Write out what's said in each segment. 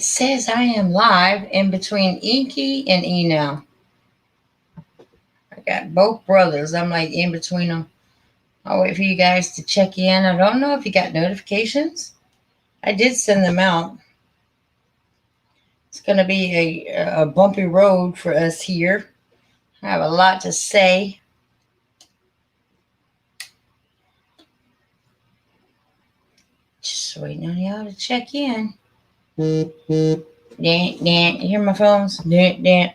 It says I am live in between Inky and E now. I got both brothers. I'm like in between them. I'll wait for you guys to check in. I don't know if you got notifications. I did send them out. It's going to be a bumpy road for us here. I have a lot to say. Just waiting on y'all to check in. Dan, Dan, you hear my phones? Dan, Dan.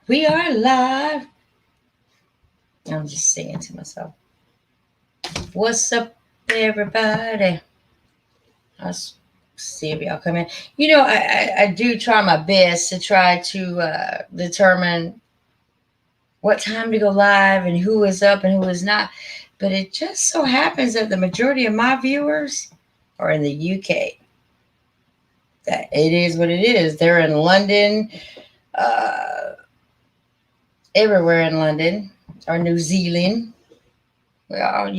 We are live. I'm just singing to myself. What's up, everybody? I'll see if y'all come in. You know, I do try my best to try to determine what time to go live and who is up and who is not. But it just so happens that the majority of my viewers are in the UK. That it is what it is. They're in London, everywhere in London or New Zealand. We all,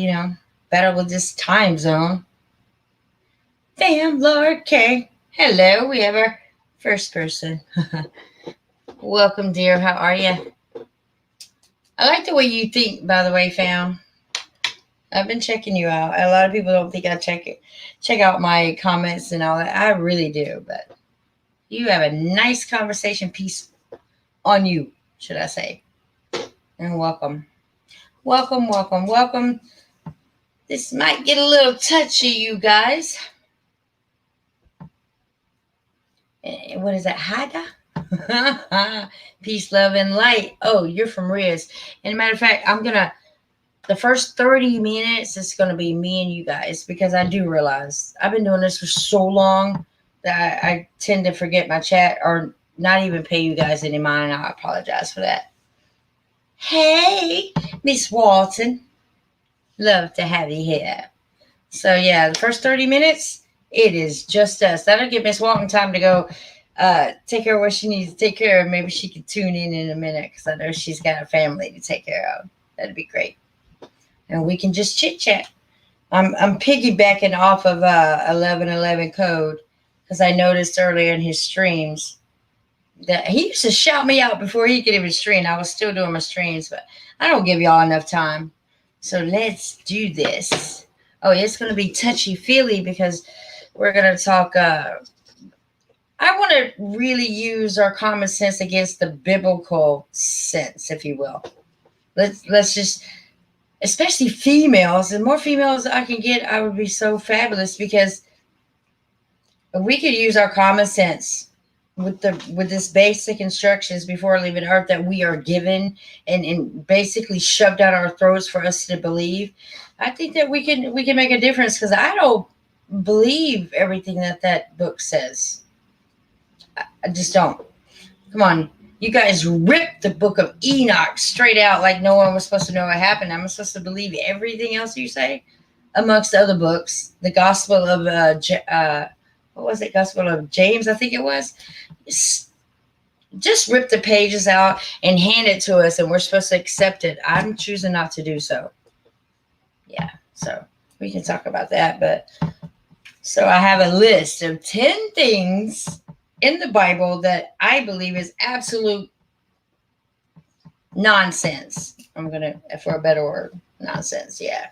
battle with this time zone. Damn, Lord K. Hello, we have our first person. Welcome, dear. How are you? I like the way you think, by the way, fam. I've been checking you out. A lot of people don't think I check out my comments and all that. I really do, but you have a nice conversation piece on you, should I say. And welcome. Welcome, welcome, welcome. This might get a little touchy, you guys. What is that? Hada? Peace, love, and light. Oh, you're from Riz. And a matter of fact, the first 30 minutes is going to be me and you guys, because I do realize I've been doing this for so long that I tend to forget my chat or not even pay you guys any mind. I apologize for that. Hey, Miss Walton. Love to have you here. So, yeah, the first 30 minutes, it is just us. That'll give Miss Walton time to go take care of what she needs to take care of. Maybe she could tune in a minute, because I know she's got a family to take care of. That'd be great. And we can just chit-chat. I'm piggybacking off of 1111 code, because I noticed earlier in his streams that he used to shout me out before he could even stream. I was still doing my streams, but I don't give y'all enough time. So let's do this. Oh, it's going to be touchy-feely, because we're going to talk. I want to really use our common sense against the biblical sense, if you will. Let's just, especially females, the more females I can get, I would be so fabulous, because we could use our common sense with this basic instructions before leaving Earth that we are given and basically shoved down our throats for us to believe. I think that we can make a difference, because I don't believe everything that book says. I just don't. Come on. You guys ripped the book of Enoch straight out like no one was supposed to know what happened. I'm supposed to believe everything else you say? Amongst other books. The Gospel of, what was it? Gospel of James, I think it was. Just rip the pages out and hand it to us, and we're supposed to accept it. I'm choosing not to do so. Yeah, so we can talk about that. But so I have a list of 10 things in the Bible that I believe is absolute nonsense. I'm going to, for a better word, nonsense. Yeah.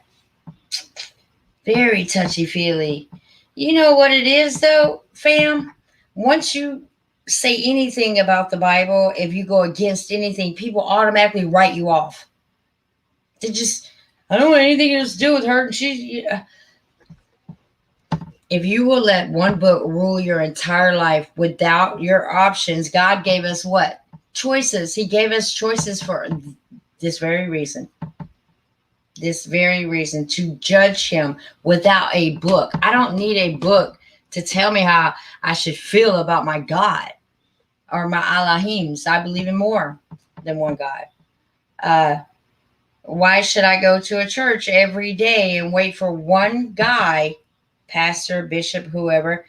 Very touchy-feely. You know what it is, though, fam? Once you say anything about the Bible, if you go against anything, people automatically write you off. They just, I don't want anything else to do with her. If you will let one book rule your entire life without your options, God gave us what? Choices. He gave us choices for this very reason. This very reason, to judge him without a book. I don't need a book to tell me how I should feel about my God or my Elohims. I believe in more than one God. Why should I go to a church every day and wait for one guy, pastor, bishop, whoever,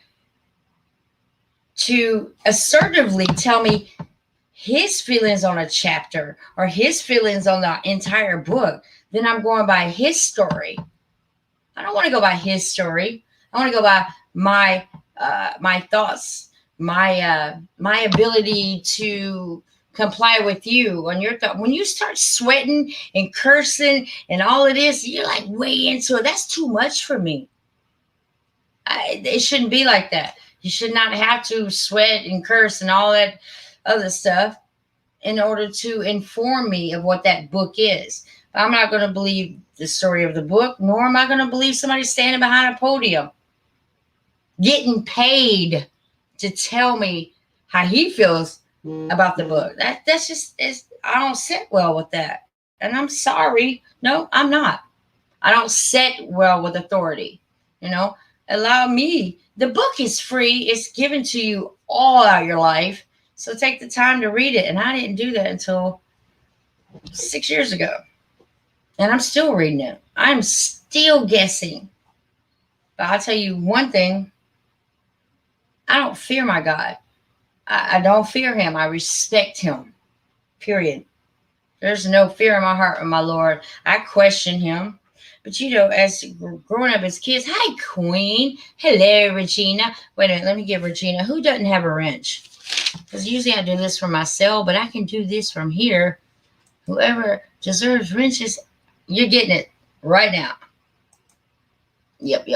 to assertively tell me his feelings on a chapter or his feelings on the entire book? Then I'm going by his story. I don't want to go by his story. I want to go by my thoughts, my ability to comply with you on your thought. When you start sweating and cursing and all of this, you're like way into it. That's too much for me. It shouldn't be like that. You should not have to sweat and curse and all that other stuff in order to inform me of what that book is. I'm not going to believe the story of the book, nor am I going to believe somebody standing behind a podium getting paid to tell me how he feels about the book. That's just I don't sit well with that. And I'm sorry. No, I'm not. I don't sit well with authority. You know, allow me. The book is free. It's given to you all out your life. So take the time to read it. And I didn't do that until 6 years ago. And I'm still reading it. I'm still guessing. But I'll tell you one thing. I don't fear my God. I don't fear him. I respect him. Period. There's no fear in my heart of my Lord. I question him. But as growing up as kids, hi, Queen. Hello, Regina. Wait a minute, let me get Regina. Who doesn't have a wrench? Because usually I do this from myself, but I can do this from here. Whoever deserves wrenches, you're getting it right now. Yep.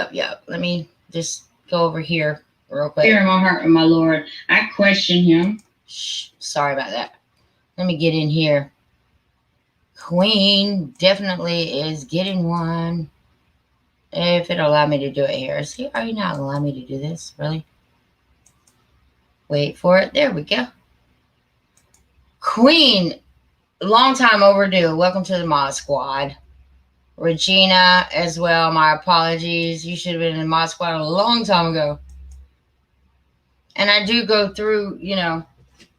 Let me just go over here real quick. Fear in my heart of my Lord. I question him. Shh, sorry about that. Let me get in here. Queen definitely is getting one. If it'll allow me to do it here. See, are you not allowing me to do this? Really? Wait for it. There we go. Queen, long time overdue. Welcome to the Mod Squad. Regina as well. My apologies. You should have been in the Mod Squad a long time ago. And I do go through,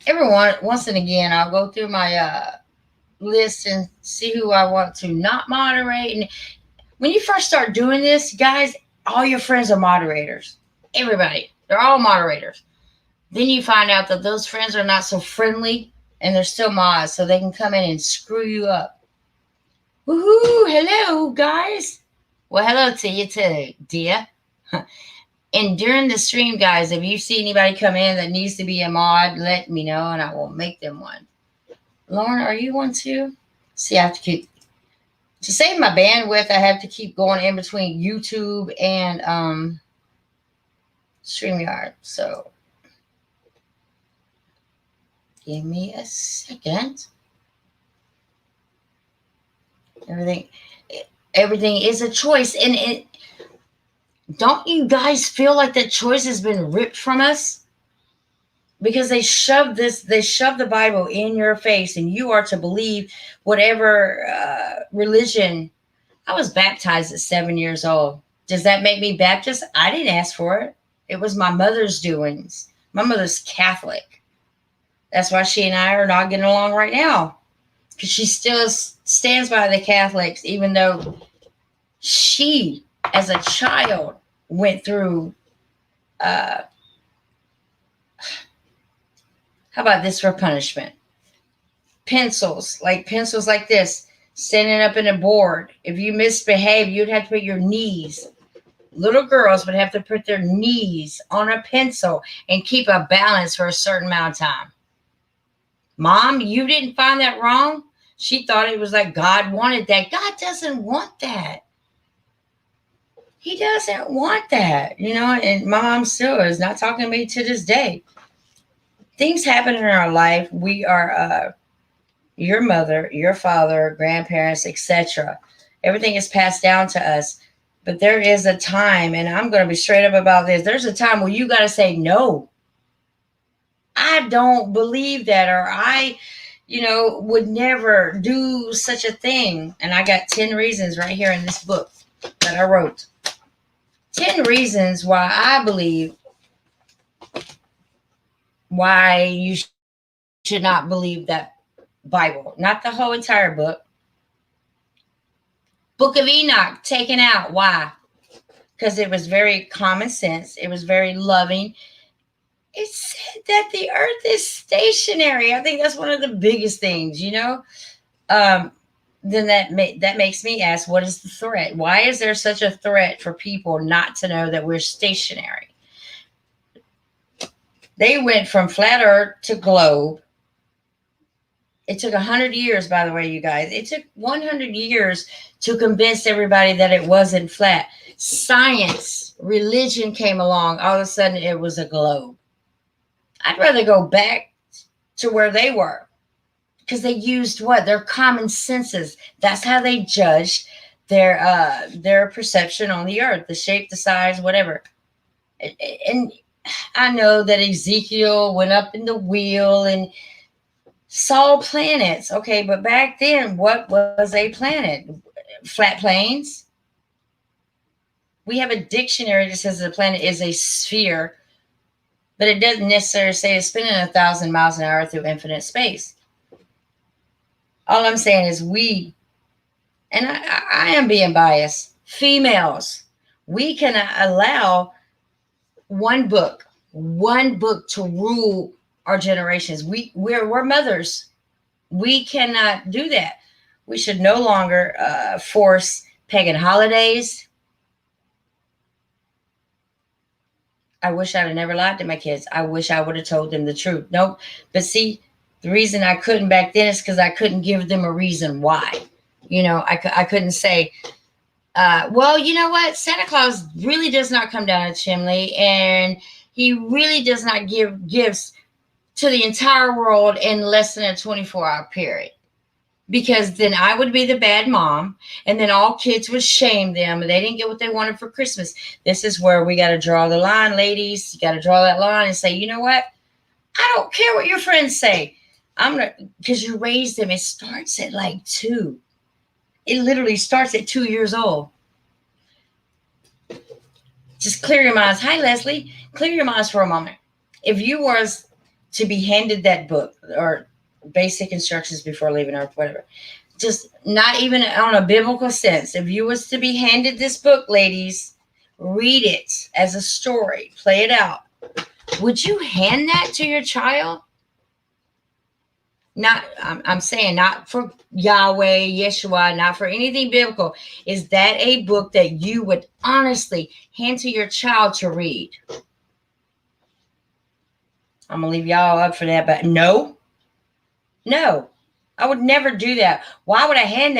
every once and again, I'll go through my list and see who I want to not moderate. And when you first start doing this, guys, all your friends are moderators. Everybody. They're all moderators. Then you find out that those friends are not so friendly and they're still mods, so they can come in and screw you up. Woohoo! Hello, guys. Well, hello to you too, dear. And during the stream, guys, if you see anybody come in that needs to be a mod, let me know and I will make them one. Lauren, are you one too? See, I have to save my bandwidth, I have to keep going in between YouTube and StreamYard. So give me a second. Everything is a choice. And don't you guys feel like that choice has been ripped from us? Because they shoved the Bible in your face and you are to believe whatever religion. I was baptized at 7 years old. Does that make me Baptist? I didn't ask for it. It was my mother's doings. My mother's Catholic. That's why she and I are not getting along right now. Because she still stands by the Catholics, even though she, as a child, went through, how about this for punishment? Pencils like this, standing up in a board. If you misbehave, you'd have to put your knees. Little girls would have to put their knees on a pencil and keep a balance for a certain amount of time. Mom, you didn't find that wrong? She thought it was like God wanted that. God doesn't want that. He doesn't want that, and my mom still is not talking to me to this day. Things happen in our life. We are your mother, your father, grandparents, etc. Everything is passed down to us. But there is a time, and I'm going to be straight up about this. There's a time where you got to say no. I don't believe that, or I, would never do such a thing. And I got 10 reasons right here in this book that I wrote. 10 reasons why I believe why you should not believe that Bible. Not the whole entire book. Book of Enoch taken out. Why? Because it was very common sense. It was very loving. It said that the earth is stationary. I think that's one of the biggest things, then that makes me ask, what is the threat? Why is there such a threat for people not to know that we're stationary? They went from flat earth to globe. It took 100 years, by the way, you guys. It took 100 years to convince everybody that it wasn't flat. Science, religion came along. All of a sudden, it was a globe. I'd rather go back to where they were, because they used what? Their common senses. That's how they judged their perception on the earth, the shape, the size, whatever. And I know that Ezekiel went up in the wheel and saw planets. Okay, but back then, what was a planet? Flat plains? We have a dictionary that says the planet is a sphere, but it doesn't necessarily say it's spinning 1,000 miles an hour through infinite space. All I'm saying is we, and I am being biased, females, we cannot allow one book to rule our generations. We're mothers. We cannot do that. We should no longer force pagan holidays. I wish I'd have never lied to my kids. I wish I would have told them the truth. Nope. But see, the reason I couldn't back then is because I couldn't give them a reason why. I couldn't say, well, you know what? Santa Claus really does not come down a chimney, and he really does not give gifts to the entire world in less than a 24-hour period. Because then I would be the bad mom, and then all kids would shame them, and they didn't get what they wanted for Christmas. This is where we got to draw the line, ladies. You got to draw that line and say, you know what? I don't care what your friends say. Because you raise them. It starts at like 2. It literally starts at 2 years old. Just clear your minds. Hi, Leslie. Clear your minds for a moment. If you was to be handed that book, or basic instructions before leaving Earth, whatever, just not even on a biblical sense, if you was to be handed this book, ladies, read it as a story, play it out, would you hand that to your child? I'm saying not for Yahweh, Yeshua, not for anything biblical. Is that a book that you would honestly hand to your child to read? I'm going to leave y'all up for that, but no, I would never do that. Why would I hand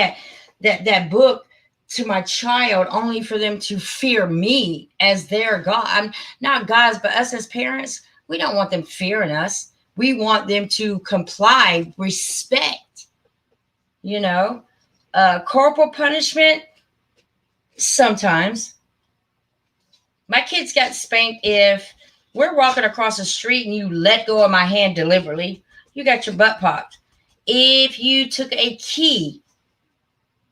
that book to my child only for them to fear me as their God? I'm not God's, but us as parents, we don't want them fearing us. We want them to comply, respect, corporal punishment. Sometimes my kids got spanked. If we're walking across the street and you let go of my hand deliberately, you got your butt popped. If you took a key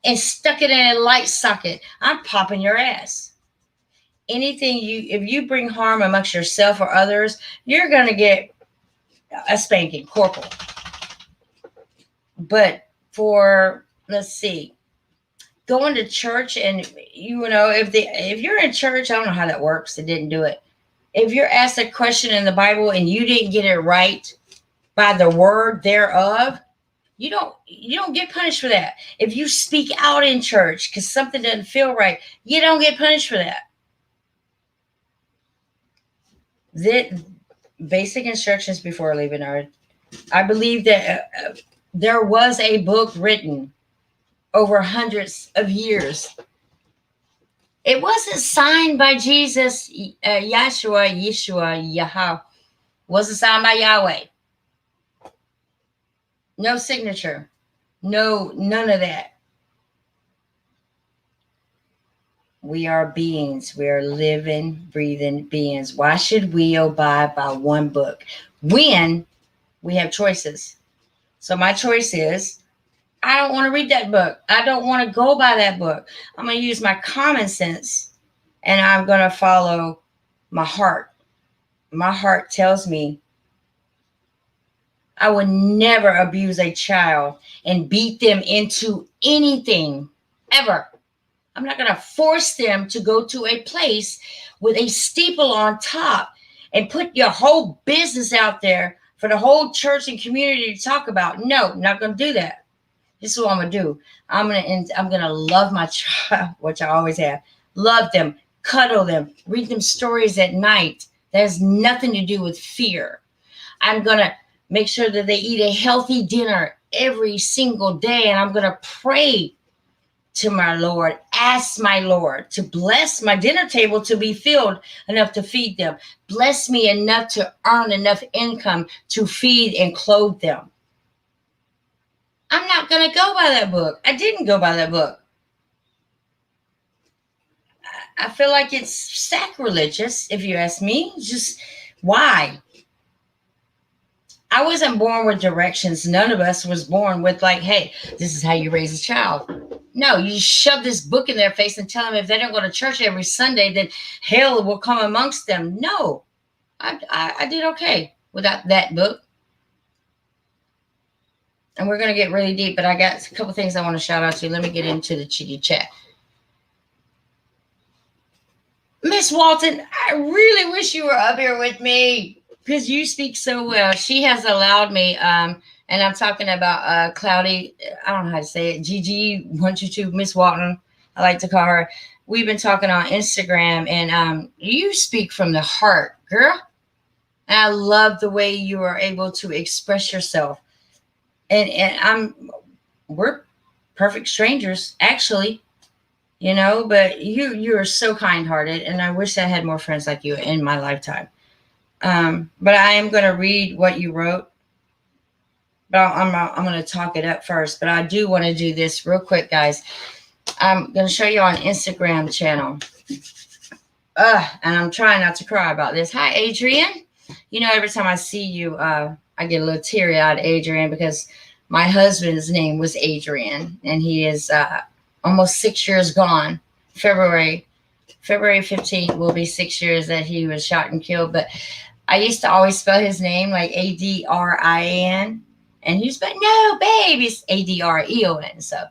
and stuck it in a light socket, I'm popping your ass. If you bring harm amongst yourself or others, you're going to get a spanking, corporal. But let's see, going to church, and if you're in church, I don't know how that works. They didn't do it. If you're asked a question in the Bible and you didn't get it right by the word thereof, you don't get punished for that. If you speak out in church because something doesn't feel right, you don't get punished for that. Basic instructions before leaving Earth. I believe that there was a book written over hundreds of years. It wasn't signed by Jesus, Yeshua, Yahweh. It wasn't signed by Yahweh. No signature. No, none of that. We are beings. We are living, breathing beings. Why should we abide by one book when we have choices? So my choice is, I don't want to read that book. I don't want to go by that book. I'm going to use my common sense, and I'm going to follow my heart. My heart tells me I would never abuse a child and beat them into anything, ever. I'm not going to force them to go to a place with a steeple on top and put your whole business out there for the whole church and community to talk about. No, I'm not going to do that. This is what I'm gonna do. I'm gonna love my child, which I always have. Love them, cuddle them, read them stories at night. That has nothing to do with fear. I'm gonna make sure that they eat a healthy dinner every single day, and I'm gonna pray to my Lord, ask my Lord to bless my dinner table to be filled enough to feed them. Bless me enough to earn enough income to feed and clothe them. I'm not going to go by that book. I didn't go by that book. I feel like it's sacrilegious, if you ask me. Just why? I wasn't born with directions. None of us was born with like, hey, this is how you raise a child. No, you shove this book in their face and tell them if they don't go to church every Sunday, then hell will come amongst them. No, I did okay without that book. And we're going to get really deep, but I got a couple things I want to shout out to. Let me get into the chitty chat. Miss Walton, I really wish you were up here with me because you speak so well. She has allowed me, and I'm talking about Cloudy, I don't know how to say it, GG122, Miss Walton, I like to call her. We've been talking on Instagram, and you speak from the heart, girl. And I love the way you are able to express yourself. And we're perfect strangers, actually. You know, but you are so kind-hearted, and I wish I had more friends like you in my lifetime. But I am going to read what you wrote, but I'm going to talk it up first. But I do want to do this real quick, guys. I'm going to show you on Instagram channel. And I'm trying not to cry about this. Hi, Adrian. You know, every time I see you, I get a little teary-eyed, Adrian, because my husband's name was Adrian, and he is almost 6 years gone. February 15th will be 6 years that he was shot and killed. But I used to always spell his name like Adrian. And he was like, no, babe, it's Adreon. So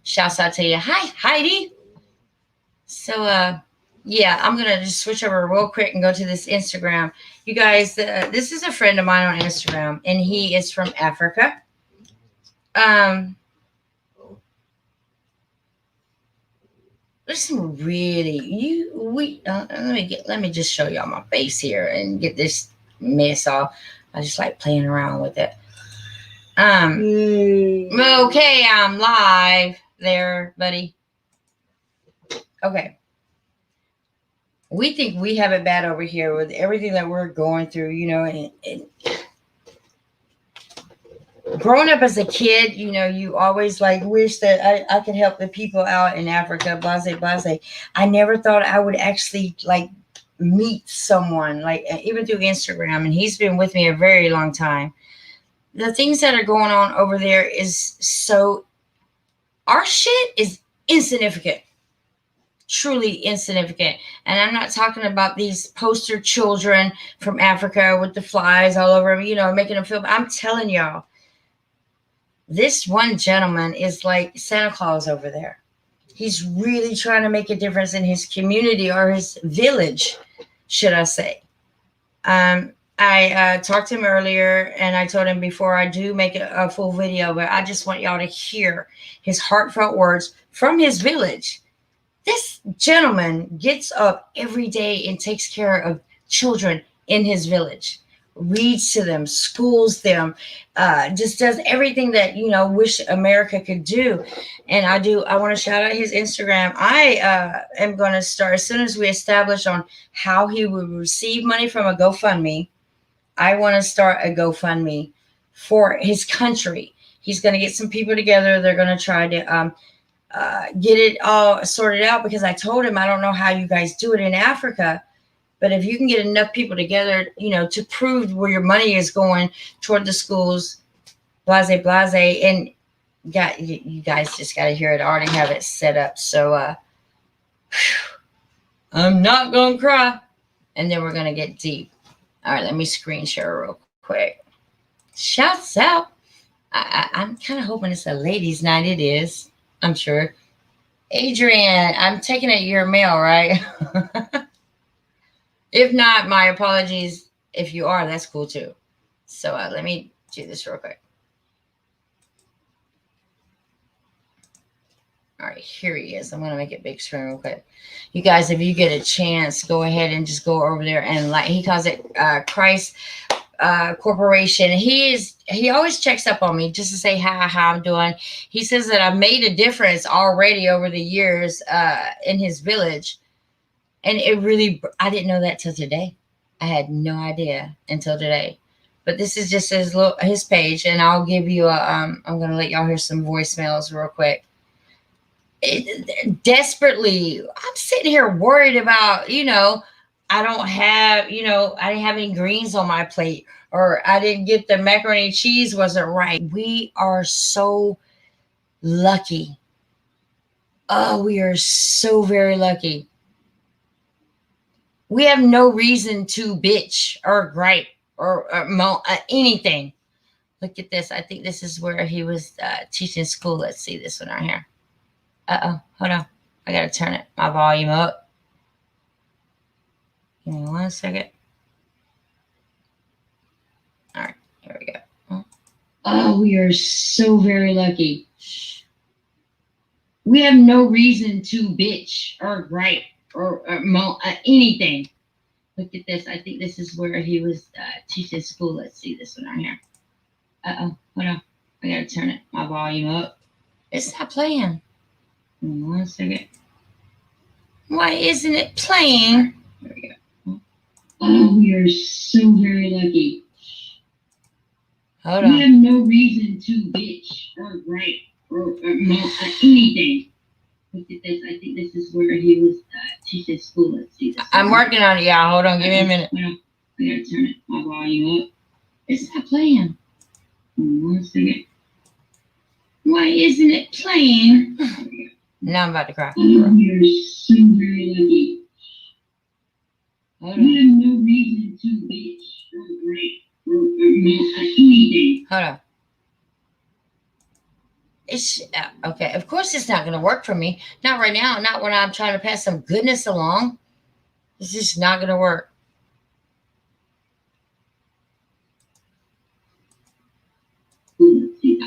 shouts out to you. Hi, Heidi. So, yeah, I'm going to just switch over real quick and go to this Instagram. You guys, this is a friend of mine on Instagram, and he is from Africa. There's some really let me just show y'all my face here and get this mess off. I just like playing around with it. Okay, I'm live there, buddy. Okay. We think we have it bad over here with everything that we're going through, you know, and growing up as a kid, you know, you always like wish that I could help the people out in Africa, blase. I never thought I would actually like meet someone, like even through Instagram, and he's been with me a very long time. The things that are going on over there is so, our shit is insignificant, truly insignificant. And I'm not talking about these poster children from Africa with the flies all over them, you know, making them feel, I'm telling y'all, this one gentleman is like Santa Claus over there. He's really trying to make a difference in his community or his village, should I say. I talked to him earlier, and I told him before I do make a full video, but I just want y'all to hear his heartfelt words from his village. This gentleman gets up every day and takes care of children in his village, reads to them, schools them, just does everything that, you know, wish America could do. And I want to shout out his Instagram. I am going to start, as soon as we establish on how he will receive money from a GoFundMe, I want to start a GoFundMe for his country. He's going to get some people together. They're going to try to get it all sorted out, because I told him, I don't know how you guys do it in Africa, but if you can get enough people together, you know, to prove where your money is going toward the schools, blase, and you guys just got to hear it. I already have it set up. So I'm not going to cry. And then we're going to get deep. All right, let me screen share real quick. Shouts out. I'm kind of hoping it's a ladies' night. It is, I'm sure. Adrian, I'm taking it you're male, right? If not, my apologies. If you are, that's cool too. So let me do this real quick. All right, here he is. I'm going to make it big screen real quick. You guys, if you get a chance, go ahead and just go over there and like, he calls it Christ Corporation. He always checks up on me just to say how I'm doing. He says that I've made a difference already over the years in his village. And it really, I didn't know that till today. I had no idea until today. But this is just his page, and I'll give you I'm going to let y'all hear some voicemails real quick. Desperately, I'm sitting here worried about, I don't have, I didn't have any greens on my plate, or I didn't get the macaroni and cheese wasn't right. We are so lucky. Oh, we are so very lucky. We have no reason to bitch or gripe or anything. Look at this. I think this is where he was teaching school. Let's see this one right here. Uh-oh. Hold on. I got to turn my volume up. Give me 1 second. All right. Here we go. Oh, we are so very lucky. We have no reason to bitch or gripe or anything. Look at this. I think this is where he was teaching school. Let's see this one right here. Uh-oh. Hold on. I got to turn my volume up. It's not playing. Give me 1 second. Why isn't it playing? There we go. Oh, we are so very lucky. Hold on. We have no reason to bitch or gripe or anything. Look at this. I think this is where he was teaching school. Let's see this. I'm working on it, y'all. Hold on. Give me a minute. I gotta turn my volume up. It's not playing. 1 second. Why isn't it playing? Now I'm about to cry. Oh, we are so very lucky. We have no reason to bitch or gripe or anything. Hold on. It's okay. Of course, it's not going to work for me. Not right now. Not when I'm trying to pass some goodness along. It's just not going to work.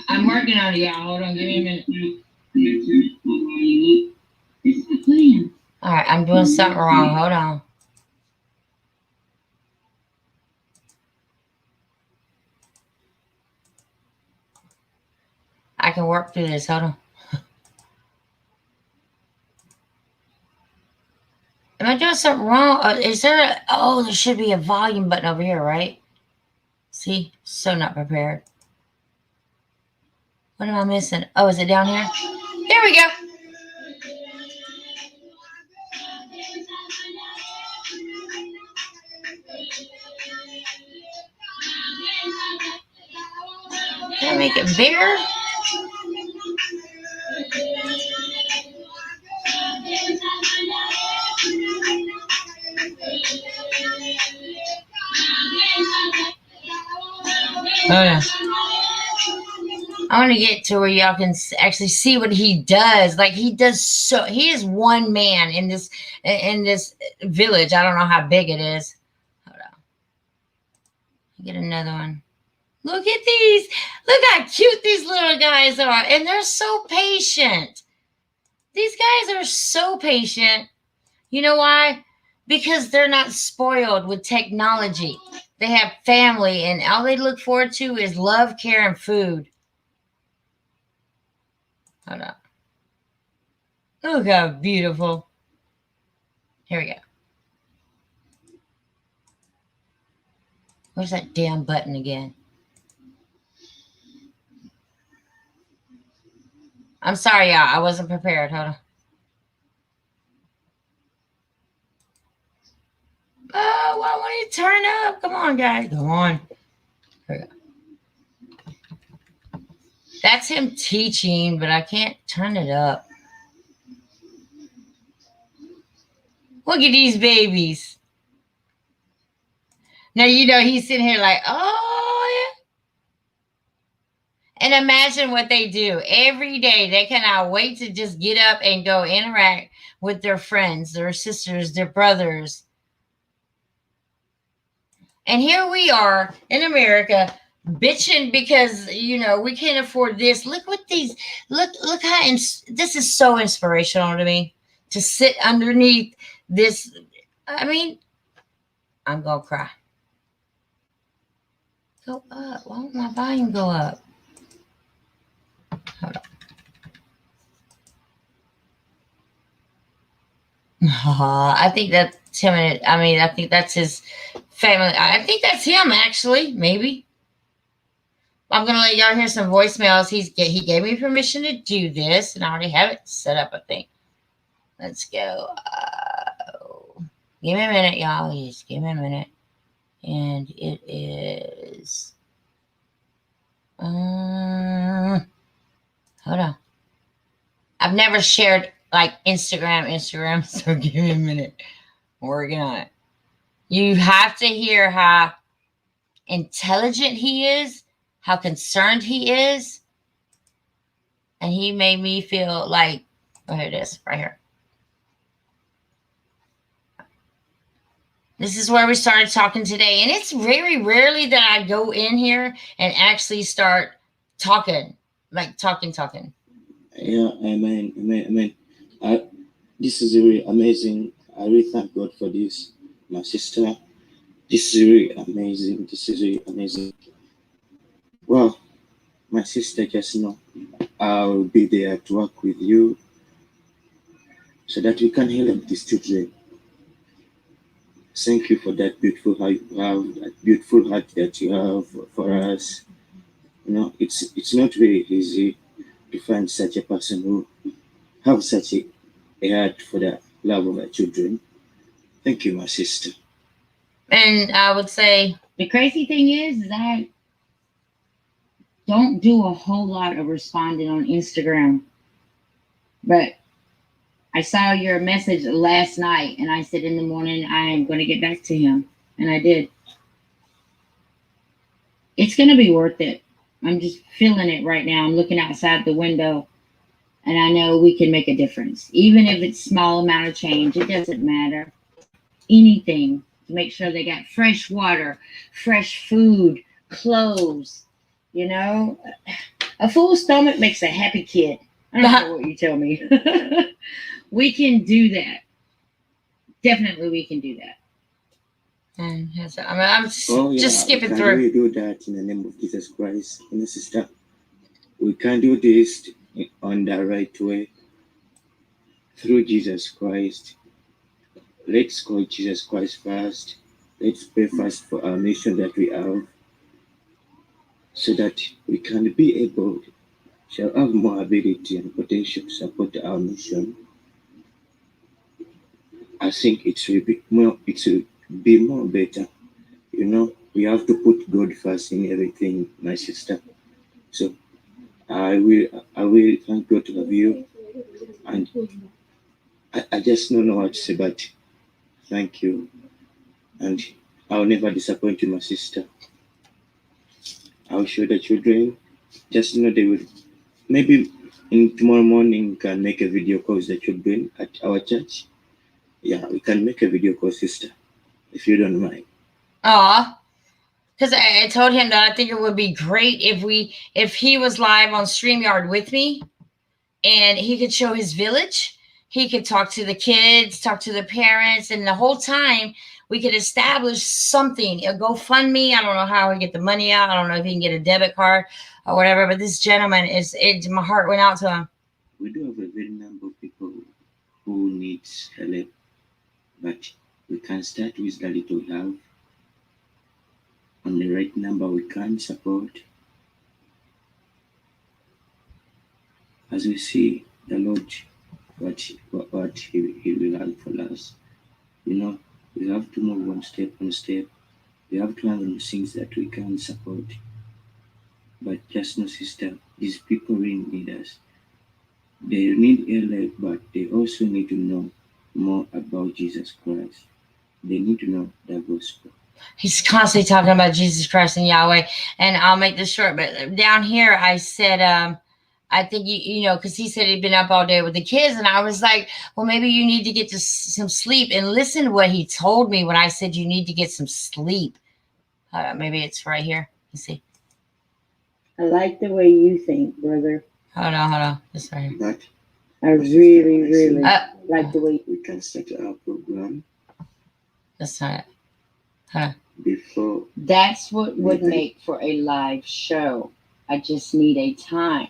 I'm working on it, y'all. Hold on. Give me a minute. It's not playing. All right. I'm doing something wrong. Hold on. I can work through this. Hold on. Am I doing something wrong? Is there there should be a volume button over here, right? See? So not prepared. What am I missing? Oh, is it down here? There we go. Can I make it bigger? Oh, yeah. I want to get to where y'all can actually see what he does. Like he is one man in this village. I don't know how big it is. Hold on. Get another one. Look at these. Look how cute these little guys are. And they're so patient. These guys are so patient. You know why? Because they're not spoiled with technology. They have family, and all they look forward to is love, care, and food. Hold on. Look how beautiful. Here we go. Where's that damn button again? I'm sorry, y'all. I wasn't prepared. Hold on. Oh, I want you to turn up. Come on, guys. Come on. Here we go. That's him teaching, but I can't turn it up. Look at these babies. Now, he's sitting here like, oh, yeah. And imagine what they do every day. They cannot wait to just get up and go interact with their friends, their sisters, their brothers. And here we are in America bitching because we can't afford this. Look what these look how this is so inspirational to me to sit underneath this. I mean, I'm gonna cry. Go up. Why won't my volume go up? Hold on. I think that's him. I mean, I think that's his family. I think that's him actually. Maybe. I'm gonna let y'all hear some voicemails. He gave me permission to do this, and I already have it set up. I think. Let's go. Give me a minute, y'all. Just give me a minute, and it is. Hold on. I've never shared like Instagram, so give me a minute. I'm working on it. You have to hear how intelligent he is, how concerned he is, and he made me feel like, oh, here it is, right here. This is where we started talking today, and it's very rarely that I go in here and actually start talking, like talking. Yeah, amen, amen, amen. This is really amazing. I really thank God for this, my sister. This is really amazing. This is really amazing. Well, my sister, just know I'll be there to work with you so that we can help these children. Thank you for that beautiful heart you have, that beautiful heart that you have for us. It's not very easy to find such a person who have such a heart for the love of our children. Thank you, my sister. And I would say the crazy thing is I don't do a whole lot of responding on Instagram, but I saw your message last night, and I said in the morning I am going to get back to him, and I did. It's going to be worth it. I'm just feeling it right now. I'm looking outside the window, and I know we can make a difference, even if it's small amount of change. It doesn't matter. Anything to make sure they got fresh water, fresh food, clothes. A full stomach makes a happy kid. I don't care what you tell me. We can do that. Definitely, we can do that. And I'm just skipping through. We do that in the name of Jesus Christ, sister. We can do this on the right way through Jesus Christ. Let's call Jesus Christ first. Let's pray first for our mission that we have, so that we can be able to have more ability and potential to support our mission. I think it will be more better. We have to put God first in everything, my sister. So I will thank God to have you, and I just don't know what to say, but thank you, and I'll never disappoint you, my sister. I'll show the children. Just know they will. Maybe in tomorrow morning we can make a video call with the children at our church. Yeah, we can make a video call, sister, if you don't mind. Because I told him that I think it would be great if he was live on StreamYard with me, and he could show his village. He could talk to the kids, talk to the parents, and the whole time we could establish something. A GoFundMe. I don't know how we get the money out. I don't know if he can get a debit card or whatever. But this gentleman my heart went out to him. We do have a very number of people who needs help, but we can start with the little we have. On the right number we can support. As we see the Lord, what he will have for us. We have to move one step on step. We have to have the things that we can support. But just know, sister, these people really need us. They need help, but they also need to know more about Jesus Christ. They need to know the gospel. He's constantly talking about Jesus Christ and Yahweh, and I'll make this short. But down here, I said, I think because he said he'd been up all day with the kids, and I was like, well, maybe you need to get to some sleep. And listen to what he told me when I said you need to get some sleep. Maybe it's right here. You see, I like the way you think, brother. Hold on. This right here. But I my sister, really, I really think like the way. we can start our program That's not it. Hold on. before. That's what would midnight. make for a live show. I just need a time.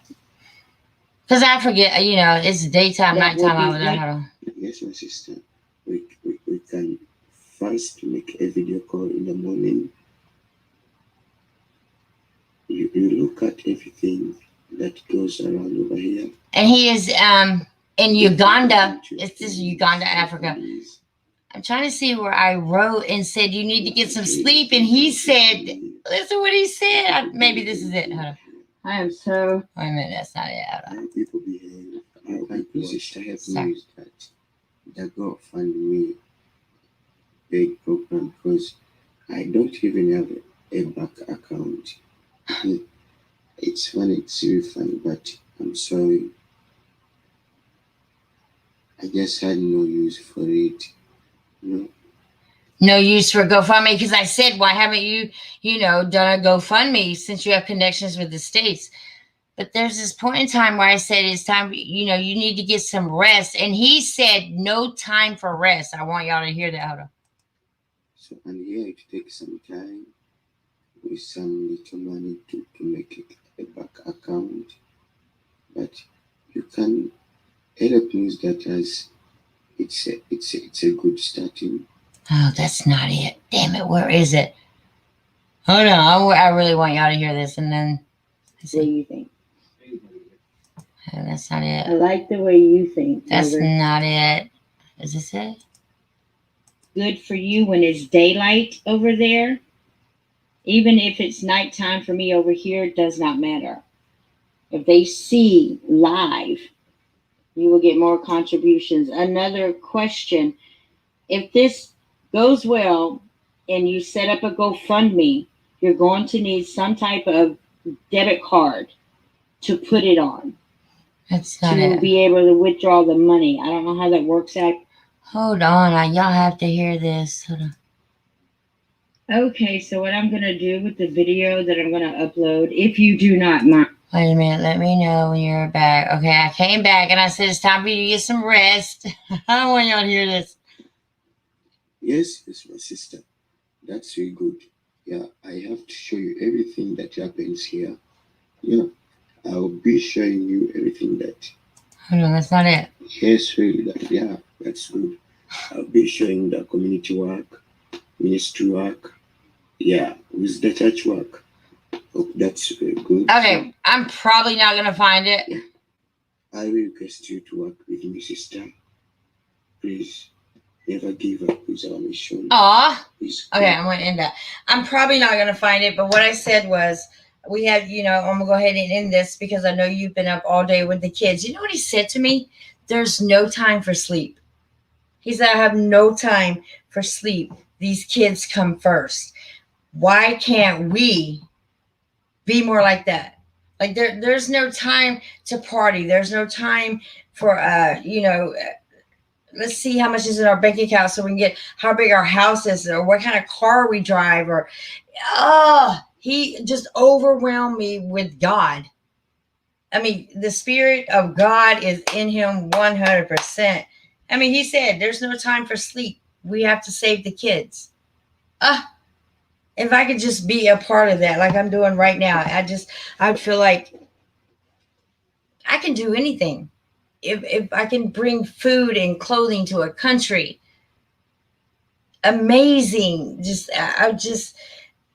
Because I forget, it's daytime, That would nighttime be over there. good. Hold on. Yes, my sister. We can first make a video call in the morning. You look at everything that goes around over here. And he is in Uganda. It's this Uganda, Stuff Africa. like this. I'm trying to see where I wrote and said you need to get some sleep. And he said, listen what he said. Maybe this is it. Hold on. I am so. Wait a minute, that's not it. Hold on. How people behave. My sister helped Sorry. me use that Gofundme big program because I don't even have a bank account. It's funny, it's really funny, but I'm sorry. I just had no use for it. No use for GoFundMe because I said, why haven't you, done a GoFundMe since you have connections with the States? But there's this point in time where I said it's time, you need to get some rest. And he said, no time for rest. I want y'all to hear that. Hold on. So I'm here to take some time with some little money to make it a bank account. But you can help me use that as it's a good starting. Oh, that's not it. Damn it. Where is it? Hold on. I really want y'all to hear this. And then, What do you think? that's not I it. like the way you think, That's brother. not it. Is this it? Good for you when it's daylight over there. Even if it's nighttime for me over here, it does not matter. If they see live, you will get more contributions. Another question: if this goes well and you set up a GoFundMe, you're going to need some type of debit card to put it on That's not to it. be able to withdraw the money. I don't know how that works out. Hold on. Y'all have to hear this. Hold on. Okay, so what I'm going to do with the video that I'm going to upload, if you do not mind. Wait a minute. Let me know when you're back. Okay, I came back and I said it's time for you to get some rest. I don't want y'all to hear this. Yes, my sister. That's really good. Yeah, I have to show you everything that happens here. Yeah, I'll be showing you everything that. Hold on, that's not it. Yes, really. That's good. I'll be showing the community work, ministry work. Yeah, with the church work. Hope that's good. Okay, I'm probably not going to find it. I will request you to work with me, sister. Please, never give up with our mission. Aw. Please. Okay, I'm going to end that. I'm probably not going to find it, but what I said was, we have, I'm going to go ahead and end this because I know you've been up all day with the kids. You know what he said to me? There's no time for sleep. He said, I have no time for sleep. These kids come first. Why can't we be more like that? Like there's no time to party. There's no time for, let's see how much is in our bank account so we can get how big our house is or what kind of car we drive or, he just overwhelmed me with God. I mean, the Spirit of God is in him 100%. I mean, he said there's no time for sleep. We have to save the kids. If I could just be a part of that like I'm doing right now, I'd feel like I can do anything. If I can bring food and clothing to a country, amazing.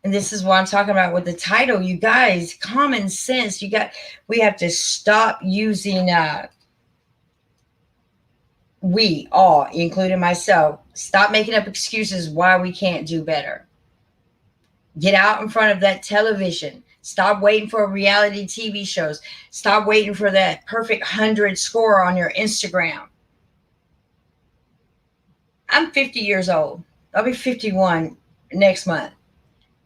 And this is what I'm talking about with the title, you guys, common sense. We have to stop using, we all, including myself, stop making up excuses why we can't do better. Get out in front of that television. Stop waiting for reality TV shows. Stop waiting for that perfect 100 score on your Instagram. I'm 50 years old. I'll be 51 next month.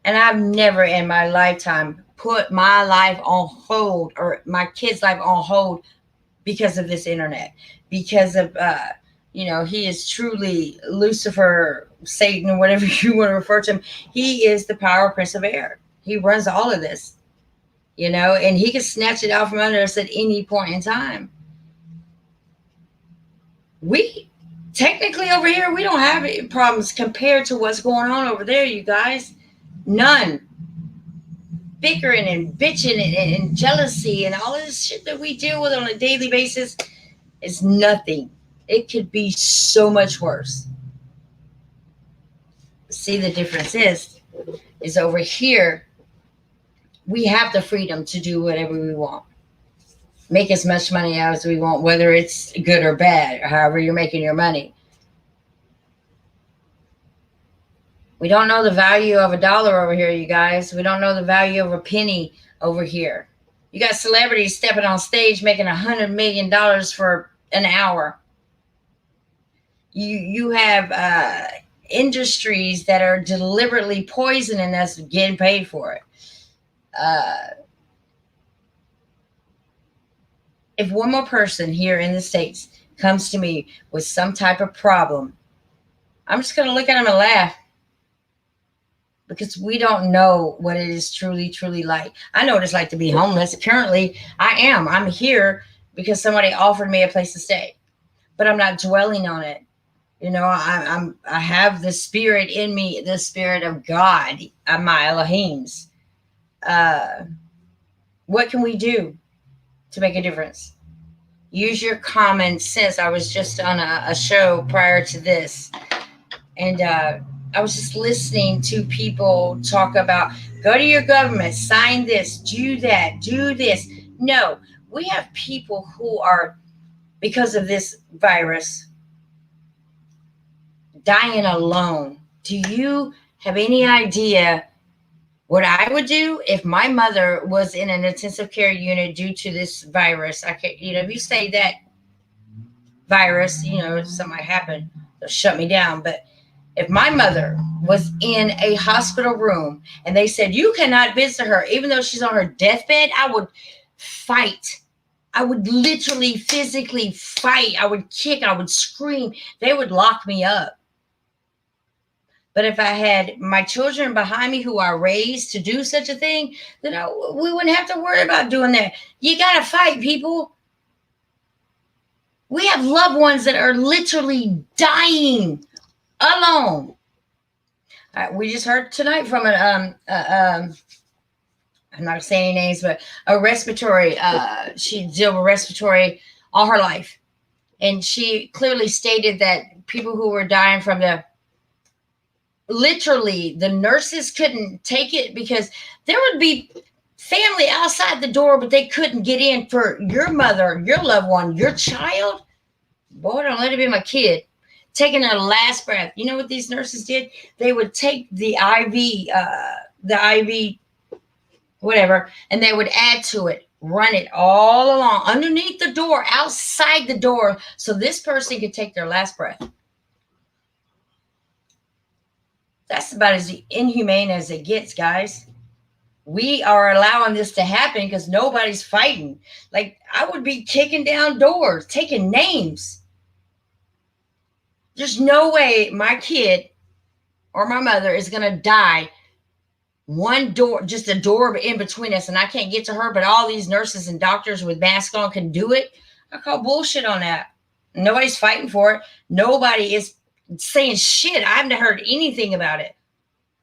And I've never in my lifetime put my life on hold or my kids' life on hold because of this internet. Because of, he is truly Lucifer, Satan, whatever you want to refer to him. He is the power prince of air. He runs all of this. and he could snatch it out from under us at any point in time. We technically over here, we don't have any problems compared to what's going on over there, you guys. None. Bickering and bitching and jealousy and all this shit that we deal with on a daily basis is nothing. It could be so much worse. See, the difference is over here, we have the freedom to do whatever we want. Make as much money as we want, whether it's good or bad, or however you're making your money. We don't know the value of a dollar over here, you guys. We don't know the value of a penny over here. You got celebrities stepping on stage making $100 million for an hour. You have industries that are deliberately poisoning us, getting paid for it. If one more person here in the States comes to me with some type of problem, I'm just going to look at them and laugh, because we don't know what it is truly, truly like. I know what it's like to be homeless. Currently, I'm here because somebody offered me a place to stay, but I'm not dwelling on it. I have the spirit in me, the spirit of God, my Elohim's. What can we do to make a difference? Use your common sense. I was just on a show prior to this, and I was just listening to people talk about, go to your government, sign this, do that, do this. No, we have people who are, because of this virus, dying alone. Do you have any idea what I would do if my mother was in an intensive care unit due to this virus? If you say that virus, if something happened, they'll shut me down. But if my mother was in a hospital room and they said, you cannot visit her, even though she's on her deathbed, I would fight. I would literally physically fight. I would kick. I would scream. They would lock me up. But if I had my children behind me who are raised to do such a thing, then we wouldn't have to worry about doing that. You got to fight, people. We have loved ones that are literally dying alone. We just heard tonight from I'm not saying any names, but a respiratory, she dealt with respiratory all her life. And she clearly stated that people who were dying from literally the nurses couldn't take it, because there would be family outside the door, but they couldn't get in for your mother, your loved one, your child. Boy, don't let it be my kid. Taking their last breath. You know what these nurses did? They would take the IV, whatever, and they would add to it, run it all along underneath the door, outside the door, so this person could take their last breath. That's about as inhumane as it gets, guys. We are allowing this to happen because nobody's fighting. Like, I would be kicking down doors, taking names. There's no way my kid or my mother is going to die. One door, just a door in between us, and I can't get to her, but all these nurses and doctors with masks on can do it. I call bullshit on that. Nobody's fighting for it. Nobody is saying shit. I haven't heard anything about it.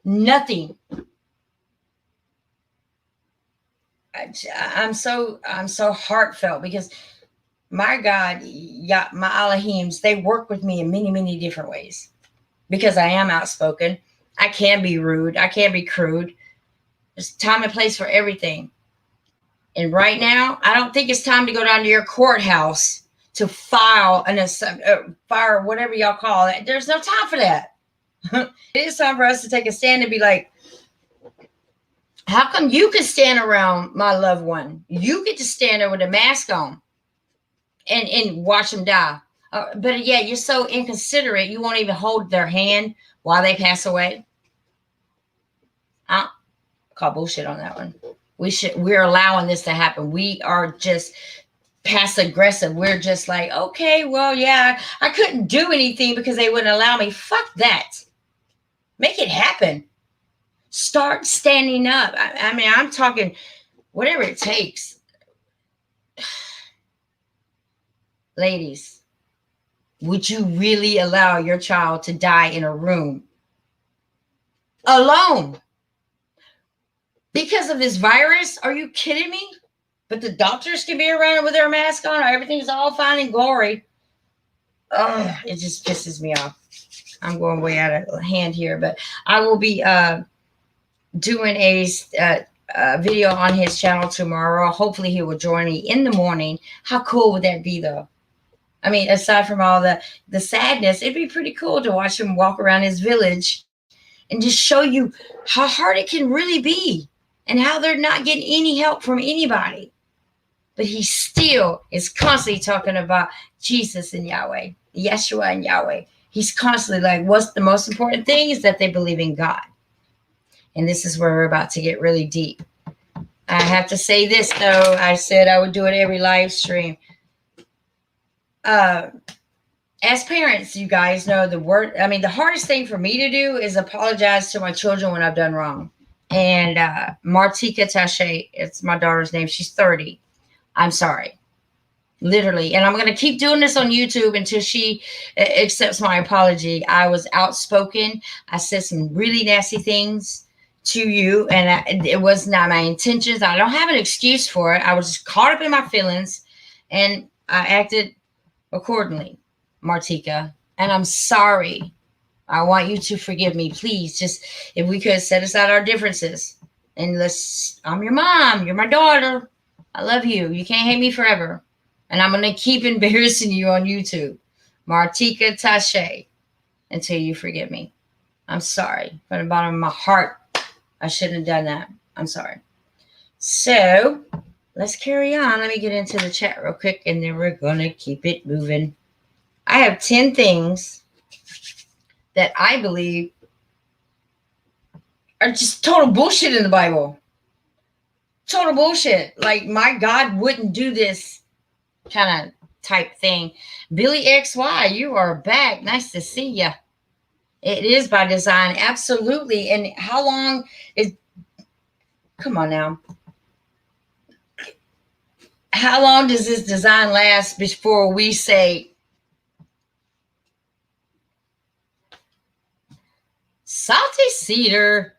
Nothing. I'm so heartfelt, because my God, yeah, my Elohims, they work with me in many, many different ways, because I am outspoken. I can be rude. I can be crude. There's time and place for everything. And right now, I don't think it's time to go down to your courthouse to file fire, whatever y'all call it. There's no time for that. It is time for us to take a stand and be like, how come you can stand around my loved one? You get to stand there with a mask on and watch them die. But yeah, you're so inconsiderate. You won't even hold their hand while they pass away. I call bullshit on that one. We're allowing this to happen. We are just passive aggressive. We're just like, okay, well, yeah, I couldn't do anything because they wouldn't allow me. Fuck that. Make it happen. Start standing up. I mean, I'm talking whatever it takes. Ladies, would you really allow your child to die in a room alone because of this virus? Are you kidding me? But the doctors can be around with their mask on. Everything's all fine and glory. Oh, it just pisses me off. I'm going way out of hand here, but I will be doing a video on his channel tomorrow. Hopefully he will join me in the morning. How cool would that be, though? I mean, aside from all the sadness, it'd be pretty cool to watch him walk around his village and just show you how hard it can really be and how they're not getting any help from anybody. But he still is constantly talking about Jesus and Yahweh, Yeshua and Yahweh. He's constantly like, what's the most important thing is that they believe in God. And this is where we're about to get really deep. I have to say this, though. I said I would do it every live stream. As parents, you guys know the hardest thing for me to do is apologize to my children when I've done wrong. And Martika Tache, it's my daughter's name. She's 30. I'm sorry. Literally. And I'm going to keep doing this on YouTube until she accepts my apology. I was outspoken. I said some really nasty things to you, and it was not my intentions. I don't have an excuse for it. I was just caught up in my feelings, and I acted accordingly, Martika. And I'm sorry. I want you to forgive me. Please, just if we could set aside our differences. And I'm your mom. You're my daughter. I love you. You can't hate me forever. And I'm going to keep embarrassing you on YouTube. Martika Tache. Until you forgive me. I'm sorry. From the bottom of my heart, I shouldn't have done that. I'm sorry. So, let's carry on. Let me get into the chat real quick, and then we're going to keep it moving. I have 10 things that I believe are just total bullshit in the Bible. Total bullshit. Like, my God wouldn't do this kind of type thing. Billy XY, you are back. Nice to see you. It is by design. Absolutely. And how long is... Come on now. How long does this design last before we say... Salty Cedar.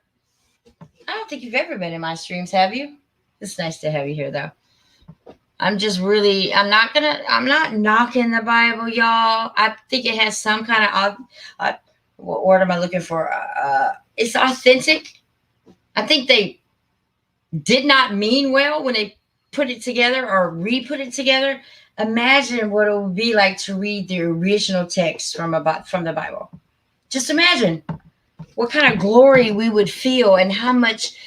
I don't think you've ever been in my streams, have you? It's nice to have you here, though. I'm not knocking the Bible, y'all. I think it has some kind of, what word am I looking for? It's authentic. I think they did not mean well when they put it together or re-put it together. Imagine what it would be like to read the original text from the Bible. Just imagine what kind of glory we would feel and how much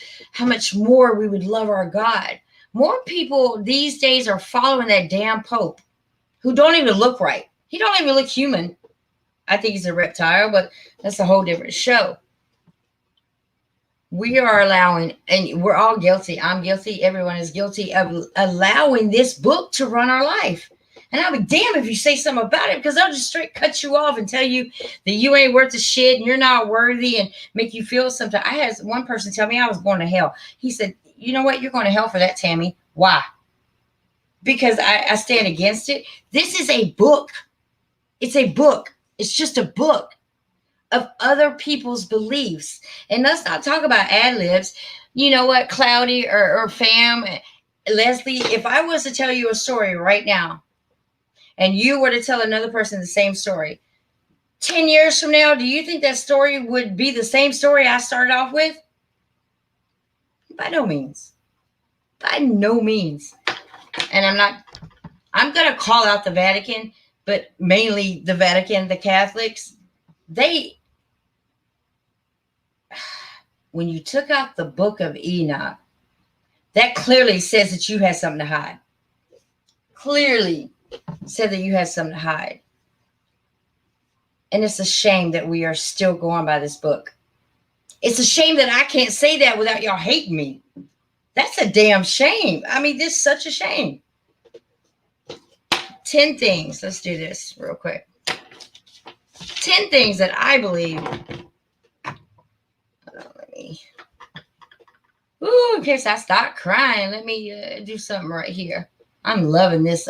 more we would love our God. More people these days are following that damn Pope who don't even look right. He don't even look human. I think he's a reptile, but that's a whole different show. We are allowing, and we're all guilty. I'm guilty. Everyone is guilty of allowing this book to run our life. And I'll be damned if you say something about it, because they'll just straight cut you off and tell you that you ain't worth a shit and you're not worthy and make you feel something. I had one person tell me I was going to hell. He said, you know what? You're going to hell for that, Tammy. Why? Because I stand against it. This is a book. It's a book. It's just a book of other people's beliefs. And let's not talk about ad-libs. You know what, Cloudy or Fam, Leslie, if I was to tell you a story right now, and you were to tell another person the same story, 10 years from now, do you think that story would be the same story I started off with? By no means. By no means. And I'm going to call out the Vatican, but mainly the Vatican, the Catholics. When you took out the book of Enoch, that clearly says that you had something to hide. Clearly said that you had something to hide. And it's a shame that we are still going by this book. It's a shame that I can't say that without y'all hating me. That's a damn shame. I mean, this is such a shame. 10 things. Let's do this real quick. 10 things that I believe. Hold on, let me Ooh, in case I start crying, let me do something right here. I'm loving this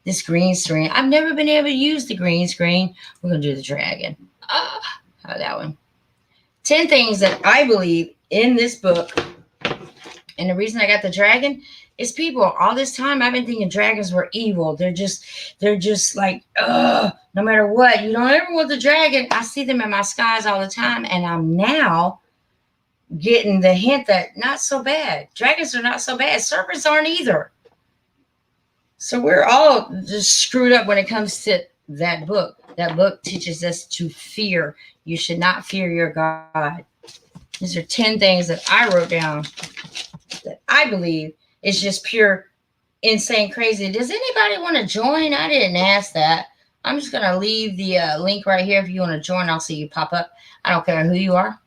this green screen. I've never been able to use the green screen. We're gonna do the dragon. How about that one? 10 things that I believe in this book. And the reason I got the dragon is people all this time I've been thinking dragons were evil. They're just like, no matter what, you don't ever want the dragon. I see them in my skies all the time, and I'm now getting the hint that not so bad. Dragons are not so bad. Serpents aren't either. So we're all just screwed up when it comes to that book. That book teaches us to fear. You should not fear your God. These are 10 things that I wrote down that I believe is just pure insane crazy. Does anybody want to join? I didn't ask that. I'm just going to leave the link right here. If you want to join, I'll see you pop up. I don't care who you are.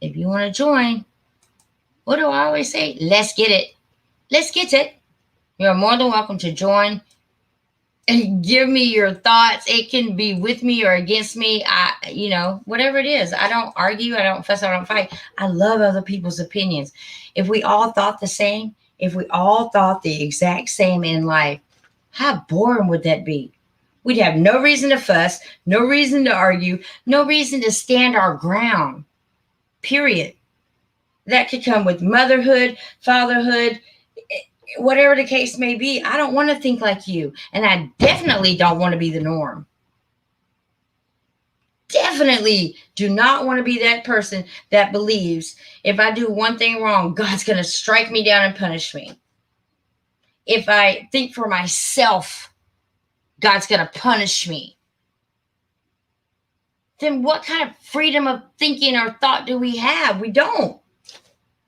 If you want to join, what do I always say? Let's get it. Let's get it. You're more than welcome to join and give me your thoughts. It can be with me or against me. Whatever it is. I don't argue. I don't fuss. I don't fight. I love other people's opinions. If we all thought the same, if we all thought the exact same in life, how boring would that be? We'd have no reason to fuss, no reason to argue, no reason to stand our ground. Period. That could come with motherhood, fatherhood, whatever the case may be. I don't want to think like you, and I definitely don't want to be the norm. Definitely do not want to be that person that believes if I do one thing wrong, God's going to strike me down and punish me. If I think for myself, God's going to punish me. Then what kind of freedom of thinking or thought do we have? We don't.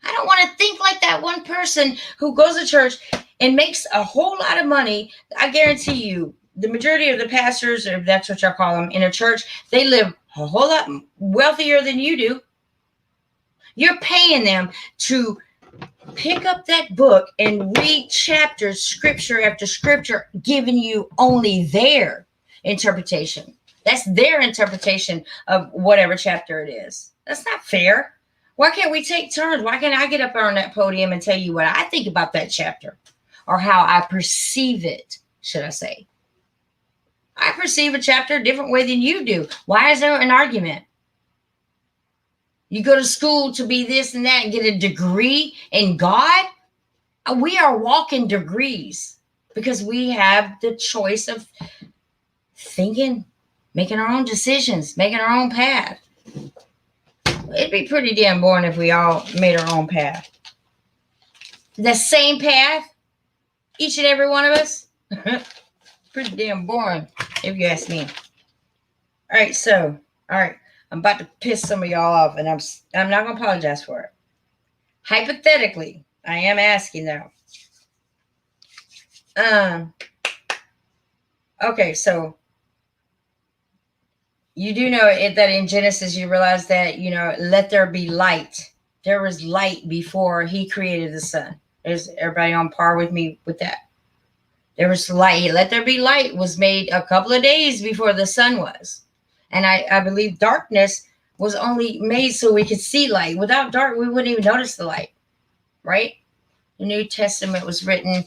I don't want to think like that one person who goes to church and makes a whole lot of money. I guarantee you, the majority of the pastors, or if that's what y'all call them, in a church, they live a whole lot wealthier than you do. You're paying them to pick up that book and read chapters, scripture after scripture, giving you only their interpretation. That's their interpretation of whatever chapter it is. That's not fair. Why can't we take turns? Why can't I get up on that podium and tell you what I think about that chapter, or how I perceive it, should I say? I perceive a chapter a different way than you do. Why is there an argument? You go to school to be this and that and get a degree in God? We are walking degrees because we have the choice of thinking, making our own decisions, making our own path. It'd be pretty damn boring if we all made our own path. The same path, each and every one of us. Pretty damn boring, if you ask me. All right. I'm about to piss some of y'all off, and I'm not gonna apologize for it. Hypothetically, I am asking though. Okay, so you do know that in Genesis, you realize that, let there be light. There was light before he created the sun. Is everybody on par with me with that? There was light. Let there be light was made a couple of days before the sun was. And I believe darkness was only made so we could see light. Without dark, we wouldn't even notice the light, right? The New Testament was written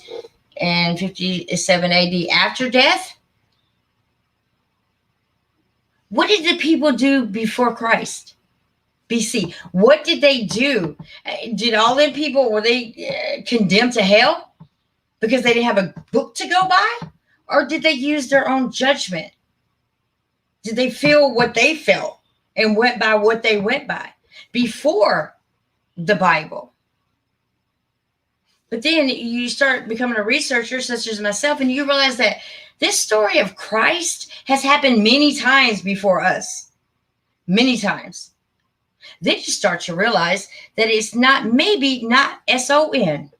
in 57 AD after death. What did the people do before Christ? BC. What did they do? Did all them people, were they condemned to hell because they didn't have a book to go by? Or did they use their own judgment? Did they feel what they felt and went by what they went by before the Bible? But then you start becoming a researcher, such as myself, and you realize that this story of Christ has happened many times before us. Many times. Then you start to realize that it's not S-O-N.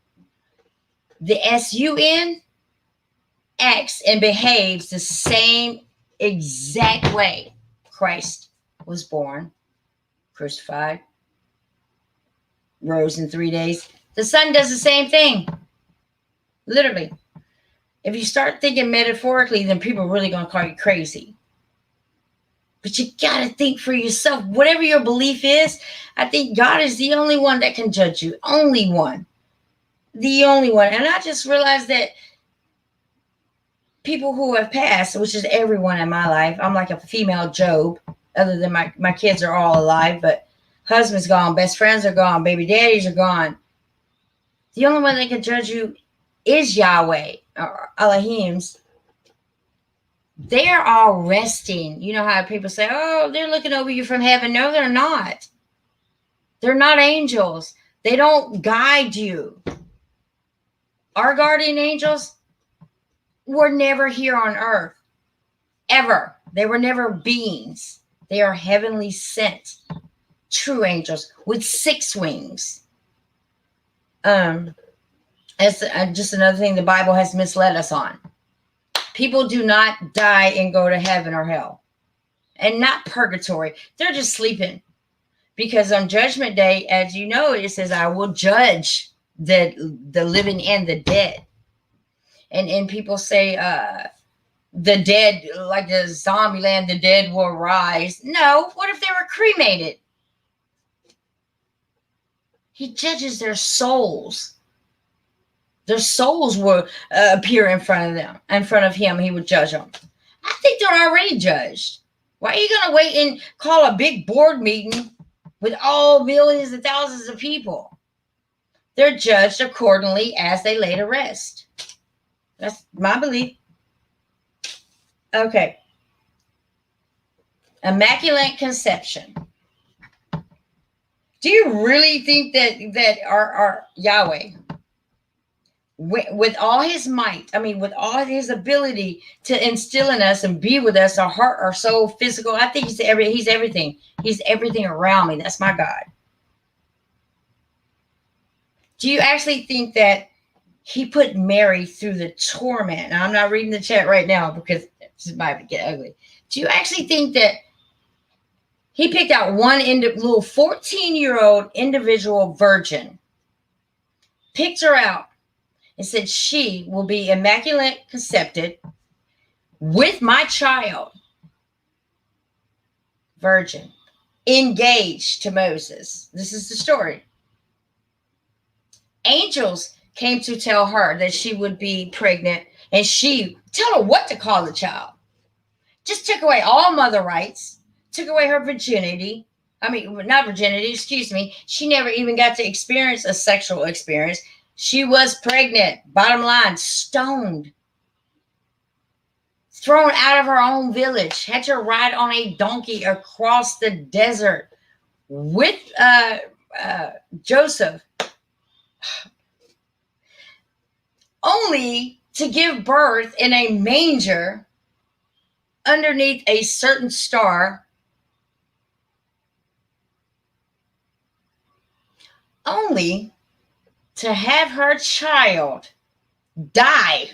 The S-U-N acts and behaves the same exact way. Christ was born, crucified, rose in 3 days. The sun does the same thing. Literally. If you start thinking metaphorically, then people are really going to call you crazy. But you got to think for yourself. Whatever your belief is, I think God is the only one that can judge you. Only one. The only one. And I just realized that people who have passed, which is everyone in my life, I'm like a female Job, other than my kids are all alive, but husband's gone, best friends are gone, baby daddies are gone. The only one that can judge you is Yahweh, or Elohim's. They're all resting. You know how people say, oh, they're looking over you from heaven. No, they're not. They're not angels. They don't guide you. Our guardian angels were never here on earth. Ever. They were never beings. They are heavenly sent. True angels with 6 wings. That's just another thing the Bible has misled us on. People do not die and go to heaven or hell. And not purgatory. They're just sleeping. Because on Judgment Day, as you know, it says, I will judge the living and the dead. And people say, the dead, like the zombie land, the dead will rise. No, what if they were cremated? He judges their souls. Their souls will appear in front of them. In front of him, he would judge them. I think they're already judged. Why are you going to wait and call a big board meeting with all millions and thousands of people? They're judged accordingly as they lay to rest. That's my belief. Okay. Immaculate conception. Do you really think that our Yahweh, with all his might, I mean, with all his ability to instill in us and be with us, our heart, our soul, physical, I think he's everything. He's everything around me. That's my God. Do you actually think that he put Mary through the torment? Now, I'm not reading the chat right now because it might get ugly. Do you actually think that he picked out one little 14-year-old individual virgin, picked her out, and said she will be immaculate conceived with my child, virgin, engaged to Moses? This is the story. Angels came to tell her that she would be pregnant, and she tell her what to call the child. Just took away all mother rights, took away her virginity. I mean, not virginity, excuse me. She never even got to experience a sexual experience. She was pregnant, bottom line, stoned, thrown out of her own village, had to ride on a donkey across the desert with Joseph, only to give birth in a manger underneath a certain star, only to have her child die,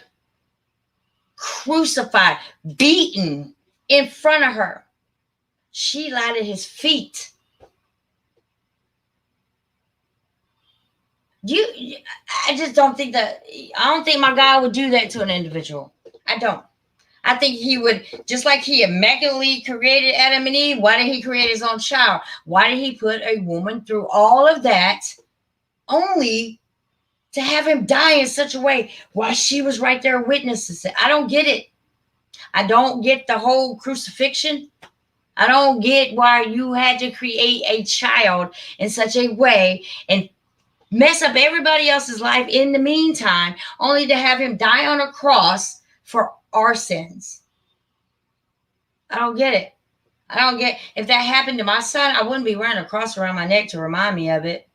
crucified, beaten in front of her. She lied at his feet. I just don't think that. I don't think my God would do that to an individual. I don't. I think he would, just like he immaculately created Adam and Eve. Why did he create his own child? Why did he put a woman through all of that only to have him die in such a way while she was right there witnessing it? I don't get it. I don't get the whole crucifixion. I don't get why you had to create a child in such a way and mess up everybody else's life in the meantime, only to have him die on a cross for our sins. I don't get it. I don't get, if that happened to my son, I wouldn't be wearing a cross around my neck to remind me of it.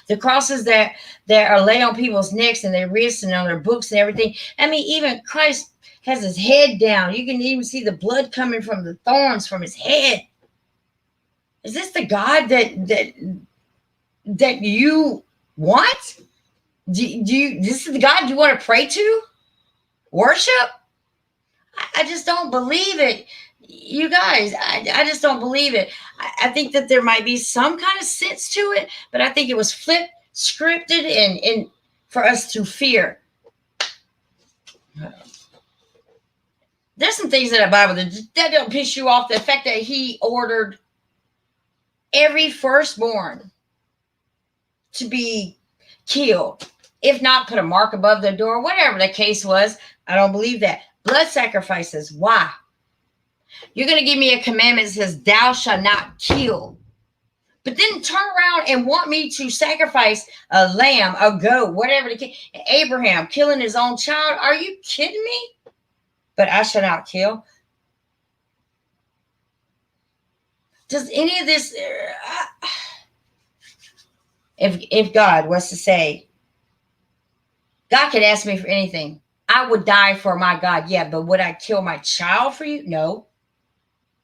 The crosses that are laid on people's necks and their wrists and on their books and everything. I mean, even Christ has his head down. You can even see the blood coming from the thorns from his head. Is this the God that you want? This is the God you want to pray to? Worship? I just don't believe it. You guys, I just don't believe it. I think that there might be some kind of sense to it, but I think it was flipped, scripted, and for us to fear. There's some things in the Bible that don't piss you off. The fact that he ordered every firstborn to be killed, if not put a mark above their door, whatever the case was. I don't believe that. Blood sacrifices. Why? You're going to give me a commandment that says, thou shalt not kill. But then turn around and want me to sacrifice a lamb, a goat, whatever the case. Abraham killing his own child. Are you kidding me? But I shall not kill. Does any of this, if God was to say, God could ask me for anything, I would die for my God. Yeah, but would I kill my child for you? No.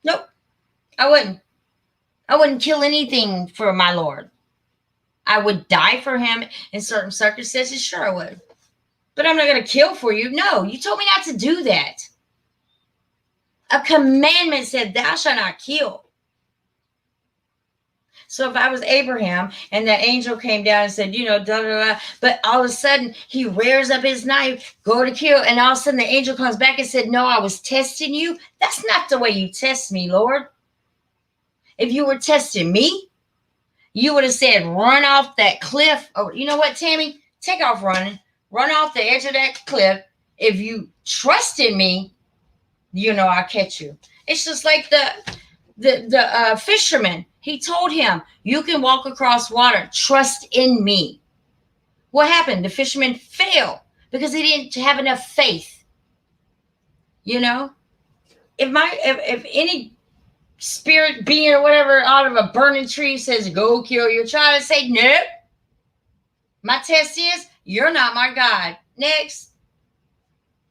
Nope. I wouldn't. I wouldn't kill anything for my Lord. I would die for him in certain circumstances. Sure, I would. But I'm not going to kill for you. No, you told me not to do that. A commandment said, thou shalt not kill. So if I was Abraham and that angel came down and said, da, da, da, but all of a sudden he rears up his knife, go to kill, and all of a sudden the angel comes back and said, no, I was testing you. That's not the way you test me, Lord. If you were testing me, you would have said, run off that cliff. Oh, you know what, Tammy? Take off running. Run off the edge of that cliff. If you trust in me, I'll catch you. It's just like the fisherman. He told him, you can walk across water. Trust in me. What happened? The fisherman failed because he didn't have enough faith. If any spirit being or whatever out of a burning tree says, go kill your child, and say, nope. My test is, you're not my God. Next.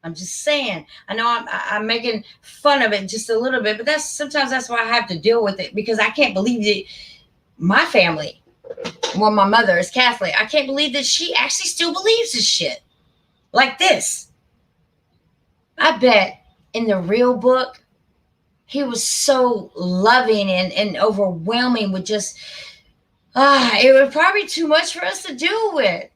I'm just saying. I know I'm making fun of it just a little bit, but sometimes that's why I have to deal with it, because I can't believe that my family, my mother is Catholic. I can't believe that she actually still believes this shit like this. I bet in the real book, he was so loving and overwhelming with just, it was probably too much for us to deal with.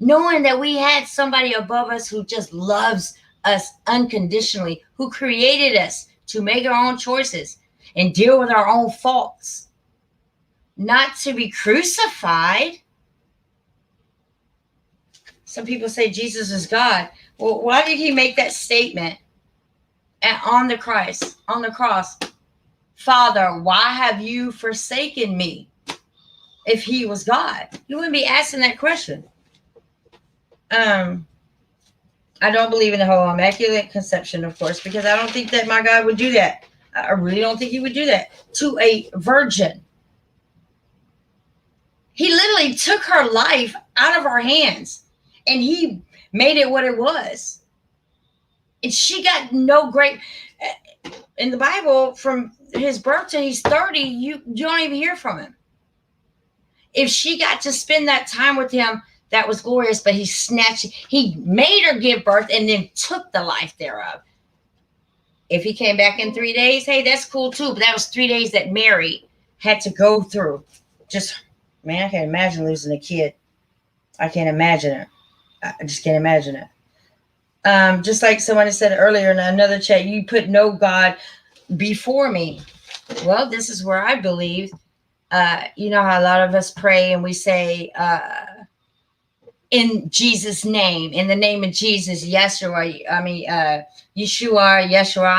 Knowing that we had somebody above us who just loves us unconditionally, who created us to make our own choices and deal with our own faults, not to be crucified. Some people say Jesus is God. Well, why did he make that statement on the cross? Father, why have you forsaken me? If he was God, you wouldn't be asking that question. I don't believe in the whole immaculate conception, of course, because I don't think that my God would do that. I really don't think he would do that to a virgin. He literally took her life out of her hands and he made it what it was. And she got no great, in the Bible, from his birth till he's 30, you don't even hear from him. If she got to spend that time with him, that was glorious, but he made her give birth and then took the life thereof. If he came back in 3 days, hey, that's cool too. But that was 3 days that Mary had to go through. Man, I can't imagine losing a kid. I can't imagine it. I just can't imagine it. Just like someone said earlier in another chat, you put no God before me. Well, this is where I believe, you know how a lot of us pray and we say, in Jesus' name, in the name of Jesus, Yeshua. I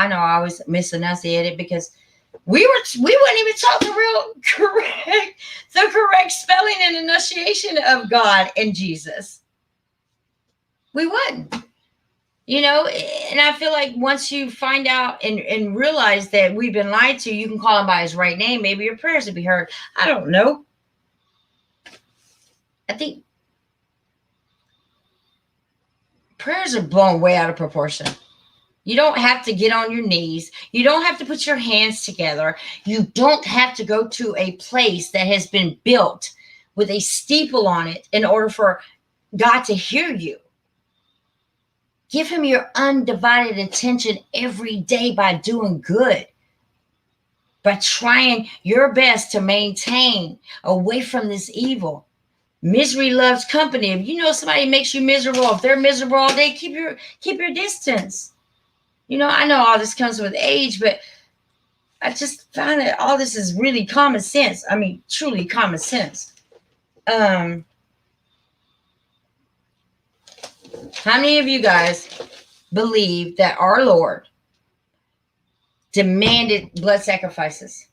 know I always misenunciate it because we wouldn't even talk the correct spelling and enunciation of God and Jesus. We wouldn't. And I feel like once you find out and realize that we've been lied to, you can call him by his right name. Maybe your prayers will be heard. I don't know. I think prayers are blown way out of proportion. You don't have to get on your knees. You don't have to put your hands together. You don't have to go to a place that has been built with a steeple on it in order for God to hear you. Give him your undivided attention every day by doing good, by trying your best to maintain away from this evil. Misery loves company. If you know somebody makes you miserable, if they're miserable all day, keep your distance. I know all this comes with age, but I just find that all this is really common sense. I mean, truly common sense. How many of you guys believe that our Lord demanded blood sacrifices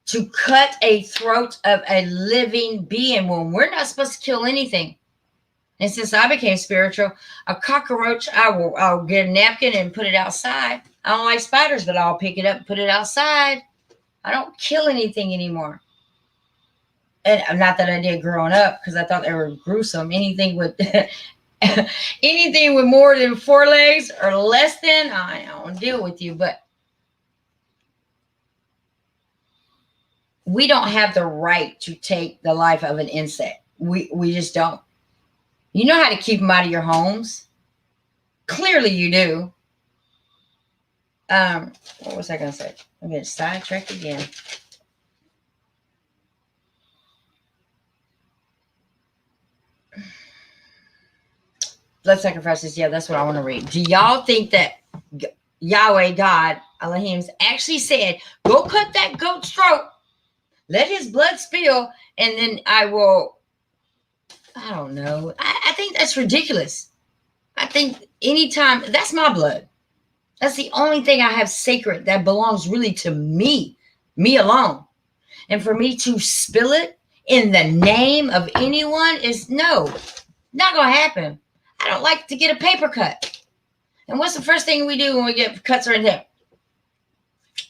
to cut a throat of a living being when we're not supposed to kill anything? And since I became spiritual, a cockroach, I'll get a napkin and put it outside. I don't like spiders, but I'll pick it up and put it outside. I don't kill anything anymore. And not that I did growing up, because I thought they were gruesome. Anything with anything with more than 4 legs or less than, I don't deal with you. But we don't have the right to take the life of an insect. We just don't. You know how to keep them out of your homes. Clearly you do. What was I going to say? I'm getting sidetracked again. Blood sacrifices. Yeah, that's what I want to read. Do y'all think that Yahweh, God, Elohim, actually said, go cut that goat's throat, let his blood spill, and then I don't know. I think that's ridiculous. I think anytime, that's my blood. That's the only thing I have sacred that belongs really to me alone. And for me to spill it in the name of anyone is not going to happen. I don't like to get a paper cut. And what's the first thing we do when we get cuts right there?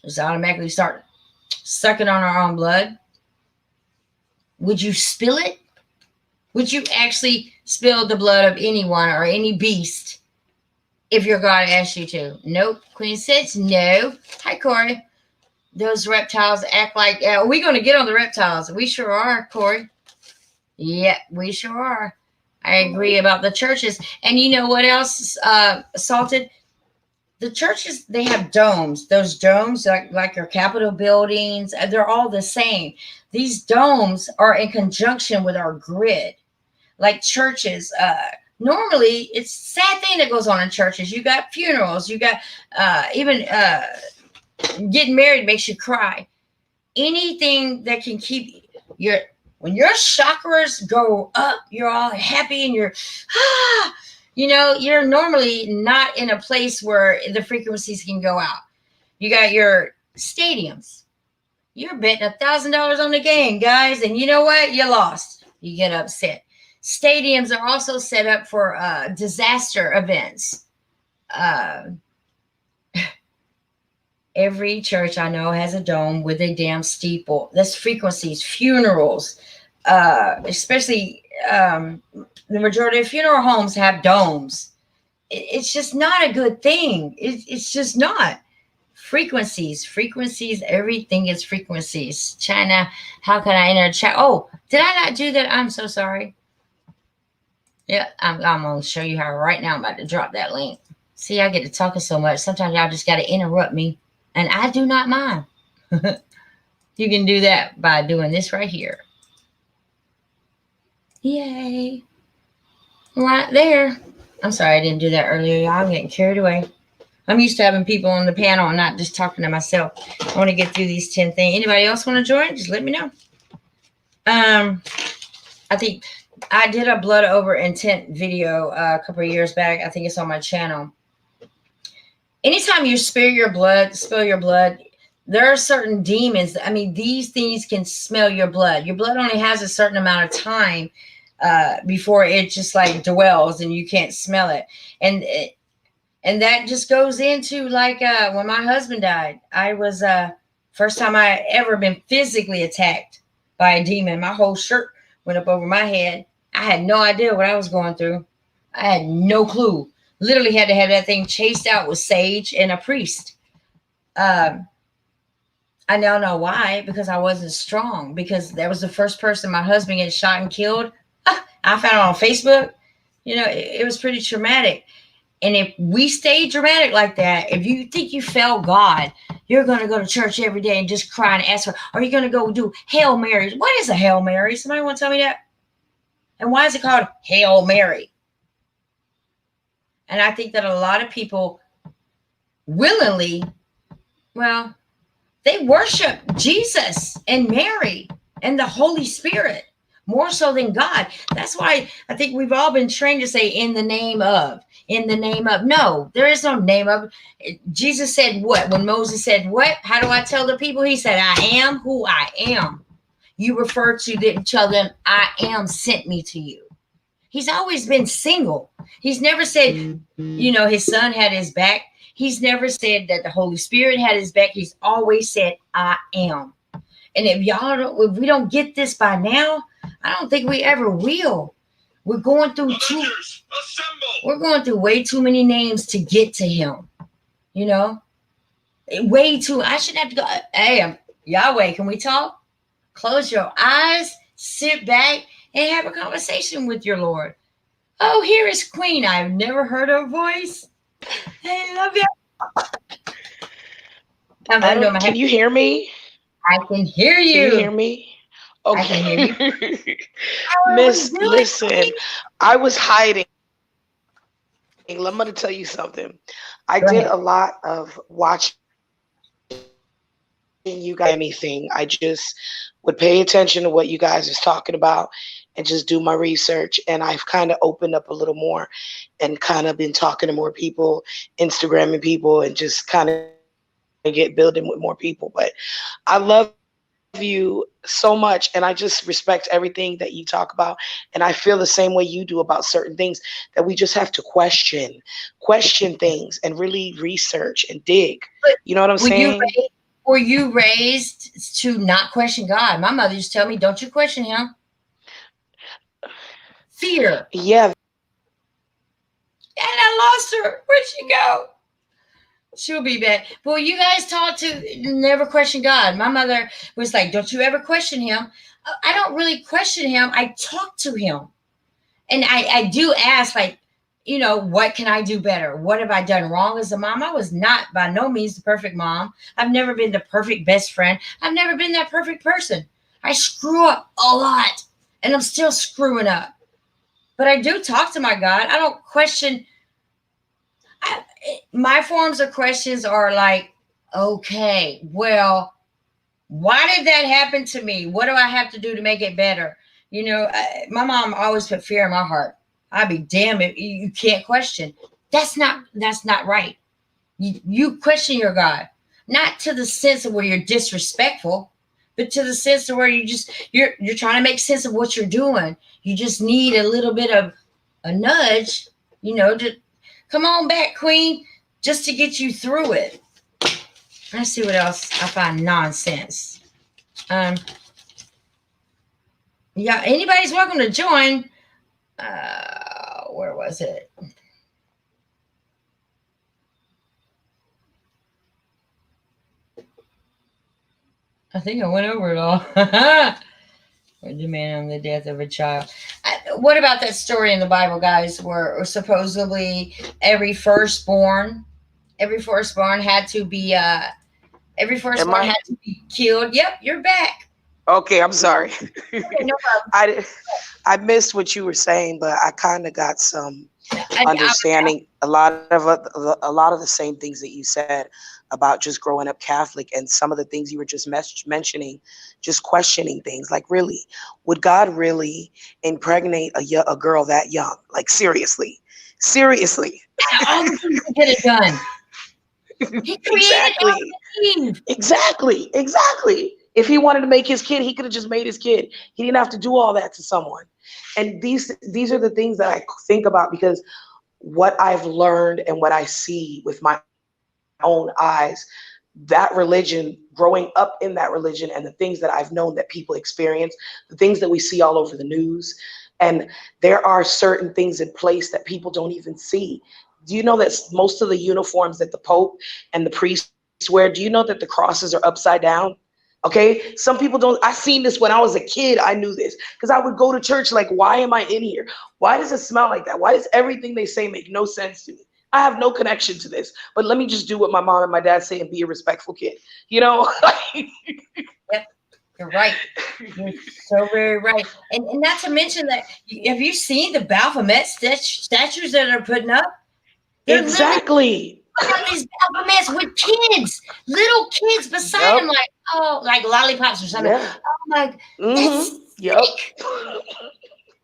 Just automatically start sucking on our own blood. Would you spill it? Would you actually spill the blood of anyone or any beast if your God asked you to? Nope. Queen says no. Hi, Corey. Those reptiles act like, are we going to get on the reptiles? We sure are, Corey. Yeah, we sure are. I agree about the churches. And you know what else, Salted? The churches, they have domes. Those domes, like your Capitol buildings, they're all the same. These domes are in conjunction with our grid. Like churches, normally it's a sad thing that goes on in churches. You got funerals. You got even getting married makes you cry. Anything that can keep when your chakras go up, you're all happy and you're normally not in a place where the frequencies can go out. You got your stadiums. You're betting $1,000 on the game, guys. And you know what? You lost. You get upset. Stadiums are also set up for disaster events. Every church I know has a dome with a damn steeple. That's frequencies, funerals, especially the majority of funeral homes have domes. It's just not a good thing. It's just not. Frequencies, everything is frequencies. China, how can I enter chat? Oh, did I not do that? I'm so sorry. Yeah, I'm going to show you how right now. I'm about to drop that link. See, I get to talking so much. Sometimes y'all just got to interrupt me. And I do not mind. You can do that by doing this right here. Yay. Right there. I'm sorry I didn't do that earlier, y'all. I'm getting carried away. I'm used to having people on the panel and not just talking to myself. I want to get through these 10 things. Anybody else want to join? Just let me know. I think I did a blood over intent video a couple of years back. I think it's on my channel. Anytime you spill your blood, there are certain demons. I mean, these things can smell your blood. Your blood only has a certain amount of time before it just like dwells and you can't smell it. And that just goes into like when my husband died. I was first time I ever been physically attacked by a demon. My whole shirt went up over my head. I had no idea what I was going through. I had no clue. Literally had to have that thing chased out with sage and a priest. I now know why, because I wasn't strong, because that was the first person my husband get shot and killed. I found it on Facebook. It was pretty traumatic. And if we stay dramatic like that, if you think you felt God, you're going to go to church every day and just cry and ask for, are you going to go do Hail Marys? What is a Hail Mary? Somebody want to tell me that? And why is it called Hail Mary? And I think that a lot of people willingly, well, they worship Jesus and Mary and the Holy Spirit more so than God. That's why I think we've all been trained to say, in the name of, in the name of. No, there is no name of. Jesus said what? When Moses said, what? How do I tell the people? He said, I am who I am. You refer to them, tell them, I am sent me to you. He's always been single. He's never said, his son had his back. He's never said that the Holy Spirit had his back. He's always said, I am. And if we don't get this by now, I don't think we ever will. We're going through way too many names to get to him. Way too. I shouldn't have to go. Hey, Yahweh, can we talk? Close your eyes, sit back, and have a conversation with your Lord. Oh, here is Queen. I've never heard her voice. I love you. Can you hear me? I can hear you. Can you hear me? Okay. I can hear you. Miss, listen, I was hiding. I'm going to tell you something. I did a lot of watching you guys. Anything. I just would pay attention to what you guys is talking about and just do my research. And I've kind of opened up a little more and kind of been talking to more people, Instagramming people, and just kind of get building with more people. But I love you so much, and I just respect everything that you talk about, and I feel the same way you do about certain things, that we just have to question things and really research and dig. You know what I'm saying? Were you raised to not question God? My mother used to tell me, don't you question him. Fear. Yeah. And I lost her. Where'd she go? She'll be back. Well, you guys taught to never question God. My mother was like, don't you ever question him. I don't really question him. I talk to him. And I do ask, like, what can I do better? What have I done wrong as a mom? I was not by no means the perfect mom. I've never been the perfect best friend. I've never been that perfect person. I screw up a lot, and I'm still screwing up. But I do talk to my God. I don't question. My forms of questions are like, okay, well, why did that happen to me? What do I have to do to make it better? My mom always put fear in my heart. I'd be damned if you can't question. That's not right. You question your God, not to the sense of where you're disrespectful, but to the sense of where you're trying to make sense of what you're doing. You just need a little bit of a nudge, to come on back, Queen, just to get you through it. Let's see what else I find nonsense. Yeah, anybody's welcome to join. Where was it? I think I went over it all. Or demand on the death of a child. What about that story in the Bible, guys, where supposedly every firstborn had to be had to be killed? Yep, you're back. Okay, I'm sorry. Okay, no problem. I missed what you were saying, but I kind of got some understanding. A lot of the same things that you said about just growing up Catholic, and some of the things you were just mentioning, just questioning things. Like, really, would God really impregnate a girl that young? Like, seriously. All the things he could have done. He created Exactly. If he wanted to make his kid, he could have just made his kid. He didn't have to do all that to someone. And these are the things that I think about, because what I've learned and what I see with my own eyes, that religion, growing up in that religion, and the things that I've known that people experience, the things that we see all over the news. And there are certain things in place that people don't even see. Do you know that most of the uniforms that the Pope and the priests wear, do you know that the crosses are upside down? Okay, some people don't. I seen this when I was a kid. I knew this because I would go to church like, why am I in here? Why does it smell like that? Why does everything they say make no sense to me? I have no connection to this, but let me just do what my mom and my dad say and be a respectful kid. Yep, you're right. You're so very right. And not to mention that, have you seen the Baphomet statues that are putting up? Exactly. got these Baphomets with kids, little kids beside him, Yep. like, oh, like lollipops or something. Yeah. I'm like, that's Mm-hmm. Yep. sick.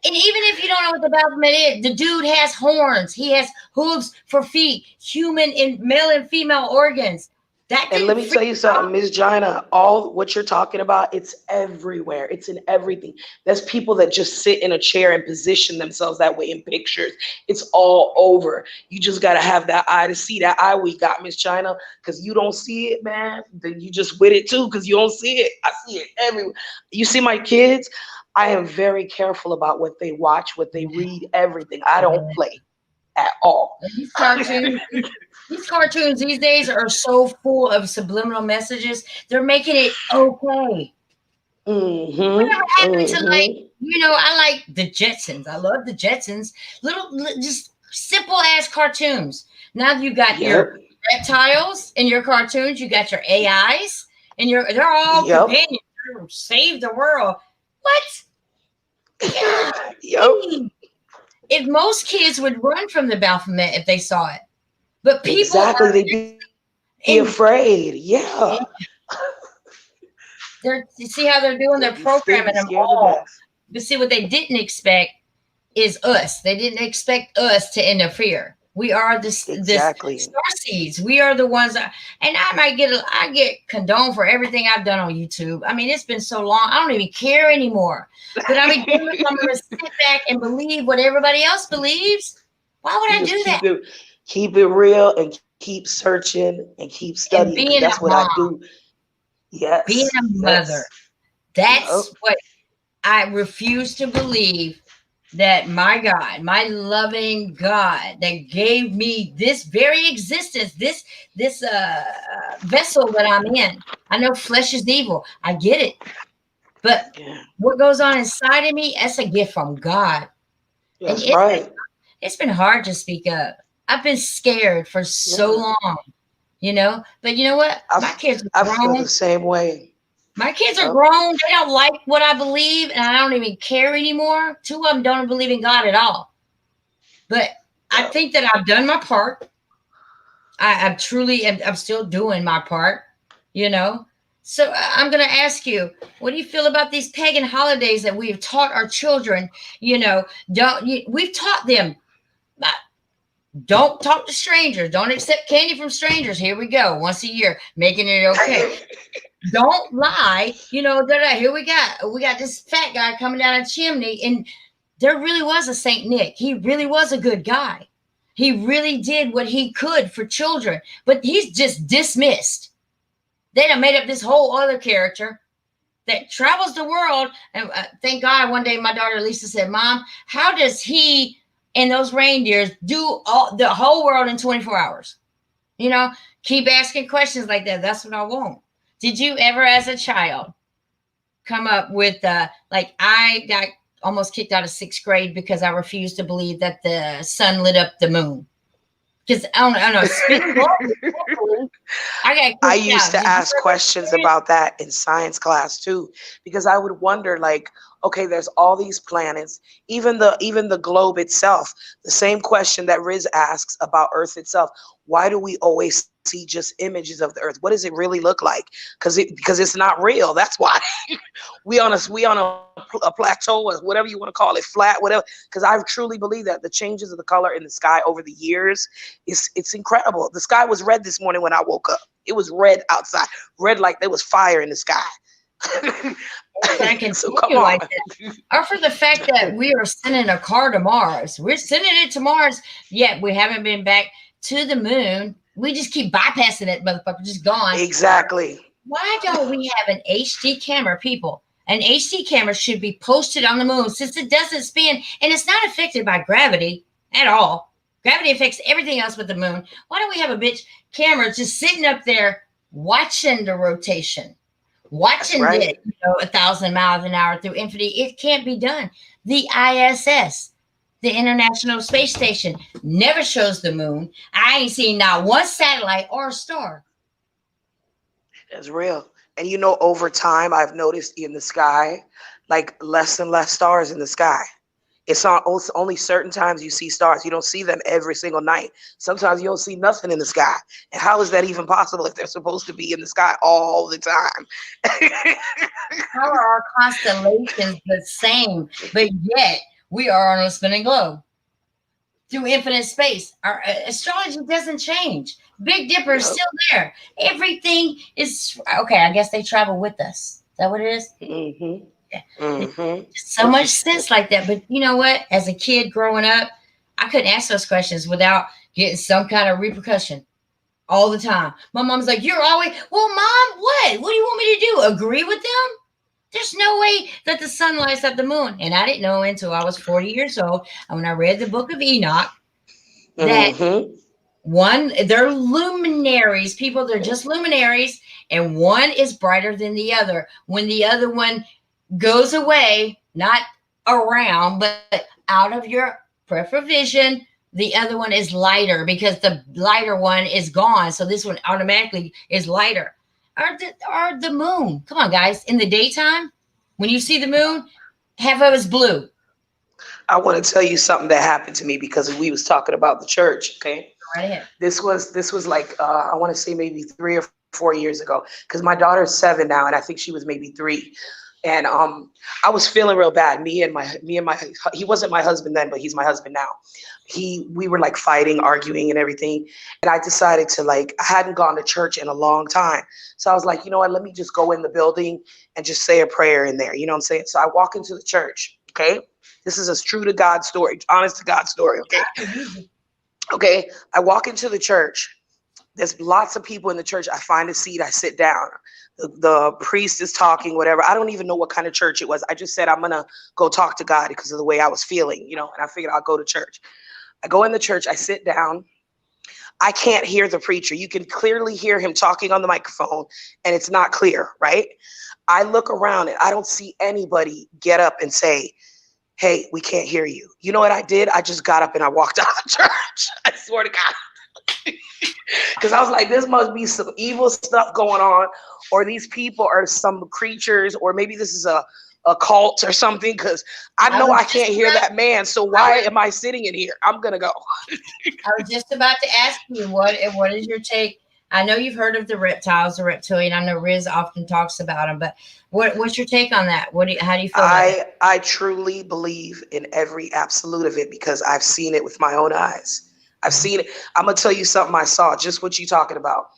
And even if you don't know what the Baphomet is, the dude has horns. He has hooves for feet, human and male and female organs. That And let didn't me freak tell you me out. something, Miss Gina, all what you're talking about, it's everywhere. It's in everything. There's people that just sit in a chair and position themselves that way in pictures. It's all over. You just got to have that eye to see. That eye we got, Miss China, because you don't see it, man. Then you just with it too, because you don't see it. I see it everywhere. You see my kids? I am very careful about what they watch, what they read, everything. I don't Yeah. play at all. These cartoons, these cartoons these days are so full of subliminal messages. They're making it okay. Mm-hmm. Whatever happened to, like, Mm-hmm. I like the Jetsons. I love the Jetsons. Just simple ass cartoons. Now you got your Yep. reptiles in your cartoons. You got your AIs, and they're all Yep. companions to save the world. What? Yep. Golly. If most kids would run from the Baphomet if they saw it, but people Exactly. are They'd be in. afraid. Yeah. You see how they're doing? They're They'd be programming them scared to all. death. But see, what they didn't expect is us. They didn't expect us to interfere. We are this Exactly. star seeds. We are the ones and I get condoned for everything I've done on YouTube. I mean, it's been so long, I don't even care anymore. But I mean, damn if I'm gonna sit back and believe what everybody else believes. Why would You I just do that? keep it real and keep searching and keep And studying because being that's a what I mom, do. being Yes. a mother, Yes. Yep. that's what I refuse to believe, that my God, my loving God that gave me this very existence, this vessel that I'm in. I know flesh is evil. I get it. But Yeah. what goes on inside of me, that's a gift from God. And That's right. it's been hard to speak up. I've been scared for so Yeah. long. But you know what? I My kids I are feel grown. the same way. My kids are Yep. grown. They don't like what I believe, and I don't even care anymore. Two of them don't believe in God at all. But I Yep. think that I've done my part. I truly am. I'm still doing my part. You know. So I'm going to ask you, what do you feel about these pagan holidays that we have taught our children? We've taught them. uh, Don't talk to strangers. Don't accept candy from strangers. Here we go, once a year, making it okay. Don't lie. Here we got this fat guy coming down a chimney, and there really was a Saint Nick. He really was a good guy. He really did what he could for children, but he's just dismissed. They done made up this whole other character that travels the world. And thank God, one day my daughter Lisa said, "Mom, how does he and those reindeers do the whole world in 24 hours?" You know, keep asking questions like that. That's what I want. Did you ever, as a child, come up with like I got almost kicked out of sixth grade because I refused to believe that the sun lit up the moon? Because I don't know, spin globally. I got I kicked used out. to Did you ask ever questions experience? about that in science class too, because I would wonder, like, okay, there's all these planets, even the globe itself. The same question that Riz asks about Earth itself. Why do we always see just images of the Earth? What does it really look like? Because it's not real. That's why we on a plateau or whatever you want to call it, flat, whatever. Because I truly believe that the changes of the color in the sky over the years it's incredible. The sky was red this morning when I woke up. It was red outside, red like there was fire in the sky. It's going to So come continue on. like that. Or for the fact that we are sending a car to Mars. We're sending it to Mars, yet we haven't been back to the moon. We just keep bypassing it, motherfucker, just gone. Exactly. Why don't we have an HD camera, people? An HD camera should be posted on the moon since it doesn't spin and it's not affected by gravity at all. Gravity affects everything else with the moon. Why don't we have a bitch camera just sitting up there watching the rotation, That's watching right. it, 1,000 miles an hour through infinity? It can't be done. The ISS, the International Space Station, never shows the moon. I ain't seen not one satellite or star. That's real. And over time, I've noticed in the sky, like less and less stars in the sky. It's not only certain times you see stars. You don't see them every single night. Sometimes you don't see nothing in the sky. And how is that even possible if they're supposed to be in the sky all the time? How are our constellations the same, but yet we are on a spinning globe through infinite space? Our astrology doesn't change. Big Dipper is Yep. still there. Everything is okay. I guess they travel with us. Is that what it is? Mm-hmm. Yeah. Mm-hmm. So much sense like that. But you know what? As a kid growing up, I couldn't ask those questions without getting some kind of repercussion all the time. My mom's like, "You're always, well, mom, what? What do you want me to do? Agree with them? There's no way that the sun lights up the moon." And I didn't know until I was 40 years old. And when I read the book of Enoch, that Mm-hmm. one, they're luminaries, people, they're just luminaries, and one is brighter than the other. When the other one goes away, not around, but out of your peripheral vision, the other one is lighter because the lighter one is gone. So this one automatically is lighter. Or the moon. Come on, guys. In the daytime, when you see the moon, half of it's blue. I want to tell you something that happened to me because we was talking about the church. Okay. Right ahead. This was like I want to say maybe 3 or 4 years ago because my daughter's 7 now and I think she was maybe 3. And I was feeling real bad. Me and my he wasn't my husband then, but he's my husband now. We were like fighting, arguing, and everything. And I decided to, like, I hadn't gone to church in a long time, so I was like, you know what? Let me just go in the building and just say a prayer in there. You know what I'm saying? So I walk into the church. Okay, this is a true to God story, honest to God story. Okay, okay. I walk into the church. There's lots of people in the church. I find a seat. I sit down. The priest is talking, whatever. I don't even know what kind of church it was. I just said, I'm going to go talk to God because of the way I was feeling, you know, and I figured I'll go to church. I go in the church. I sit down. I can't hear the preacher. You can clearly hear him talking on the microphone, and it's not clear, right? I look around, and I don't see anybody get up and say, hey, we can't hear you. You know what I did? I just got up and I walked out of the church. I swear to God. Because I was like, this must be some evil stuff going on, or these people are some creatures, or maybe this is a cult or something, because I know I can't hear that man. So why am I sitting in here? I'm going to go. I was just about to ask you, what is your take? I know you've heard of the reptiles, the reptilian. I know Riz often talks about them, but what's your take on that? How do you feel about it? I truly believe in every absolute of it because I've seen it with my own eyes. I've seen it. I'm going to tell you something I saw, just what you're talking about.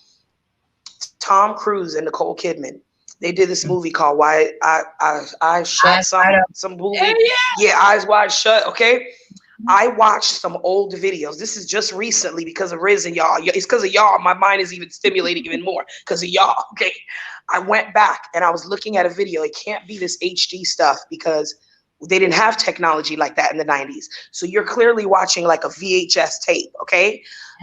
Tom Cruise and Nicole Kidman, they did this movie called Why I Shut, some movie. Yeah, Eyes Wide Shut, okay? I watched some old videos. This is just recently because of Riz and y'all. It's because of y'all. My mind is even stimulating even more because of y'all, okay? I went back and I was looking at a video. It can't be this HD stuff because they didn't have technology like that in the 90s. So you're clearly watching like a VHS tape, okay?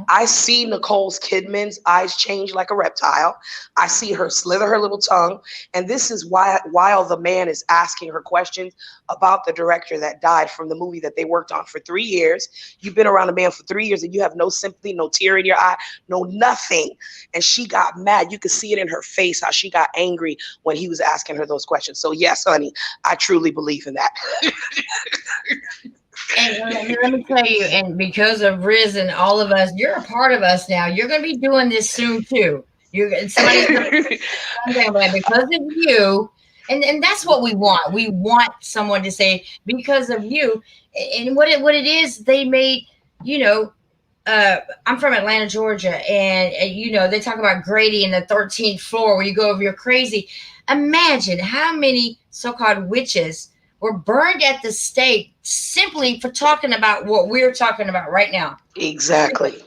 I see Nicole Kidman's eyes change like a reptile. I see her slither her little tongue. And this is why, while the man is asking her questions about the director that died from the movie that they worked on for 3 years. You've been around a man for 3 years and you have no sympathy, no tear in your eye, no nothing. And she got mad. You could see it in her face, how she got angry when he was asking her those questions. So yes, honey, I truly believe in that. And let me tell you, and because of Riz and all of us, you're a part of us now. You're going to be doing this soon too. Somebody's going to because of you, and that's what we want. We want someone to say because of you. And what it is, they made, you know. I'm from Atlanta, Georgia, and they talk about Grady in the 13th floor where you go over, you're crazy. Imagine how many so-called witches were burned at the stake simply for talking about what we're talking about right now. Exactly.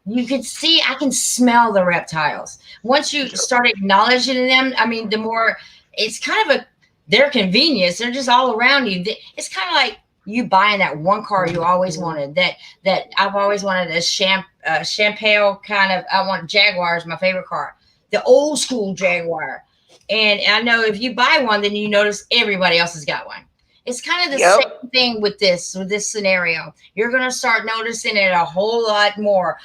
You could see, I can smell the reptiles. Once you start acknowledging them, I mean, the more it's kind of their convenience. They're just all around you. It's kind of like you buying that one car you always wanted. That I've always wanted a champagne kind of. I want Jaguar is my favorite car, the old school Jaguar. And I know if you buy one, then you notice everybody else has got one. It's kind of the same thing with this scenario. You're going to start noticing it a whole lot more.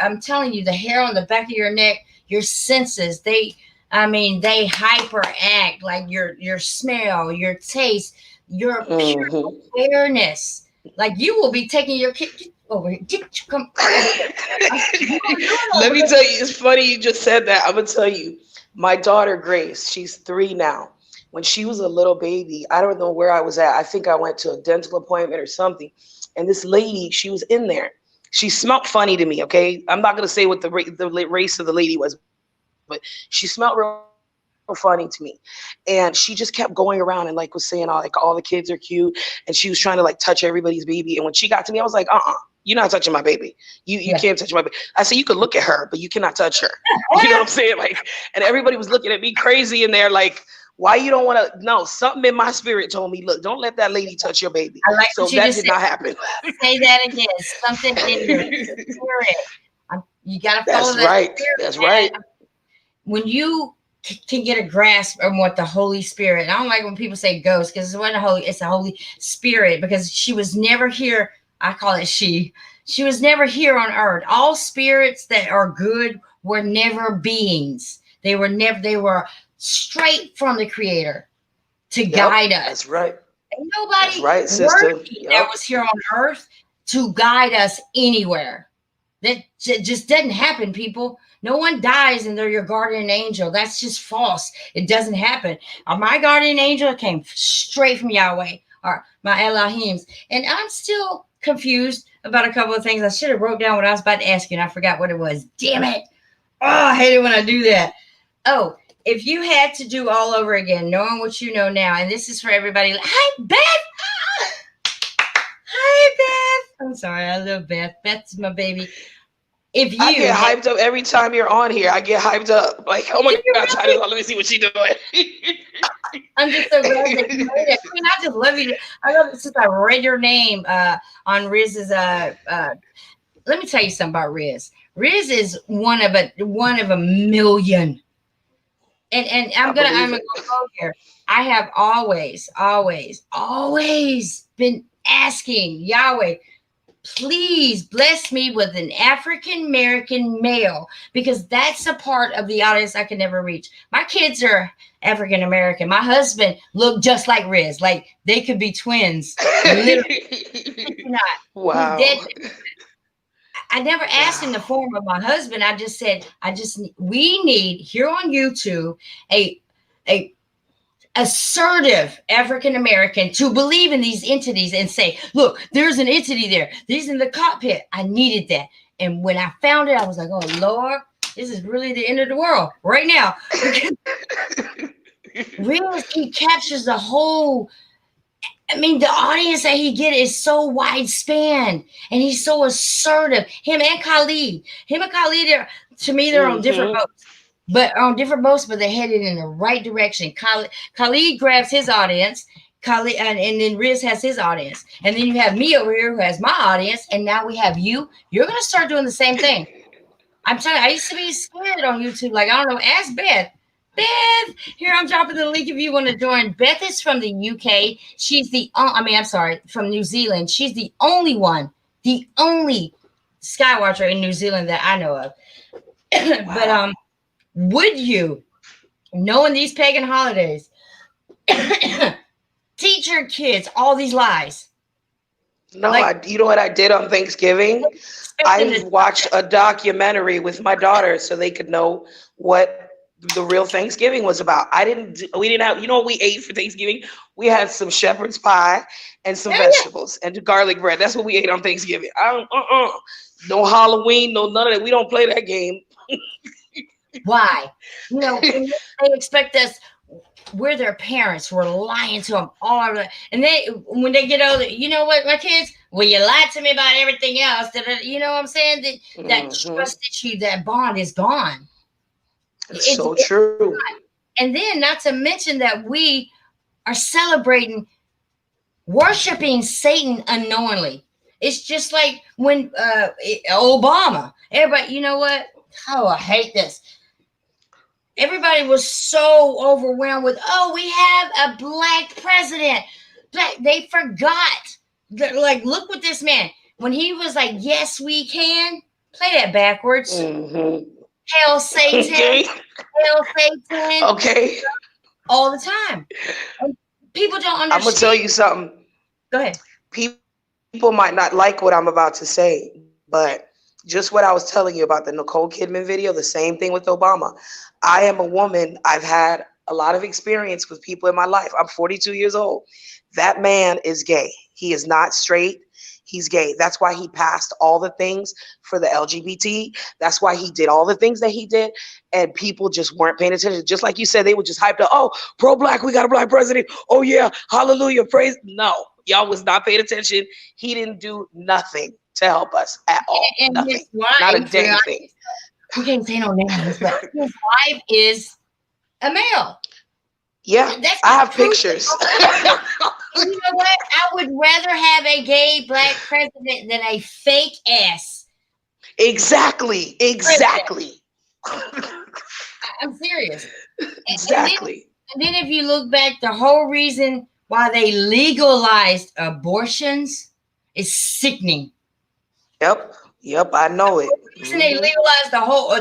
I'm telling you, the hair on the back of your neck, your senses, they hyperact, like your smell, your taste. your pure Mhm. awareness. Like you will be taking your kid over here. Come over here. You are doing that Let me because tell you, it's funny you just said that. I'm gonna tell you, my daughter Grace, she's 3 now. When she was a little baby, I don't know where I was at. I think I went to a dental appointment or something, and this lady, she was in there. She smelled funny to me. Okay, I'm not gonna say what the race of the lady was, but she smelled real funny to me, and she just kept going around and like was saying all like all the kids are cute, and she was trying to like touch everybody's baby. And when she got to me, I was like, you're not touching my baby. You can't touch my baby. yeah. I said, you could look at her, but you cannot touch her. You know what I'm saying? Like, and everybody was looking at me crazy, and they're like, why you don't want to? No, something in my spirit told me, look, don't let that lady touch your baby. I like So what you that just did said. not happen. Say that again. Something in your spirit. You got to follow That's that right. spirit, That's right. man. When you can get a grasp of what the Holy Spirit, I don't like when people say ghost because it's a Holy Spirit because she was never here. I call it she. She was never here on earth. All spirits that are good were never beings. They were straight from the Creator to Yep. guide us. That's right. Ain't That's nobody right, sister. worthy that Yep. was here on earth to guide us anywhere. That just doesn't happen, people. No one dies and they're your guardian angel. That's just false. It doesn't happen. My guardian angel came straight from Yahweh, or my Elohim's. And I'm still confused about a couple of things. I should have wrote down what I was about to ask you, and I forgot what it was. Damn it. Oh, I hate it when I do that. Oh, if you had to do all over again, knowing what you know now, and this is for everybody. Hi, Beth. Hi, Beth. I'm sorry. I love Beth. Beth's my baby. If I you get had, hyped up every time you're on here. I get hyped up. Like, oh my do you God, Titus, really? let me see what she's doing. I'm just so glad that you made it. Queen, I just love you. I love it since I read your name on Riz's. Let me tell you something about Riz. Riz is one of a million. And I I'm believe gonna it. go here. I have always been asking Yahweh, please bless me with an African American male because that's a part of the audience I can never reach. My kids are African American. My husband looked just like Riz, like they could be twins. Literally, not. He's dead. Wow. I never asked in the Wow. form of my husband. I just said, we need here on YouTube a assertive African American to believe in these entities and say, look, there's an entity there. These in the cockpit. I needed that. And when I found it, I was like, oh Lord, this is really the end of the world right now. Because Reels, he captures the whole. I mean, the audience that he get is so wide span, and he's so assertive. Him and Khalid are, to me, they're on different Hmm. boats, but they're headed in the right direction. Khalid grabs his audience, and then Riz has his audience, and then you have me over here who has my audience, and now we have you. You're gonna start doing the same thing. I'm telling you, I used to be scared on YouTube. Like, I don't know, ask Beth. Beth, here I'm dropping the link if you want to join. Beth is from the UK. She's I'm sorry, from New Zealand. She's the only Skywatcher in New Zealand that I know of. But Wow. would you, knowing these pagan holidays, teach your kids all these lies? No, Like, you know what I did on Thanksgiving? expect them I to. watched a documentary with my daughter so they could know what the real Thanksgiving was about. We didn't have, you know what we ate for Thanksgiving? We had some shepherd's pie and some Yeah, vegetables and garlic bread. That's what we ate on Thanksgiving. I don't, no Halloween, no none of that. We don't play that game. why? And they expect us. We're their parents. We're lying to them all over. And when they get older, you know what, my kids? Well, you lied to me about everything else. You know what I'm saying? That Hmm. trust issue, that bond is gone. It's It's so true. and then not to mention that we are celebrating worshiping Satan unknowingly. It's just like when Obama. Everybody, you know what? Oh, I hate this. Everybody was so overwhelmed with, oh, we have a black president. They forgot. Like, look what this man, when he was like, yes, we can. Play that backwards. Hmm. Hail Satan. Okay. Hail Satan. Okay. All the time. And People don't I'm gonna tell understand. you something. Go ahead. People might not like what I'm about to say, but just what I was telling you about the Nicole Kidman video, the same thing with Obama. I am a woman. I've had a lot of experience with people in my life. I'm 42 years old. That man is gay. He is not straight. He's gay. That's why he passed all the things for the LGBT. That's why he did all the things that he did. And people just weren't paying attention. Just like you said, they were just hyped up. Oh, pro-black, we got a black president. Oh yeah, hallelujah, praise. No, y'all was not paying attention. He didn't do nothing to help us at all. And Nothing. his Not a wife, dang thing. we can't say no names, but his wife is a male. Yeah, That's I have proof. pictures. And you know what? I would rather have a gay black president than a fake ass Exactly. president. Exactly. I'm serious. Exactly. And then if you look back, the whole reason why they legalized abortions is sickening. Yep. Yep. I know it. The reason they legalized the whole,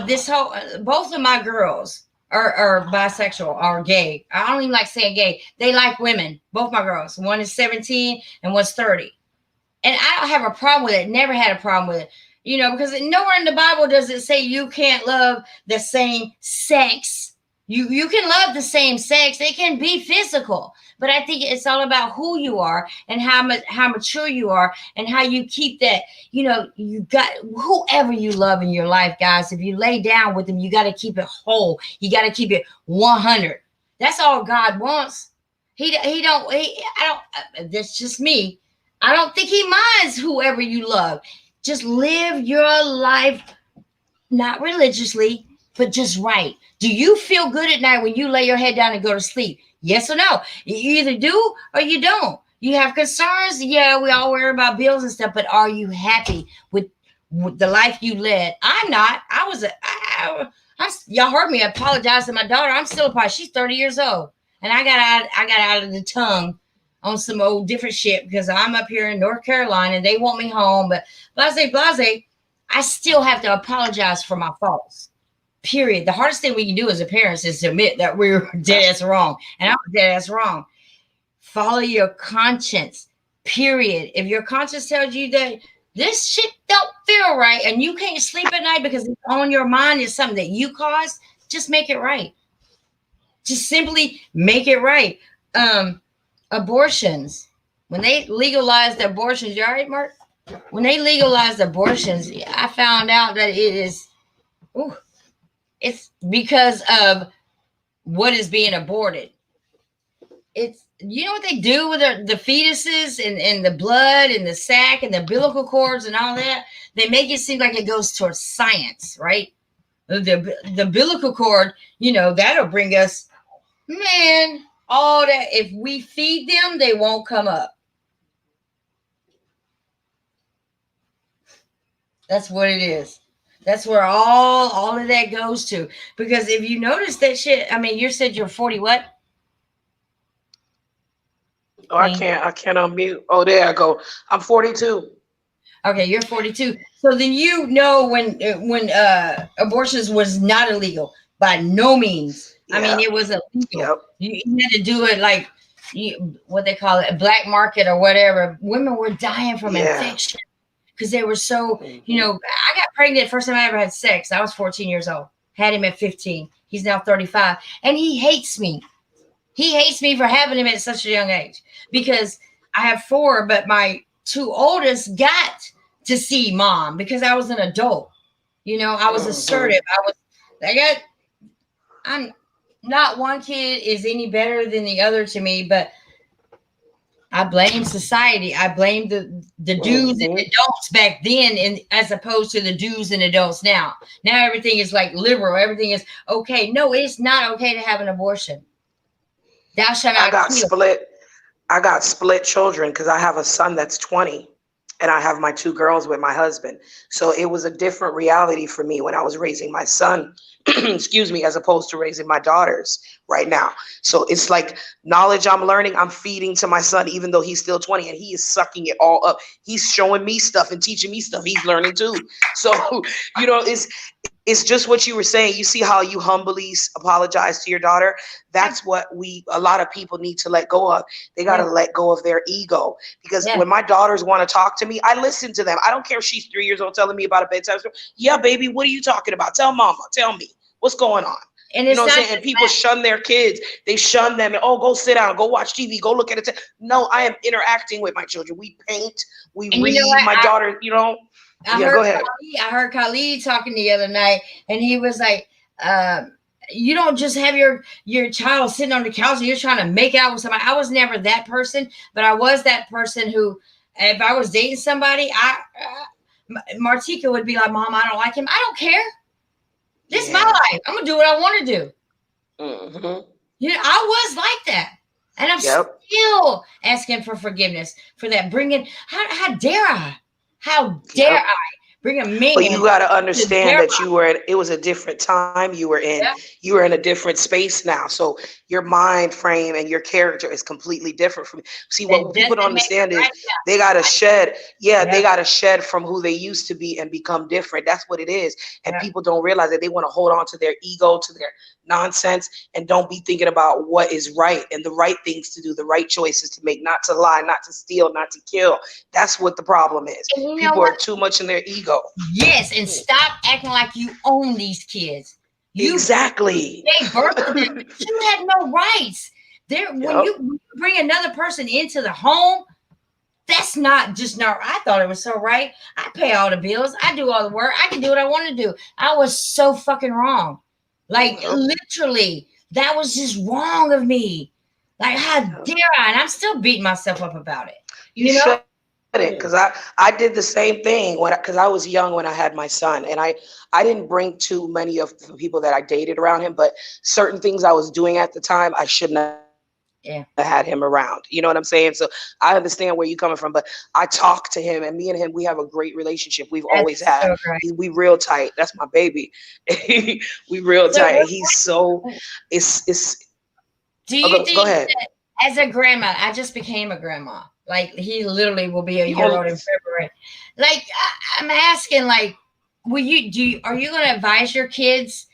both of my girls are bisexual or gay. I don't even like saying gay. They like women. Both my girls. One is 17 and one's 30. And I don't have a problem with it. Never had a problem with it. You know, because nowhere in the Bible does it say you can't love the same sex. You can love the same sex. It can be physical. But I think it's all about who you are and how mature you are and how you keep that. You know, you got whoever you love in your life, guys. If you lay down with them, you got to keep it whole. You got to keep it 100. That's all God wants. I don't. That's just me. I don't think he minds whoever you love. Just live your life, not religiously, but just right. Do you feel good at night when you lay your head down and go to sleep? Yes or no? You either do or you don't. You have concerns. Yeah, we all worry about bills and stuff, but are you happy with the life you led? I'm not. Y'all heard me apologize to my daughter. I'm still a part. She's 30 years old. And I got out of the tongue on some old different shit because I'm up here in North Carolina and they want me home. But blase, I still have to apologize for my faults. Period. The hardest thing we can do as a parent is to admit that we're dead ass wrong. And I'm dead ass wrong. Follow your conscience. Period. If your conscience tells you that this shit don't feel right and you can't sleep at night because it's on your mind, is something that you caused, just make it right. Just simply make it right. Abortions. When they legalized abortions, you all right, Mark? When they legalized abortions, I found out that it's because of what is being aborted. It's, you know what they do with the fetuses and the blood and the sac and the umbilical cords and all that? They make it seem like it goes towards science, right? The umbilical cord, you know, that'll bring us, man, all that. If we feed them, they won't come up. That's what it is. That's where all of that goes to. Because if you notice that shit, I mean, you said you're 40 what? Oh, I can't unmute. Oh, there I go. I'm 42. Okay, you're 42. So then you know when abortions was not illegal by no means. Yeah. I mean, it was illegal. Yep. You had to do it like what they call it, a black market or whatever. Women were dying from infection because they were so, you know, I got pregnant first time I ever had sex. I was 14 years old. Had him at 15. He's now 35. And he hates me. He hates me for having him at such a young age because I have 4, but my 2 oldest got to see mom because I was an adult. You know, I was assertive. I'm not one kid is any better than the other to me, but I blame society. I blame the do's and the don'ts back then, and as opposed to the do's and the don'ts now. Now everything is like liberal. Everything is okay. No, it's not okay to have an abortion. Thou shalt not kill. I got split children because I have a son that's 20 and I have my 2 girls with my husband. So it was a different reality for me when I was raising my son excuse me, as opposed to raising my daughters right now. So it's like knowledge I'm learning, I'm feeding to my son, even though he's still 20 and he is sucking it all up. He's showing me stuff and teaching me stuff he's learning too. So, it's just what you were saying. You see how you humbly apologize to your daughter? That's what a lot of people need to let go of. They got to let go of their ego. Because when my daughters want to talk to me, I listen to them. I don't care if she's 3 years old telling me about a bedtime story. Yeah, baby, what are you talking about? Tell mama. Tell me. What's going on? And you it's know what I'm not saying? And people shun their kids. They shun them. And, go sit down. Go watch TV. Go look at it. No, I am interacting with my children. We paint. We and read. you know what? My daughter, go ahead. I heard Khalid talking the other night, and he was like, you don't just have your child sitting on the couch and you're trying to make out with somebody. I was never that person, but I was that person who, if I was dating somebody, Martika would be like, Mom, I don't like him. I don't care. This is my life. I'm going to do what I want to do. Mm-hmm. I was like that. And I'm still asking for forgiveness for that. How dare I? How dare I bring a man? But you got to understand that it was a different time you were in. Yeah. You were in a different space now. So your mind frame and your character is completely different from. See, what people don't understand is they got to shed. They got to shed from who they used to be and become different. That's what it is. And people don't realize that they want to hold on to their ego, to their nonsense, and don't be thinking about what is right and the right things to do, the right choices to make, not to lie, not to steal, not to kill. That's what the problem is. People are too much in their ego. Yes, and stop acting like you own these kids. Exactly. They birthed them. You had no rights. When you bring another person into the home, that's not just not. I thought it was so right. I pay all the bills. I do all the work. I can do what I want to do. I was so fucking wrong. Like literally, that was just wrong of me. Like, how dare I? And I'm still beating myself up about it. You know? Because I did the same thing because I was young when I had my son, and I didn't bring too many of the people that I dated around him, but certain things I was doing at the time I shouldn't have had him around. You know what I'm saying? So I understand where you're coming from, but I talk to him, and me and him, we have a great relationship. We've always had. So we real tight. That's my baby. We real tight. He's so it's. Do you think go ahead. That as a grandma, I just became a grandma. Like, he literally will be a year old in February. Like, I'm asking, like, are you going to advise your kids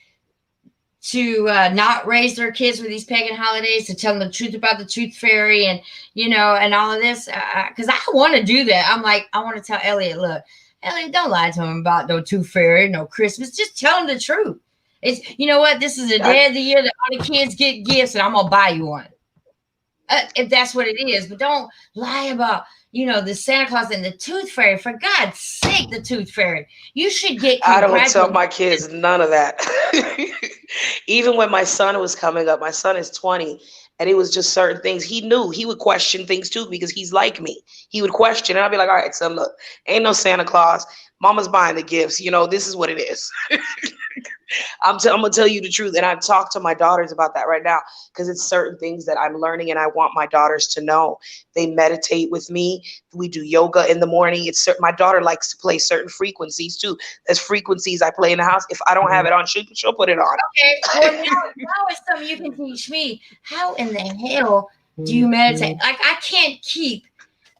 to not raise their kids with these pagan holidays, to tell them the truth about the tooth fairy and, and all of this? Because I want to do that. I'm like, I want to tell Elliot, look, Elliot, don't lie to him about no tooth fairy, no Christmas. Just tell him the truth. It's, you know what? This is the day of the year that all the kids get gifts, and I'm going to buy you one. If that's what it is, but don't lie about, the Santa Claus and the tooth fairy. For God's sake, the tooth fairy. You should get. I don't tell my kids none of that. Even when my son was coming up, my son is 20, and it was just certain things he knew. He would question things too because he's like me. He would question, and I'd be like, all right, son, look, ain't no Santa Claus. Mama's buying the gifts. This is what it is. I'm gonna tell you the truth, and I've talked to my daughters about that right now because it's certain things that I'm learning, and I want my daughters to know. They meditate with me. We do yoga in the morning. My daughter likes to play certain frequencies too. There's frequencies I play in the house. If I don't have it on, she'll put it on. Okay, well now it's something you can teach me. How in the hell do you meditate? Like, I can't keep.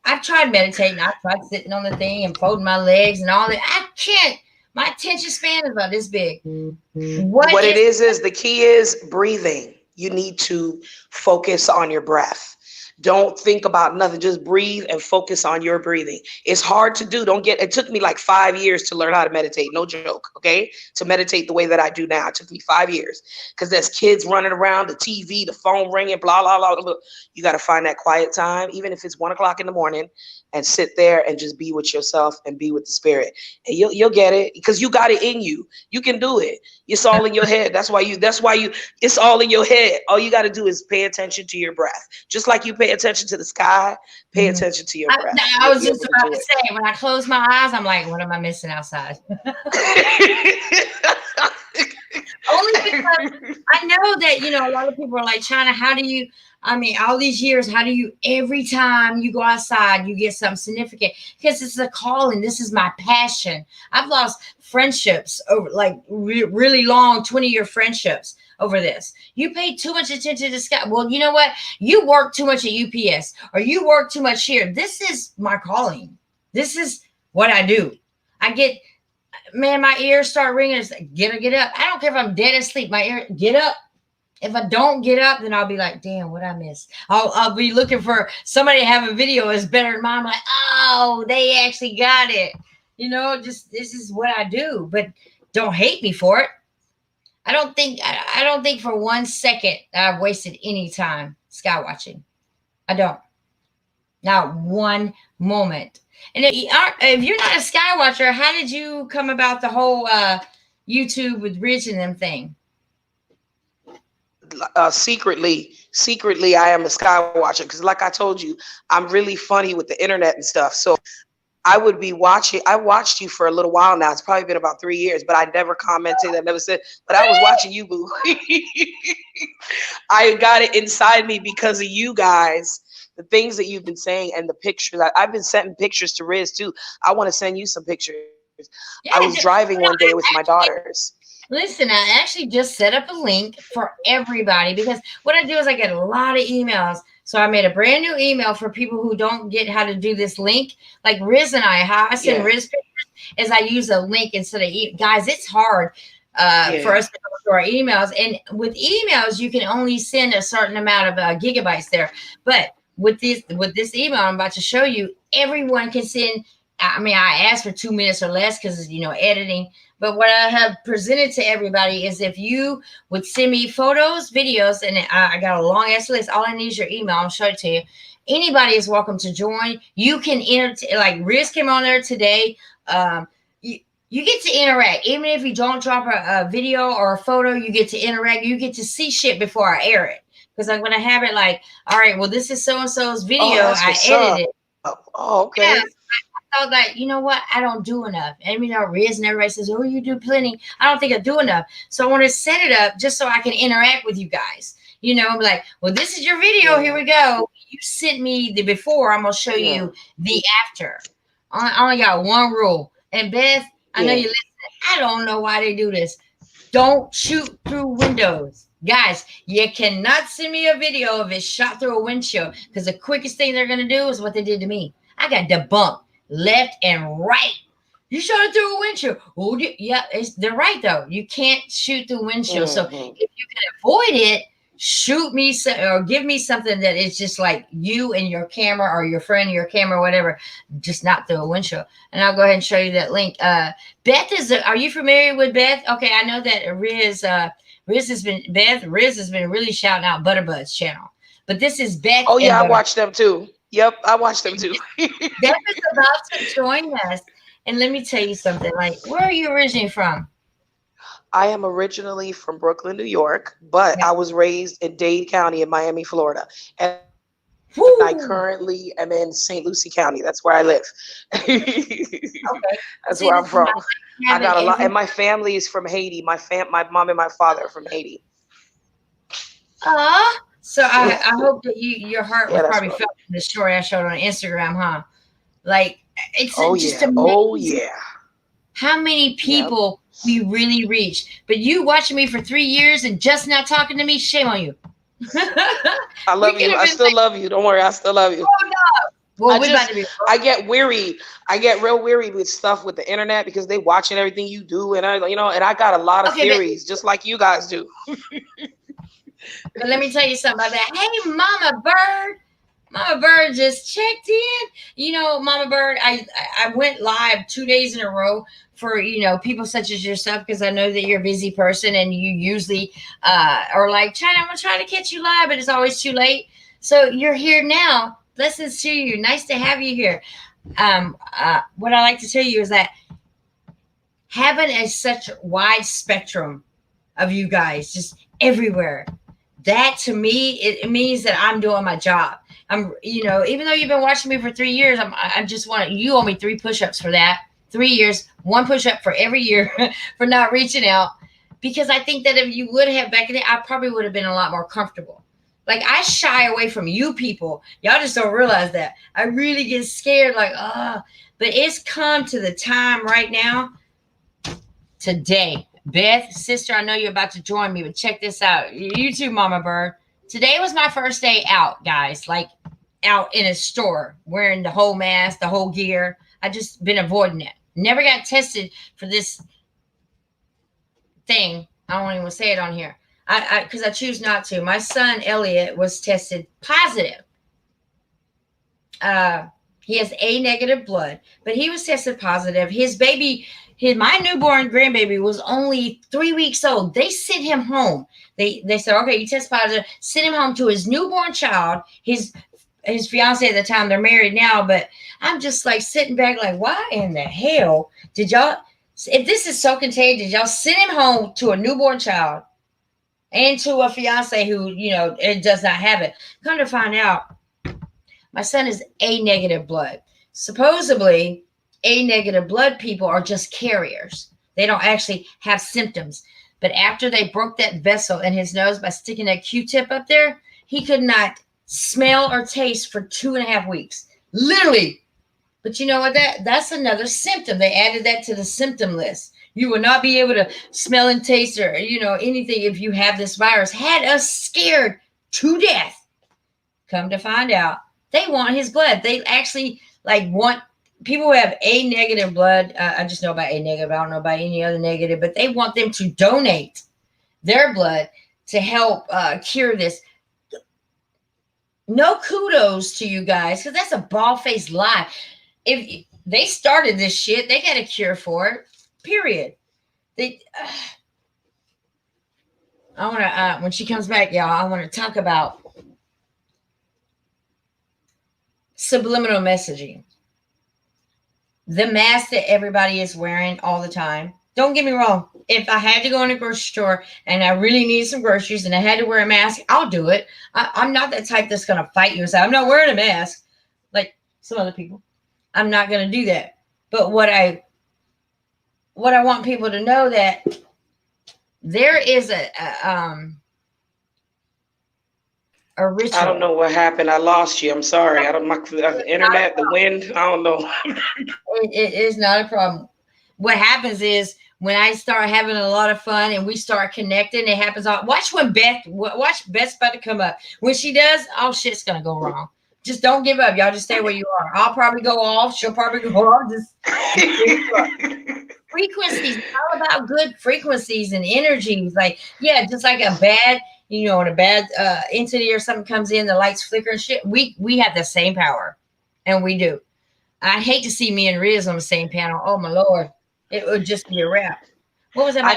I've tried meditating. I've tried sitting on the thing and folding my legs and all that. I can't. My attention span is about this big. What it is the key is breathing. You need to focus on your breath. Don't think about nothing. Just breathe and focus on your breathing. It's hard to do. It took me like 5 years to learn how to meditate. No joke. Okay. To meditate the way that I do now. It took me 5 years because there's kids running around, the TV, the phone ringing, blah, blah, blah, blah. You got to find that quiet time, even if it's 1 o'clock in the morning, and sit there and just be with yourself and be with the spirit. And you'll get it because you got it in you. You can do it. It's all in your head. That's why it's all in your head. All you got to do is pay attention to your breath. Just like you pay attention to the sky, pay attention to your breath. I was just about to say, when I close my eyes, I'm like, what am I missing outside? Only because I know that, a lot of people are like, China, how do you, I mean, all these years, how do you, every time you go outside, you get something significant? Because it's a calling. This is my passion. I've lost friendships over like really long 20-year friendships over this. You pay too much attention to sky. Well, you know what? You work too much at UPS or you work too much here. This is my calling. This is what I do. I get, man, my ears start ringing. It's like, get up. I don't care if I'm dead asleep. My ear, get up. If I don't get up, then I'll be like, damn, what I missed. I'll be looking for somebody to have a video is better than mine. I'm like, oh, they actually got it. Just this is what I do. But don't hate me for it. I don't think for 1 second that I've wasted any time sky watching. I don't. Not one moment. And if you're not a sky watcher, how did you come about the whole YouTube with Rich and them thing? Secretly, I am a sky watcher because, like I told you, I'm really funny with the internet and stuff. So I would be watching. I watched you for a little while now. It's probably been about 3 years, but I never commented. I never said, but I was watching you, boo. I got it inside me because of you guys. The things that you've been saying and the pictures. I've been sending pictures to Riz too. I want to send you some pictures. Yeah, I was driving one day with my daughters. Listen, I actually just set up a link for everybody because what I do is I get a lot of emails. So I made a brand new email for people who don't get how to do this link. Like Riz and how I send Riz pictures is I use a link instead of guys. It's hard for us to go through our emails. And with emails, you can only send a certain amount of gigabytes there. But with this email I'm about to show you, everyone can send. I mean, I asked for 2 minutes or less because, editing. But what I have presented to everybody is if you would send me photos, videos, and I got a long ass list. All I need is your email. I'll show it to you. Anybody is welcome to join. You can like Riz came on there today. You get to interact. Even if you don't drop a video or a photo, you get to interact. You get to see shit before I air it. Because I'm going to have it like, all right, well, this is so-and-so's video. I edited it. Oh, okay. Yeah. I thought that, you know what? I don't do enough. And Riz and everybody says, oh, you do plenty. I don't think I do enough. So I want to set it up just so I can interact with you guys. I'm like, well, this is your video. Here we go. You sent me the before. I'm going to show you the after. I only got one rule. And Beth, I know you're listening. I don't know why they do this. Don't shoot through windows. Guys, you cannot send me a video of it shot through a windshield because the quickest thing they're going to do is what they did to me. I got debunked left and right. You shot it through a windshield. Oh, yeah, they're right, though. You can't shoot through windshield. So if you can avoid it, shoot me or give me something that is just like you and your camera or your friend, your camera, whatever, just not through a windshield. And I'll go ahead and show you that link. Beth are you familiar with Beth? Okay, I know that Riz has been really shouting out Butterbud's channel. But this is Beth. Oh, yeah, I watched them too. Yep, I watched them too. Beth is about to join us. And let me tell you something. Like, where are you originally from? I am originally from Brooklyn, New York, but I was raised in Dade County in Miami, Florida. And I currently am in St. Lucie County. That's where I live. That's where I'm from. I got a lot, and my family is from Haiti. My mom and my father are from Haiti. So I hope that your heart was probably felt in the story I showed on Instagram, huh? Like it's just amazing. Oh yeah. How many people we really reach? But you watching me for 3 years and just now talking to me, shame on you. I love you. I still love you. Don't worry, I still love you. Oh, no. Well, I get weary. I get real weary with stuff with the internet because they watching everything you do, and I got a lot of theories, just like you guys do. But let me tell you something about that. Hey, Mama Bird. Mama Bird just checked in. Mama Bird, I went live 2 days in a row for, people such as yourself, because I know that you're a busy person and you usually are like, China, I'm going to try to catch you live, but it's always too late. So you're here now. Blessings to you. Nice to have you here. What I like to tell you is that having such wide spectrum of you guys just everywhere, that to me, it means that I'm doing my job. I'm, even though you've been watching me for 3 years, I just want you owe me 3 push-ups for that. 3 years, 1 push-up for every year for not reaching out. because I think that if you would have back then, I probably would have been a lot more comfortable. Like I shy away from you people. Y'all just don't realize that. I really get scared, like, but it's come to the time right now. Today, Beth, sister, I know you're about to join me, but check this out. You too, Mama Bird. Today was my first day out, guys. Like out in a store, wearing the whole mask, the whole gear. I just been avoiding it. Never got tested for this thing. I don't even say it on here. Because I choose not to. My son Elliot was tested positive. He has A negative blood, but he was tested positive. His baby, my newborn grandbaby was only 3 weeks old. They sent him home. They said, okay, you test positive. Sent him home to his newborn child. His fiance at the time. They're married now, but I'm just like sitting back, like, why in the hell did y'all? If this is so contagious, y'all send him home to a newborn child and to a fiance who, it does not have it. Come to find out, my son is A negative blood. Supposedly, A negative blood people are just carriers. They don't actually have symptoms. But after they broke that vessel in his nose by sticking that Q-tip up there, he could not smell or taste for 2.5 weeks. Literally. But you know what? That's another symptom. They added that to the symptom list. You will not be able to smell and taste or, anything if you have this virus. Had us scared to death. Come to find out, they want his blood. They actually want people who have A negative blood. I just know about A negative. I don't know about any other negative, but they want them to donate their blood to help cure this. No kudos to you guys, because that's a bald-faced lie. If they started this shit, they got a cure for it. Period. I want to, when she comes back, y'all, I want to talk about subliminal messaging. The mask that everybody is wearing all the time. Don't get me wrong. If I had to go in a grocery store and I really needed some groceries and I had to wear a mask, I'll do it. I'm not that type that's going to fight you and say, I'm not wearing a mask. Like some other people. I'm not going to do that. But what I want people to know, that there is a ritual. I don't know what happened. I lost you. I'm sorry. I don't. The internet, the wind. I don't know. It is not a problem. What happens is when I start having a lot of fun and we start connecting, it happens. Watch Beth's about to come up. When she does, all shit's gonna go wrong. Just don't give up, y'all. Just stay where you are. I'll probably go off. She'll probably go off. Just frequencies. It's all about good frequencies and energies. Just like a bad, when a bad entity or something comes in, the lights flicker and shit. We have the same power, and we do. I hate to see me and Riz on the same panel. Oh my Lord, it would just be a wrap. What was that? I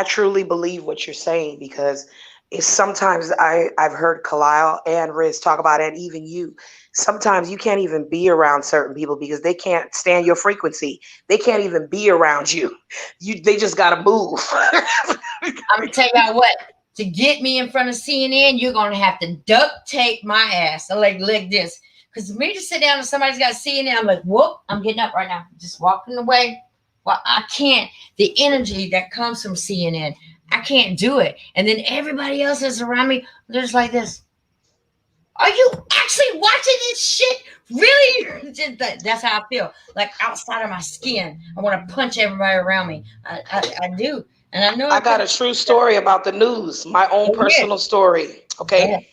truly believe what you're saying, because it's sometimes I've heard Kalile and Riz talk about it, and even you. Sometimes you can't even be around certain people because they can't stand your frequency. They can't even be around you. They just gotta move. I'm gonna tell y'all what. To get me in front of CNN, you're gonna have to duct tape my ass like this. Because me to sit down and somebody's got CNN, I'm like, whoop, I'm getting up right now. Just walking away. Well, I can't. The energy that comes from CNN, I can't do it. And then everybody else is around me. They're just like this. Are you actually watching this shit? Really? That's how I feel. Like outside of my skin. I want to punch everybody around me. I do. And I know I got a true story about the news. My own personal story. Okay.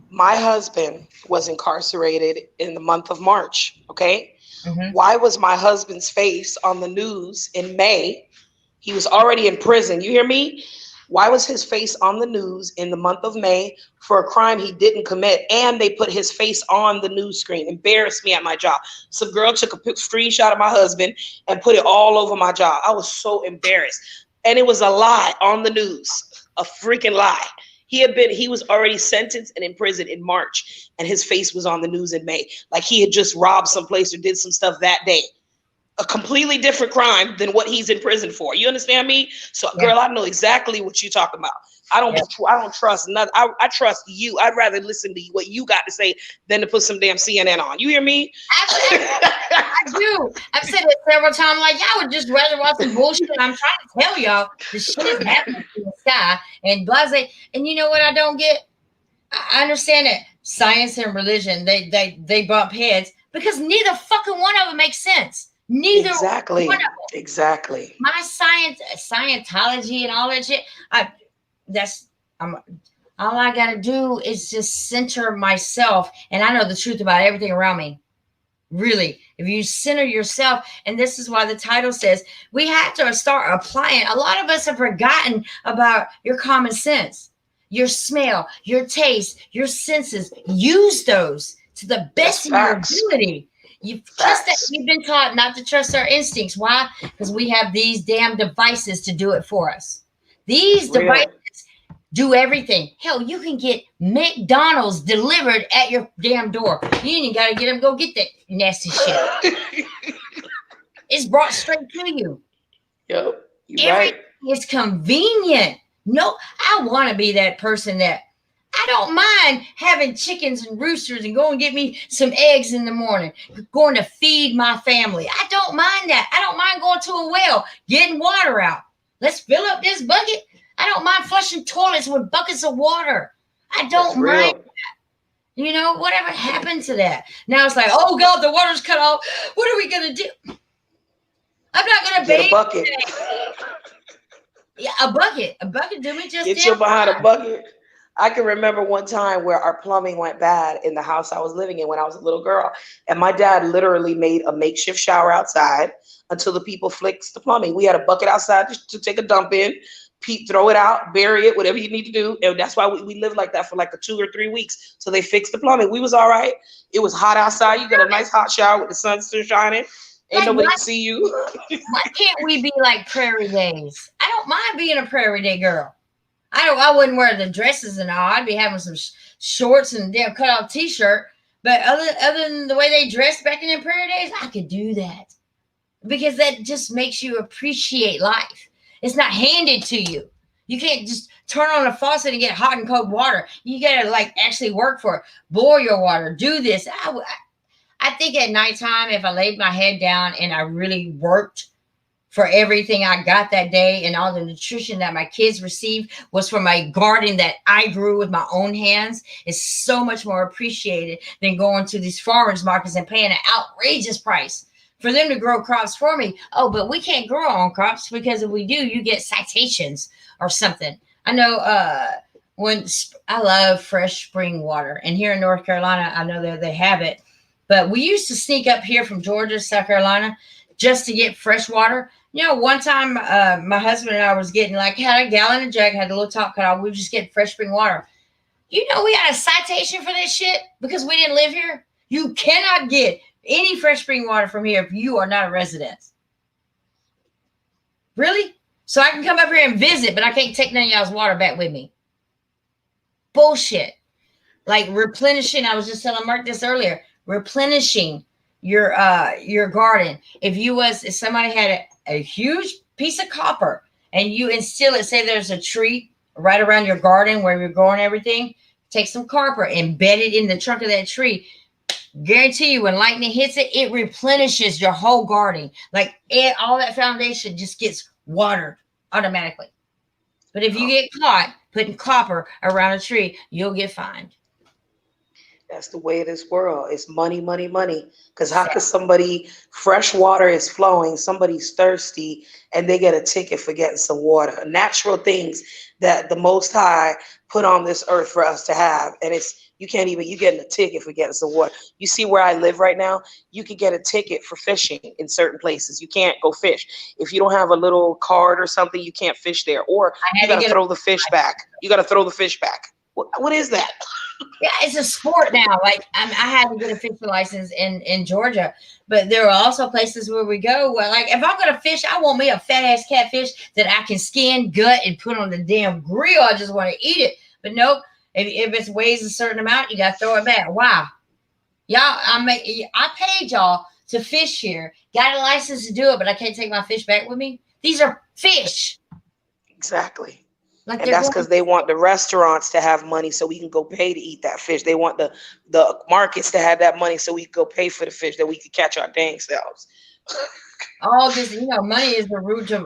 My husband was incarcerated in the month of March. Okay. Mm-hmm. Why was my husband's face on the news in May? He was already in prison. You hear me? Why was his face on the news in the month of May for a crime he didn't commit? And they put his face on the news screen. Embarrassed me at my job. Some girl took a screenshot of my husband and put it all over my job. I was so embarrassed. And it was a lie on the news. A freaking lie. He was already sentenced and in prison in March, and his face was on the news in May. Like he had just robbed someplace or did some stuff that day. a completely different crime than what he's in prison for. You understand me? So, Yeah. girl, I know exactly what you're talking about. I don't trust nothing. I trust you. I'd rather listen to what you got to say than to put some damn CNN on. You hear me? I do. I've said it several times. Like, y'all would just rather watch some bullshit. I'm trying to tell y'all the shit is happening in the sky and blase. And you know what I don't get? I understand that science and religion they bump heads because neither fucking one of them makes sense. Neither Exactly. one of them. Exactly. My Scientology and all that shit. I'm all I gotta do is just center myself, and I know the truth about everything around me. Really, if you center yourself, and this is why the title says we have to start applying. A lot of us have forgotten about your common sense, your smell, your taste, your senses. Use those to the best of your ability. You trust that we've been taught not to trust our instincts. Why? Because we have these damn devices to do it for us. These devices do everything. Hell, you can get McDonald's delivered at your damn door. You ain't got to get them go get that nasty shit. It's brought straight to you. Yep, you're right. It's convenient. No, I want to be that person that I don't mind having chickens and roosters and go and get me some eggs in the morning, going to feed my family. I don't mind that. I don't mind going to a well, getting water out. Let's fill up this bucket. I don't mind flushing toilets with buckets of water. I don't mind that. You know, whatever happened to that? Now it's like, oh God, the water's cut off. What are we gonna do? I'm not gonna bathe. Get a bucket. Yeah, a bucket. A bucket do me just get you behind a bucket. I can remember one time where our plumbing went bad in the house I was living in when I was a little girl. And my dad literally made a makeshift shower outside until the people fixed the plumbing. We had a bucket outside to take a dump in, throw it out, bury it, whatever you need to do. And that's why we lived like that for like 2 or 3 weeks. So they fixed the plumbing. We was all right. It was hot outside. You got a nice hot shower with the sun still shining. Ain't nobody can see you. Why can't we be like Prairie Days? I don't mind being a Prairie Day girl. I wouldn't wear the dresses and all. I'd be having some shorts and damn cut off t-shirt. But other than the way they dressed back in the Prairie Days, I could do that. Because that just makes you appreciate life. It's not handed to you. You can't just turn on a faucet and get hot and cold water. You gotta like actually work for it. Boil your water. Do this. I think at nighttime, if I laid my head down and I really worked for everything I got that day and all the nutrition that my kids received was from my garden that I grew with my own hands, is so much more appreciated than going to these farmers markets and paying an outrageous price for them to grow crops for me. Oh, but we can't grow our own crops because if we do, you get citations or something. I know when I love fresh spring water, and here in North Carolina, I know that they have it, but we used to sneak up here from Georgia, South Carolina, just to get fresh water. You know, one time my husband and I was getting had a gallon of jug, had a little top cut off. We were just getting fresh spring water. You know, we got a citation for this shit because we didn't live here. You cannot get any fresh spring water from here if you are not a resident. Really? So I can come up here and visit, but I can't take none of y'all's water back with me. Bullshit. Like replenishing. I was just telling Mark this earlier. Replenishing your garden. If somebody had a huge piece of copper and you instill it, say there's a tree right around your garden where you're growing everything, take some copper, embed it in the trunk of that tree. Guarantee you when lightning hits it, it replenishes your whole garden. All that foundation just gets watered automatically. But if you get caught putting copper around a tree, you'll get fined. That's the way of this world. It's money, money, money. Because how could somebody, fresh water is flowing, somebody's thirsty, and they get a ticket for getting some water? Natural things that the Most High put on this earth for us to have. And you getting a ticket for getting some water. You see where I live right now? You could get a ticket for fishing in certain places. You can't go fish. If you don't have a little card or something, you can't fish there. Or you got to throw the fish back. You got to throw the fish back. What is that? Yeah, it's a sport now. I had to get a fishing license in Georgia, but there are also places where we go where, if I'm gonna fish, I want me a fat ass catfish that I can skin, gut, and put on the damn grill. I just want to eat it. But nope, if it weighs a certain amount, you gotta throw it back. Wow, y'all, I paid y'all to fish here. Got a license to do it, but I can't take my fish back with me. These are fish. Exactly. Like And they're that's going. because they want the restaurants to have money so we can go pay to eat that fish. They want the markets to have that money so we can go pay for the fish that we can catch our dang selves. All this, money is the root of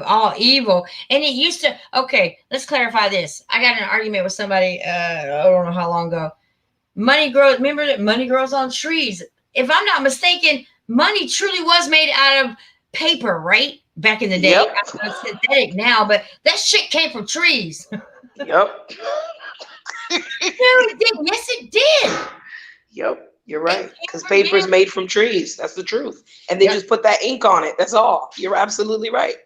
all evil. And it used to. Okay, let's clarify this. I got in an argument with somebody. I don't know how long ago. Money grows. Remember that money grows on trees. If I'm not mistaken, money truly was made out of paper, right? Back in the day. Yep. I know it's synthetic now, but that shit came from trees. Yep. No, it did. Yes, it did. Yep. You're It right. came Because from paper is damn. made from trees. That's the truth. And they Yep. just put that ink on it. That's all. You're absolutely right.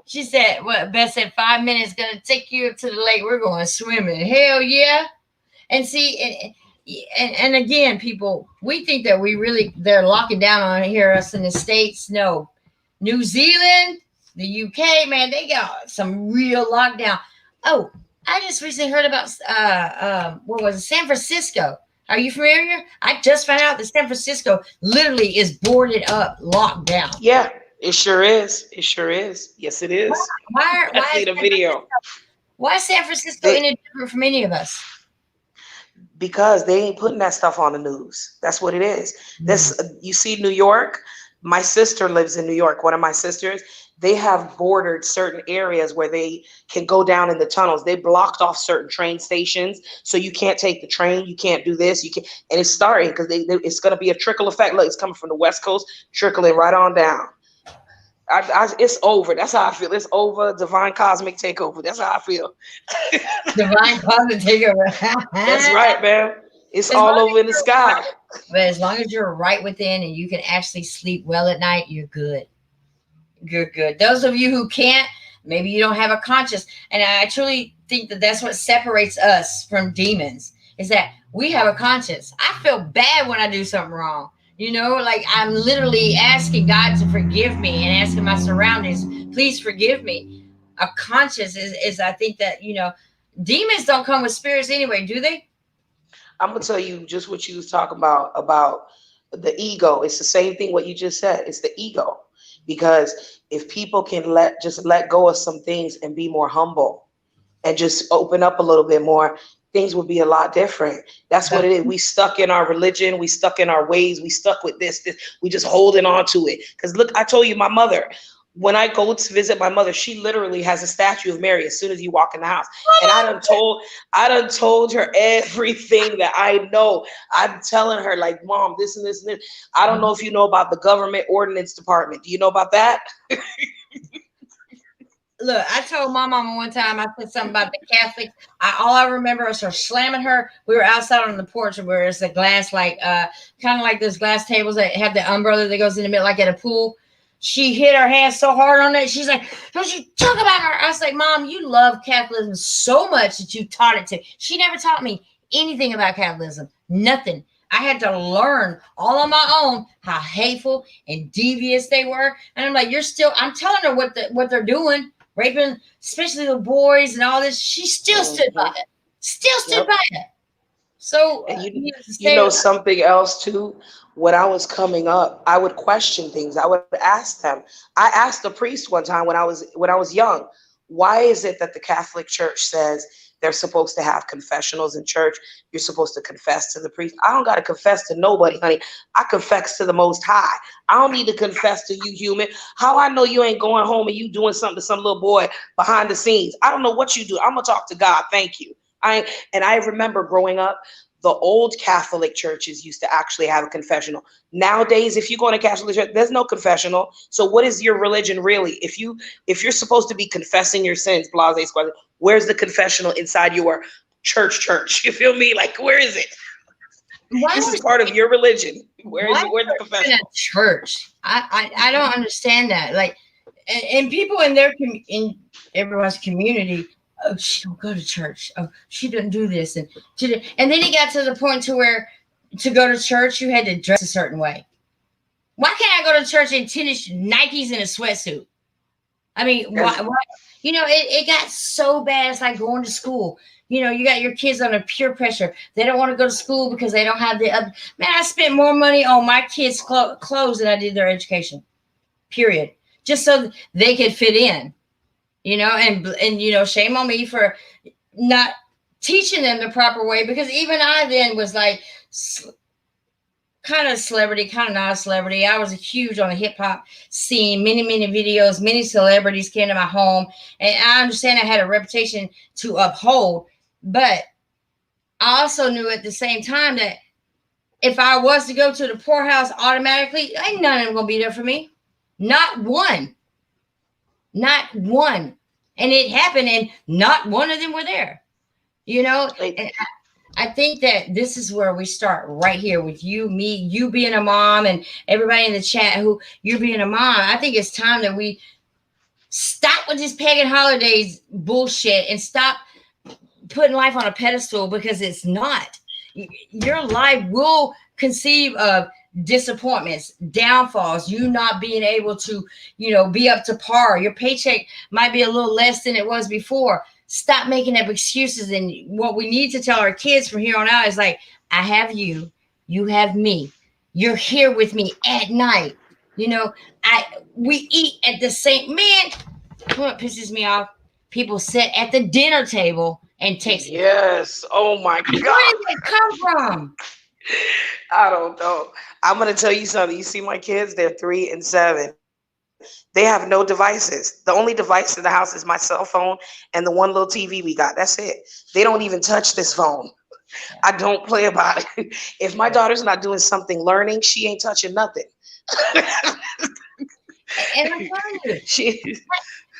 She said, "What?" Beth said, 5 minutes gonna take you to the lake. We're going swimming. Hell yeah! And see, and again, people, we think that they're locking down on here us in the States. No, New Zealand, the UK, man, they got some real lockdown. Oh, I just recently heard about what was it, San Francisco. Are you familiar? I just found out that San Francisco literally is boarded up, locked down. Yeah, it sure is. It sure is. Yes, it Why? is. Why, I why is seen a San Francisco? video. Why is San Francisco They any different from any of us? because they ain't putting that stuff on the news. That's what it is. Mm. This you see New York. My sister lives in New York. One of my sisters, they have bordered certain areas where they can go down in the tunnels. They blocked off certain train stations, so you can't take the train. You can't do this. You can, and it's starting because it's going to be a trickle effect. Look, it's coming from the West Coast, trickling right on down. It's over. That's how I feel. It's over. Divine cosmic takeover. That's how I feel. Divine cosmic takeover. That's right, man. It's As all long over in the as you're sky. right, but as long as you're right within and you can actually sleep well at night, you're good. You're good. Those of you who can't, maybe you don't have a conscience. And I truly think that that's what separates us from demons is that we have a conscience. I feel bad when I do something wrong. Like I'm literally asking God to forgive me and asking my surroundings, please forgive me. A conscience is I think that, demons don't come with spirits anyway, do they? I'm gonna tell you just what you was talking about the ego. It's the same thing what you just said. It's the ego. Because if people can let go of some things and be more humble and just open up a little bit more, things would be a lot different. That's what it is. We stuck in our religion, we stuck in our ways, we stuck with this, we just holding on to it. Because look, I told you my mother, when I go to visit my mother, she literally has a statue of Mary as soon as you walk in the house. And I done told her everything that I know. I'm telling her, like, Mom, this and this and this. I don't know if you know about the government ordinance department. Do you know about that? Look, I told my mama one time, I said something about the Catholics. All I remember is her slamming her. We were outside on the porch where it's a glass, like, kind of like those glass tables that have the umbrella that goes in the middle, like at a pool. She hit her hand so hard on it. She's like, don't you talk about her. I was like, Mom, you love Catholicism so much that you taught it to. She never taught me anything about Catholicism. Nothing. I had to learn all on my own how hateful and devious they were. And I'm like, I'm telling her what they're doing, raping, especially the boys and all this. She still stood by it. Still stood by it. So And you know something else too. When I was coming up, I would question things. I would ask them. I asked a priest one time when I was young, why is it that the Catholic Church says they're supposed to have confessionals in church? You're supposed to confess to the priest. I don't got to confess to nobody, honey. I confess to the Most High. I don't need to confess to you, human. How I know you ain't going home and you doing something to some little boy behind the scenes? I don't know what you do. I'm gonna talk to God. Thank you. I remember growing up, the old Catholic churches used to actually have a confessional. Nowadays, if you go in a Catholic church, there's no confessional. So what is your religion really? If you're supposed to be confessing your sins, blase squad, where's the confessional inside your church? You feel me? Like, where is it? This is part of your religion. Where's the confessional? Church. I don't understand that. Like, and people in everyone's community. Oh, she don't go to church. Oh, she didn't do this, and then it got to the point to where to go to church you had to dress a certain way. Why can't I go to church in tennis, Nikes, and a sweatsuit? I mean, why you know, it got so bad. It's like going to school. You know, you got your kids under peer pressure. They don't want to go to school because they don't have the other. Man, I spent more money on my kids' clothes than I did their education. Period. Just so they could fit in. You know, and you know, shame on me for not teaching them the proper way, because even I then was like kind of celebrity, kind of not a celebrity. I was huge on the hip hop scene, many videos, many celebrities came to my home, and I understand I had a reputation to uphold, but I also knew at the same time that if I was to go to the poorhouse automatically, ain't none of them gonna be there for me. Not one. Not one. And it happened, and not one of them were there. You know, and I think that this is where we start right here with you, me, you being a mom, and everybody in the chat who you're being a mom. I think it's time that we stop with this pagan holidays bullshit and stop putting life on a pedestal, because it's not. Your life will conceive of disappointments, downfalls, you not being able to, you know, be up to par. Your paycheck might be a little less than it was before. Stop making up excuses. And what we need to tell our kids from here on out is like, I have you, you have me, you're here with me at night. You know, we eat at the same, man, what pisses me off, people sit at the dinner table and text. Yes. Oh my Where God. did it come from? I don't know. I'm gonna tell you something. You see my kids, they're 3 and 7. They have no devices. The only device in the house is my cell phone and the one little TV we got. That's it. They don't even touch this phone. I don't play about it. If my daughter's not doing something learning, she ain't touching nothing. And I'm telling you, She,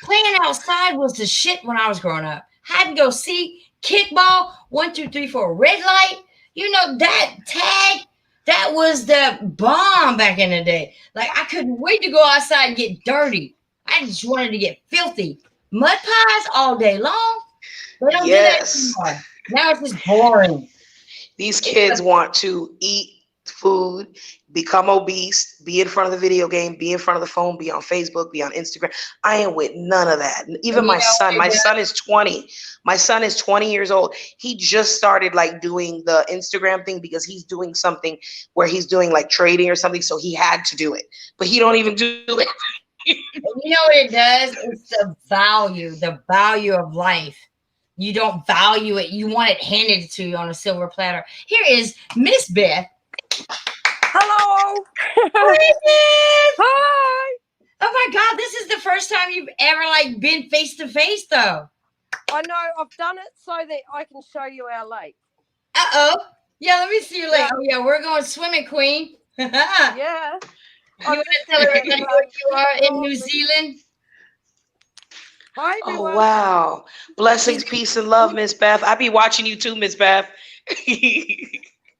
playing outside was the shit when I was growing up. Had to go see kickball, 1, 2, 3, 4, red light. You know, that tag, that was the bomb back in the day. Like, I couldn't wait to go outside and get dirty. I just wanted to get filthy. Mud pies all day long. They don't do that yes. anymore. Now it's just boring. These kids want to eat food, become obese, be in front of the video game, be in front of the phone, be on Facebook, be on Instagram. I ain't with none of that. Even And you my know son, what my it does? son is 20. My son is 20 years old. He just started like doing the Instagram thing because he's doing something where he's doing like trading or something. So he had to do it, but he don't even do it. And you know what it does? It's the value of life. You don't value it. You want it handed to you on a silver platter. Here is Miss Beth. Hello. Hi, Beth. Hi. Oh my God, this is the first time you've ever like been face to face, though. I know I've done it so that I can show you our lake. Uh-oh. Yeah, let me see your leg. Yeah. Oh yeah, we're going swimming, Queen. You want Yeah. to tell everybody where you are in New Zealand? Hi Oh everyone. wow. Blessings, peace, and love, Miss Beth. I be watching you too, Miss Beth.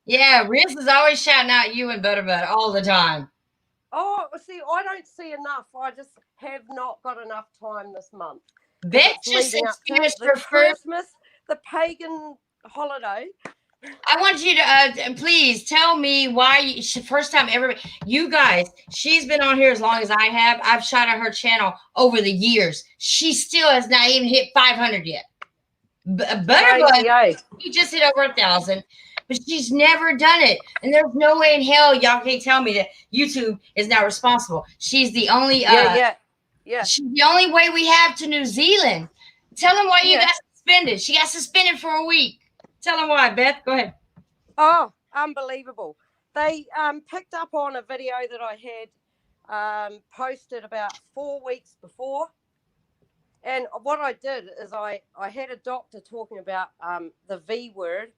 Yeah, Riz is always shouting out you and Butterbut all the time. Oh, see, I don't see enough. I just have not got enough time this month. Beth It's just leading up to finished the her first. Christmas, the pagan holiday. I want you to please tell me why first time ever. You guys, she's been on here as long as I have. I've shot at her channel over the years. She still has not even hit 500 yet. Butterbud, he just hit over 1,000, but she's never done it. And there's no way in hell y'all can't tell me that YouTube is not responsible. She's the only Yeah. she's the only way we have to New Zealand. Tell them why you Yeah. got suspended. She got suspended for a week. Tell them why, Beth. Go ahead. Oh, unbelievable. They picked up on a video that I had posted about 4 weeks before. And what I did is I had a doctor talking about the V word,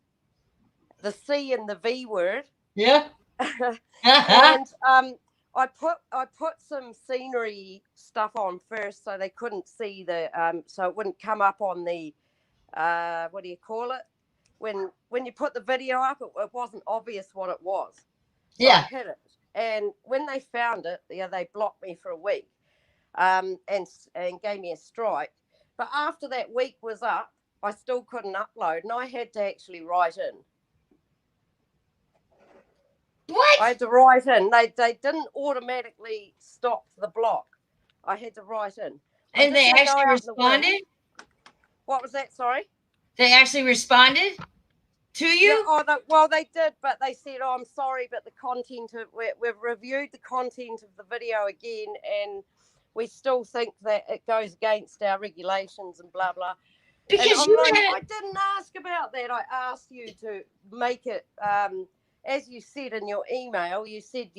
the C and the V word. Yeah. And I put some scenery stuff on first so they couldn't see the so it wouldn't come up on the what do you call it? When you put the video up, it wasn't obvious what it was. So Yeah. I hid it. And when they found it, they blocked me for a week and gave me a strike. But after that week was up, I still couldn't upload, and I had to actually write in. What? I had to write in. They didn't automatically stop the block. I had to write in. And they actually responded? What was that? Sorry? They actually responded to you? Yeah, well, they did, but they said, "Oh, I'm sorry, but the content we've reviewed the content of the video again, and we still think that it goes against our regulations and blah blah." Because and I'm you like, had I didn't ask about that. I asked you to make it, as you said in your email. You said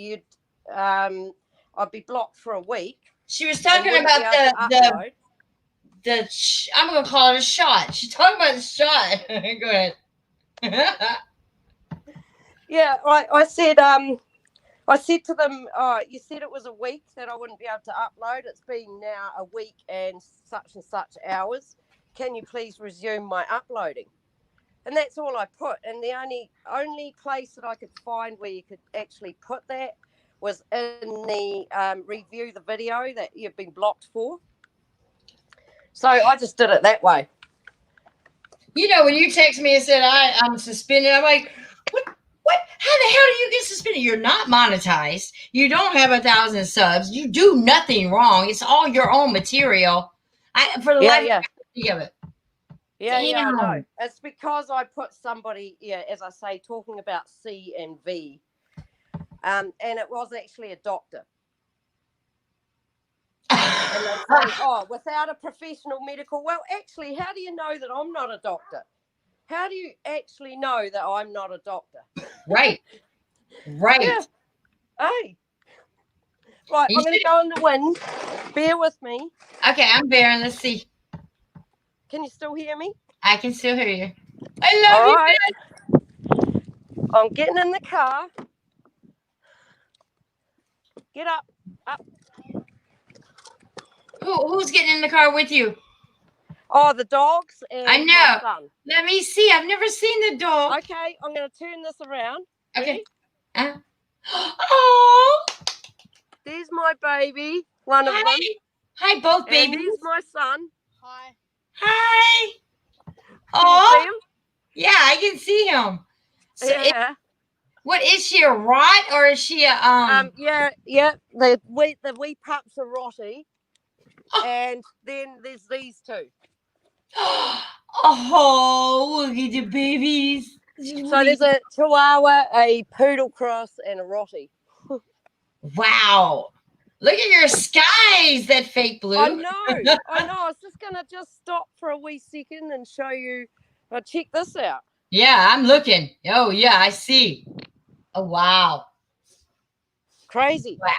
I'd be blocked for a week. She was talking about I'm gonna call it a shot. She's talking about the shot. Go ahead. Yeah, I said to them, you said it was a week that I wouldn't be able to upload. It's been now a week and such hours. Can you please resume my uploading? And that's all I put. And the only place that I could find where you could actually put that was in the review the video that you've been blocked for. So I just did it that way. You know, when you text me and said I'm suspended, I'm like, what? How the hell do you get suspended? You're not monetized. You don't have 1,000 subs. You do nothing wrong. It's all your own material. For the life of it. Yeah, I know. It's because I put somebody, as I say, talking about C and V, and it was actually a doctor. And they say, "Oh, without a professional medical." Well, actually, how do you know that I'm not a doctor? How do you actually know that I'm not a doctor? Right. Yeah. Hey. Right, I'm going to go in the wind. Bear with me. Okay, I'm bearing. Let's see. Can you still hear me? I can still hear you. I love you. I'm getting in the car. Get up. Who's getting in the car with you? Oh, the dogs and I know. My son. Let me see. I've never seen the dog. Okay, I'm going to turn this around. Okay. Oh. There's my baby. One of them. Hi, both babies. And here's my son. Hi. Hi. Can you see him? Yeah, I can see him. So yeah. What is she, a rot or is she a Yeah. The wee pups are rotty. And then there's these two. Oh, look at the babies. So there's a Chihuahua, a Poodle Cross, and a Rottie. Wow. Look at your skies, that fake blue. I know. I was just going to stop for a wee second and show you. Check this out. Yeah, I'm looking. Oh, yeah, I see. Oh, wow. Crazy. Wow.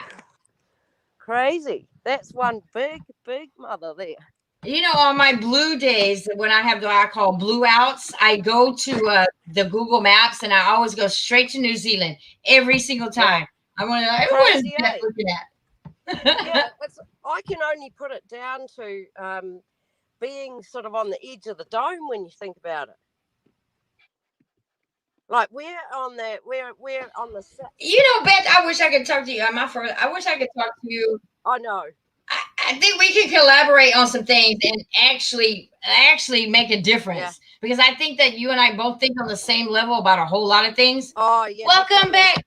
Crazy. That's one big mother there. You know, on my blue days, when I have what I call blue outs, I go to the Google Maps and I always go straight to New Zealand every single time. I want to know everyone's looking at. Yeah, I can only put it down to being sort of on the edge of the dome when you think about it. Like we're on the. You know, Beth, I wish I could talk to you. I wish I could talk to you. I know. I think we can collaborate on some things and actually make a difference because I think that you and I both think on the same level about a whole lot of things. Oh yeah. Welcome back.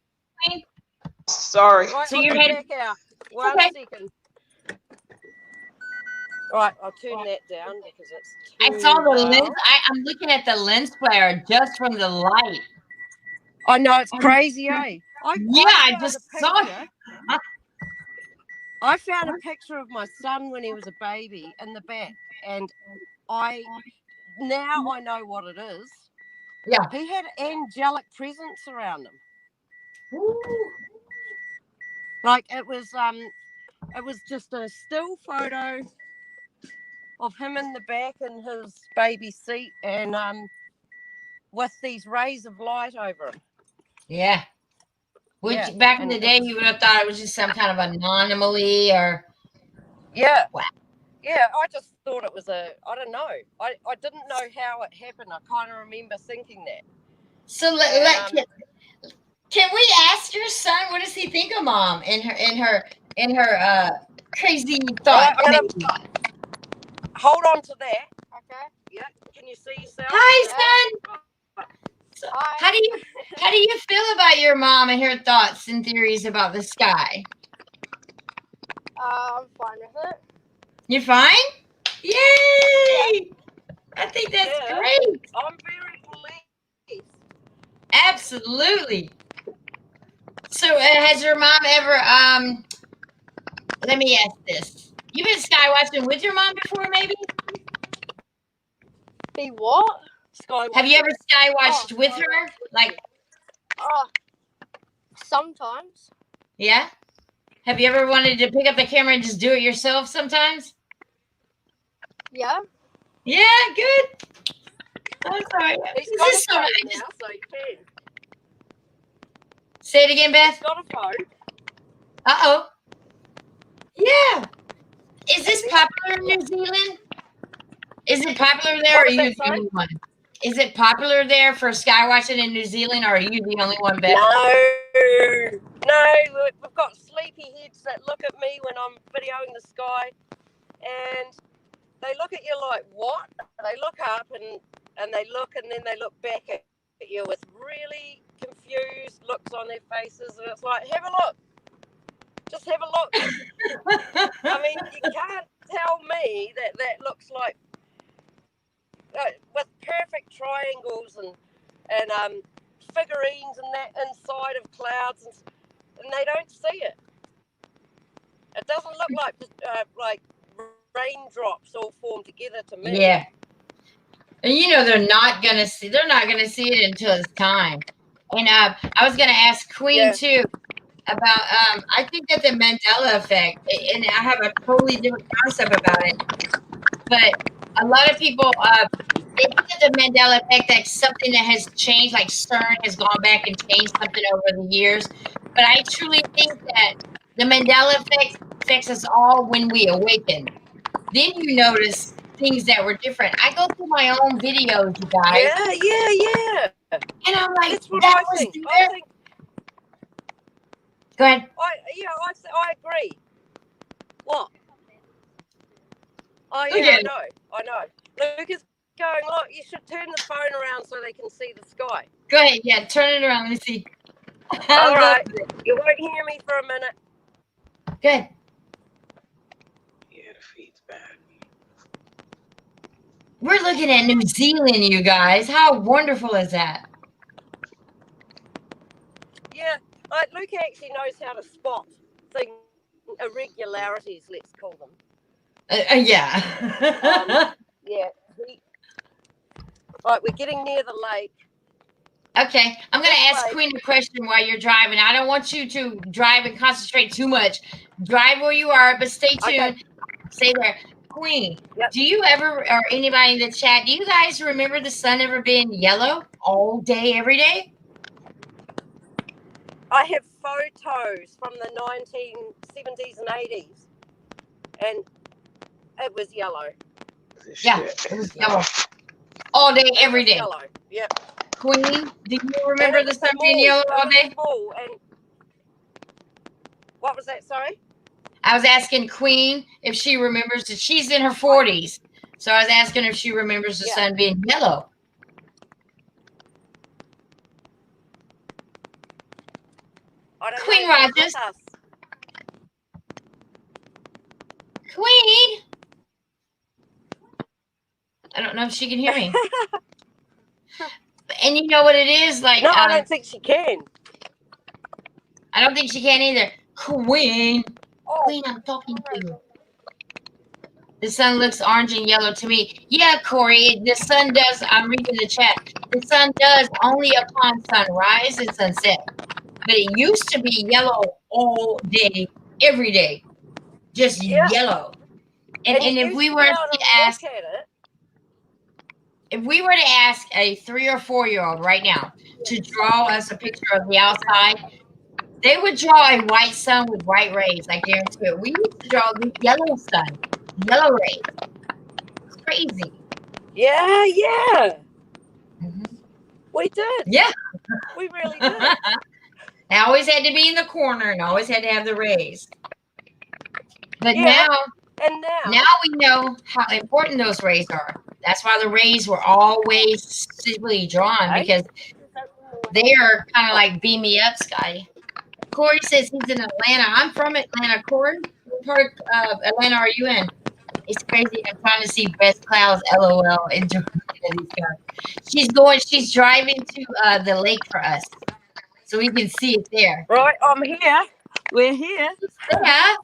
Sorry. Right, so you're headed back out. One second. Right, I'll turn that down because it's. I saw the lens. I'm looking at the lens flare just from the light. I know it's crazy, eh? I just saw it. I found a picture of my son when he was a baby in the back, and I know what it is. Yeah, he had angelic presence around him. Ooh. Like it was just a still photo of him in the back in his baby seat, and with these rays of light over him. Yeah. Which back in the day, you would have thought it was just some kind of anomaly or. Yeah. Wow. Yeah, I just thought it was I don't know. I didn't know how it happened. I kind of remember thinking that. So can we ask your son, what does he think of mom in her crazy thought? Hold on to that. Okay. Yeah. Can you see yourself? Hi, son. So, how do you feel about your mom and her thoughts and theories about the sky? I'm fine with it. You're fine? Yay! I think that's Yeah. great. I'm very pleased. Absolutely. So, has your mom ever, let me ask this. You've been sky watching with your mom before, maybe? Be what? Sky. Have you ever sky watched with sky her? Like, sometimes. yeah? Have you ever wanted to pick up the camera and just do it yourself sometimes? Yeah. Yeah, good. I'm sorry. He's Is got this a so phone nice? now, so he can. Say it again, Beth. He's got a phone. Uh-oh. Yeah. Is this Is it? popular in New Zealand? Is it popular there, or What are was you that, the sorry? only one? Is it popular there for sky watching in New Zealand, or are you the only one, Beth? No, we've got sleepy heads that look at me when I'm videoing the sky, and they look at you like, what? They look up and they look, and then they look back at you with really confused looks on their faces, and it's like, have a look. Just have a look. I mean, you can't tell me that looks like with perfect triangles and figurines and that inside of clouds, and they don't see it. It doesn't look like raindrops all formed together to me. Yeah. And you know they're not gonna see it until it's time. And I was gonna ask Queen Yeah. too about I think that the Mandela effect, and I have a totally different concept about it. But a lot of people they think that the Mandela effect, that's something that has changed, like CERN has gone back and changed something over the years. But I truly think that the Mandela effect affects us all when we awaken. Then you notice things that were different. I go through my own videos, you guys, Yeah. and I'm like, That's what that I was think. there. Go ahead. I agree. What? Oh Look yeah, at it. I know. Luke is going, look, you should turn the phone around so they can see the sky. Go ahead. Yeah, turn it around. Let me see. All right. You won't hear me for a minute. Good. Yeah, the feed's bad. We're looking at New Zealand, you guys. How wonderful is that? Yeah, Luke actually knows how to spot things, irregularities, let's call them. Yeah. Yeah. Right, we're getting near the lake. Okay, I'm going to This ask way. Queen a question while you're driving. I don't want you to drive and concentrate too much. Drive where you are, but stay tuned. Okay. Stay there. Queen, Yep. do you ever, or anybody in the chat, do you guys remember the sun ever being yellow all day, every day? I have photos from the 1970s and 80s, and it was yellow. Yeah, it was yellow all day, every day. Yellow. Yep. Queen, do you remember the sun being yellow all day? Small, and what was that? Sorry. I was asking Queen if she remembers that she's in her 40s. So I was asking her if she remembers the sun being yellow. I don't Queen know if Rogers. it's with us. Queen. I don't know if she can hear me. And you know what it is? Like, No, I don't think she can. I don't think she can either. Queen. Oh, Queen, I'm talking to you. The sun looks orange and yellow to me. Yeah, Corey, the sun does. I'm reading the chat. The sun does only upon sunrise and sunset. But it used to be yellow all day, every day. Just yellow. And if we were to ask, if we were to ask a 3 or 4-year-old right now to draw us a picture of the outside, they would draw a white sun with white rays. I guarantee it. We used to draw the yellow sun, yellow rays. Crazy. Yeah. Mm-hmm. We did. Yeah. We really did. They always had to be in the corner and always had to have the rays. But now we know how important those rays are. That's why the rays were always specifically drawn, because they are kind of like beam me up, Scotty. Corey says he's in Atlanta. I'm from Atlanta. Corey, what part of Atlanta are you in? It's crazy. I'm trying to see best clouds. LOL. Enjoy these guys. She's driving to the lake for us, so we can see it there. Right, I'm here. We're here. Yeah,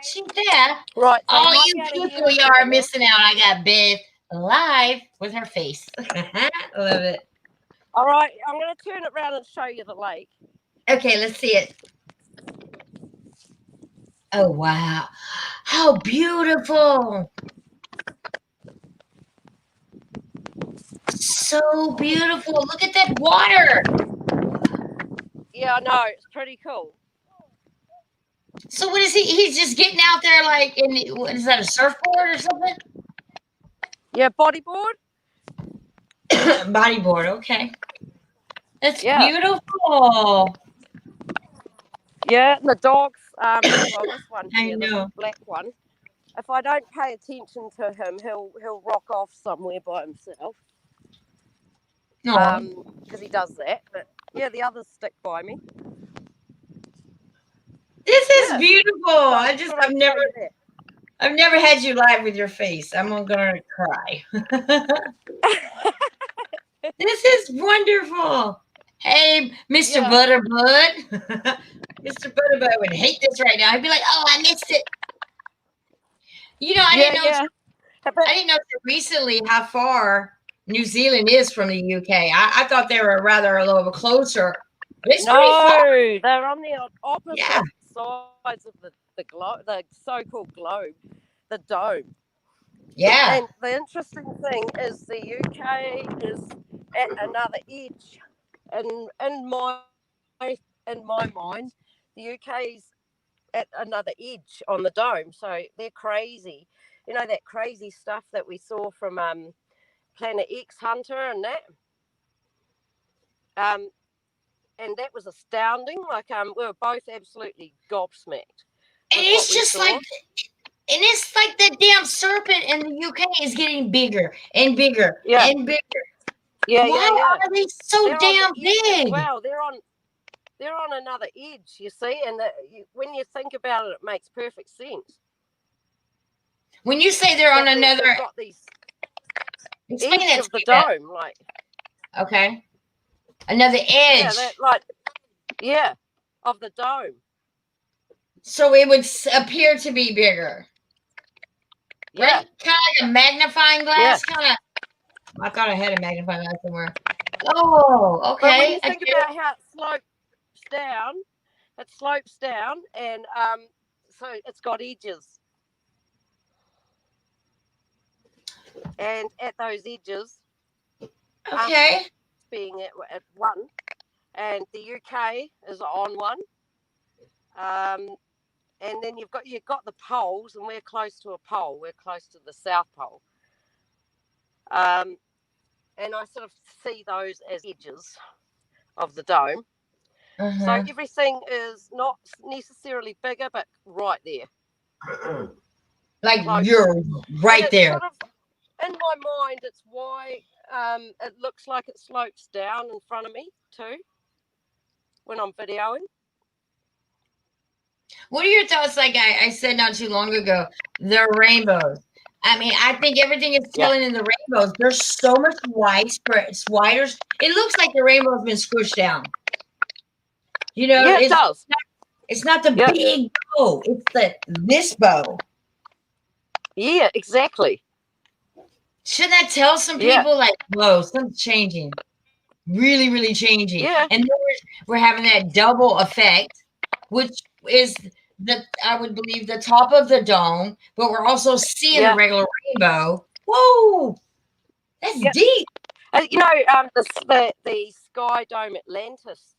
she's there. Right, so you Oh, might you be able to hear people, me y'all are better now. missing out. I got Beth live with her face. Love it. All right, I'm going to turn it around and show you the lake. Okay, let's see it. Oh, wow. How beautiful. So beautiful. Look at that water. Yeah, I know. It's pretty cool. So what is he? He's just getting out there like what is that, a surfboard or something? Yeah, bodyboard. Bodyboard, okay. That's Yeah. beautiful. Yeah, and the dogs, well, this one I here, know. the black one, if I don't pay attention to him, he'll rock off somewhere by himself. No. Because he does that. But yeah, the others stick by me. This is Yeah. beautiful. So I've never had you live with your face. I'm gonna cry. This is wonderful. Hey, Mr. Yeah. Butterbud. Mr. Butterbud would hate this right now. He'd be like, "Oh, I missed it." You know, I didn't know till recently how far New Zealand is from the UK. I thought they were rather a little closer. It's pretty far. No, they're on the opposite Yeah. sides of the globe, the so-called globe, the dome. Yeah. And the interesting thing is the UK is at another edge. And in my mind, the UK's at another edge on the dome. So they're crazy. You know that crazy stuff that we saw from Planet X Hunter and that. And that was astounding. Like we were both absolutely gobsmacked. And it's just like, and it's like the damn serpent in the UK is getting bigger and bigger and bigger. Yeah, Why are they so they're damn big? Wow, they're on another edge, you see, and when you think about it, it makes perfect sense. When you say they're on another, they've got these edge of the dome, like okay, another edge. Yeah, of the dome. So it would appear to be bigger. Yeah. Right? Kind of like a magnifying glass, kind of. I thought I had a magnifying glass somewhere. Oh, okay. But when you think about how it slopes down, and so it's got edges. And at those edges, okay, being at one, and the UK is on one, and then you've got the poles, and we're close to a pole. We're close to the South Pole, and I sort of see those as edges of the dome. So everything is not necessarily bigger, but right there. Like close. You're right there. Sort of, in my mind, it's why it looks like it slopes down in front of me too when I'm videoing. What are your thoughts? Like I said not too long ago, the rainbows. I mean, I think everything is chilling in the rainbows. There's so much white, it's whiter. It looks like the rainbow's been squished down. You know, it does. It's not the big bow. It's this bow. Yeah, exactly. Shouldn't that tell some people like, whoa, something's changing? Really, really changing. Yeah. And then we're having that double effect, which is I would believe the top of the dome, but we're also seeing the regular rainbow. Whoa, that's deep. You know, the Sky Dome Atlantis,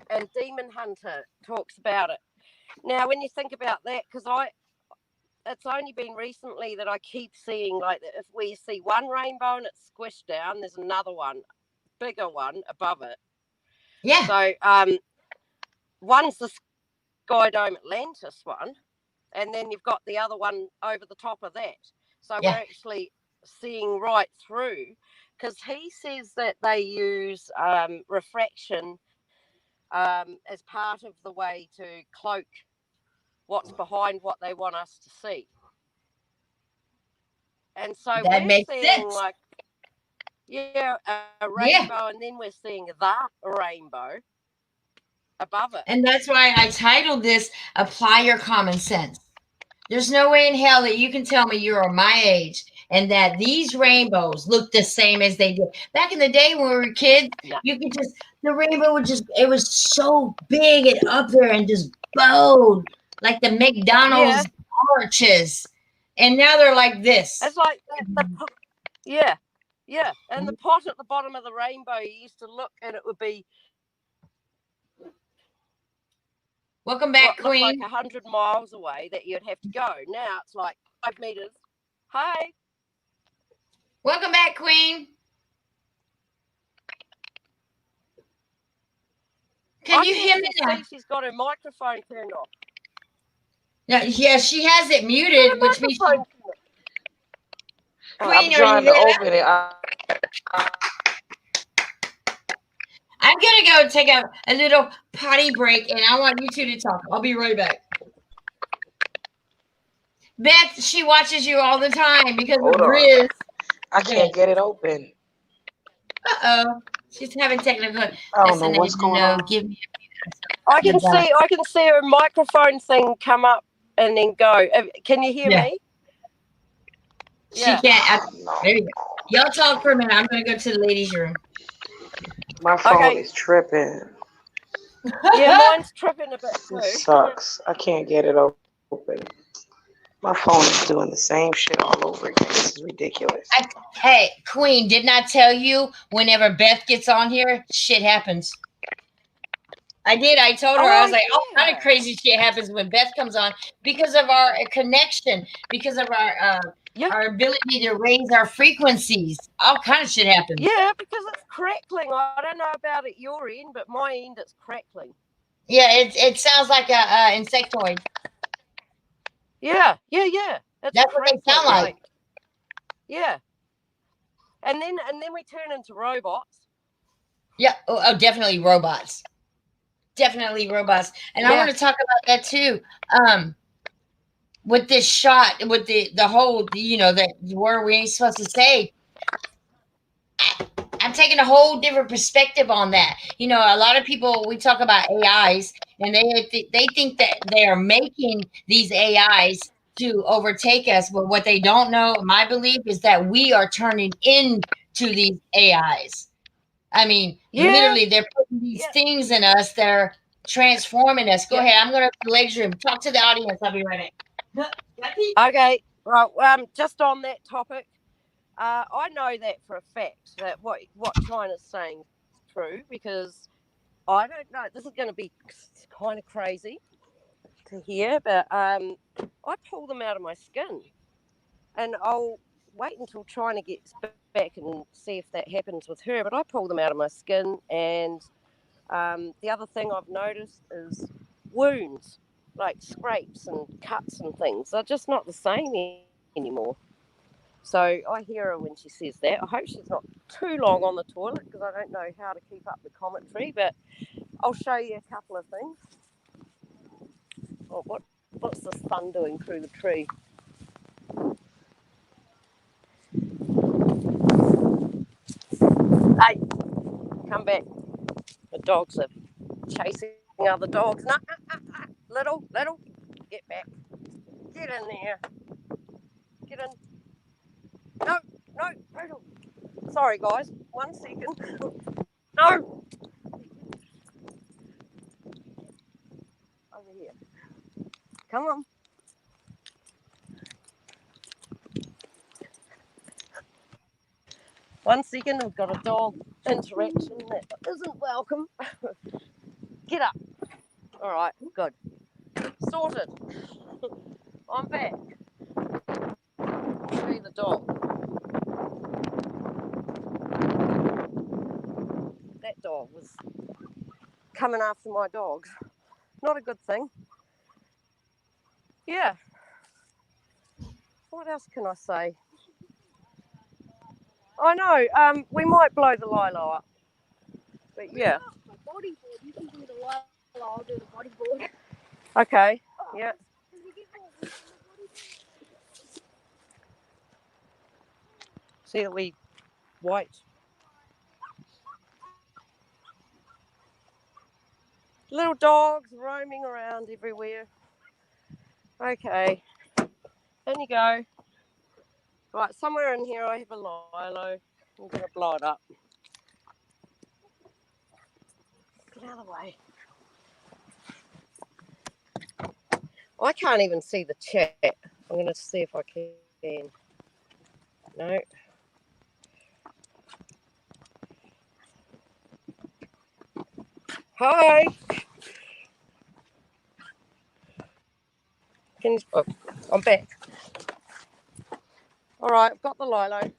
and Demon Hunter talks about it. Now, when you think about that, because it's only been recently that I keep seeing, like, if we see one rainbow and it's squished down, there's another one, bigger one above it. Yeah. So one's the Sky Dome Atlantis one, and then you've got the other one over the top of that. So we're actually seeing right through, because he says that they use refraction as part of the way to cloak what's behind what they want us to see. And so That we're makes seeing sense. like, yeah, a Yeah. rainbow, and then we're seeing the rainbow above it. And that's why I titled this Apply Your Common Sense. There's no way in hell that you can tell me you're my age and that these rainbows look the same as they did. Back in the day when we were kids, No. you could just, the rainbow would just, it was so big and up there and just bowed like the McDonald's arches. And now they're like this. It's like yeah. And the pot at the bottom of the rainbow, you used to look and it would be Welcome back, what looked like Queen. 100 miles away that you'd have to go. Now it's like 5 meters. Hi. Welcome back, Queen. Can you hear me now? See, she's got her microphone turned off. No, yeah, she has it muted, which means she, I'm Queen, are you trying to there? open it. I'm gonna go take a little potty break, and I want you two to talk. I'll be right back. Beth, she watches you all the time because Hold of on. Riz. I can't get it open. Uh-oh. She's having technical. I don't Listen, know what's going on. Give me I can see her microphone thing come up and then go. Can you hear me? She can't. No. There you go. Y'all talk for a minute. I'm gonna go to the ladies' room. My phone is tripping. Yeah, mine's tripping a bit too. It sucks. I can't get it open. My phone is doing the same shit all over again. This is ridiculous. Hey, Queen, didn't I tell you whenever Beth gets on here, shit happens? I did. I told her. I was like, all kind of crazy shit happens when Beth comes on because of our connection, because of our ability to raise our frequencies. All kind of shit happens. Yeah, because it's crackling. I don't know about at your end, but my end it's crackling. Yeah, it sounds like a insectoid. Yeah. That's what they sound like. Yeah. And then we turn into robots. Yeah. Oh, definitely robots. Definitely robots. And I want to talk about that too. With this shot, with the whole, that word we ain't supposed to say. I'm taking a whole different perspective on that. A lot of people, we talk about AIs, and they think that they are making these AIs to overtake us. But what they don't know, my belief, is that we are turning into these AIs. I mean, literally, they're putting these things in us that are transforming us. Go ahead. I'm going to the ladies' room. Talk to the audience. I'll be right back. Okay. Right. Just on that topic, I know that for a fact that what China's saying is true, because I don't know. This is going to be kind of crazy to hear, but I pull them out of my skin, and I'll wait until China gets back and see if that happens with her. But I pull them out of my skin, and the other thing I've noticed is wounds, like scrapes and cuts and things, are just not the same anymore. So I hear her when she says that. I hope she's not too long on the toilet, because I don't know how to keep up the commentary, but I'll show you a couple of things. Oh, what's the sun doing through the tree? Hey, come back. The dogs are chasing other dogs. No, little, get back. Get in there. Get in. No, little. Sorry, guys. 1 second. No. Over here. Come on. One second, we've got a dog interaction that isn't welcome. Get up. All right, good. Sorted. I'm back. I'll show you the dog. That dog was coming after my dogs. Not a good thing. Yeah. What else can I say? I know. We might blow the Lilo up. But yeah. Bodyboard. You can do the Lilo, I'll do the bodyboard. Okay. Yeah. See the wee white. Little dogs roaming around everywhere. Okay, in you go. Right, somewhere in here I have a lilo. I'm going to blow it up. Get out of the way. I can't even see the chat. I'm going to see if I can. No. Hi. Can you? Oh, I'm back. All right, I've got the lilo. I'm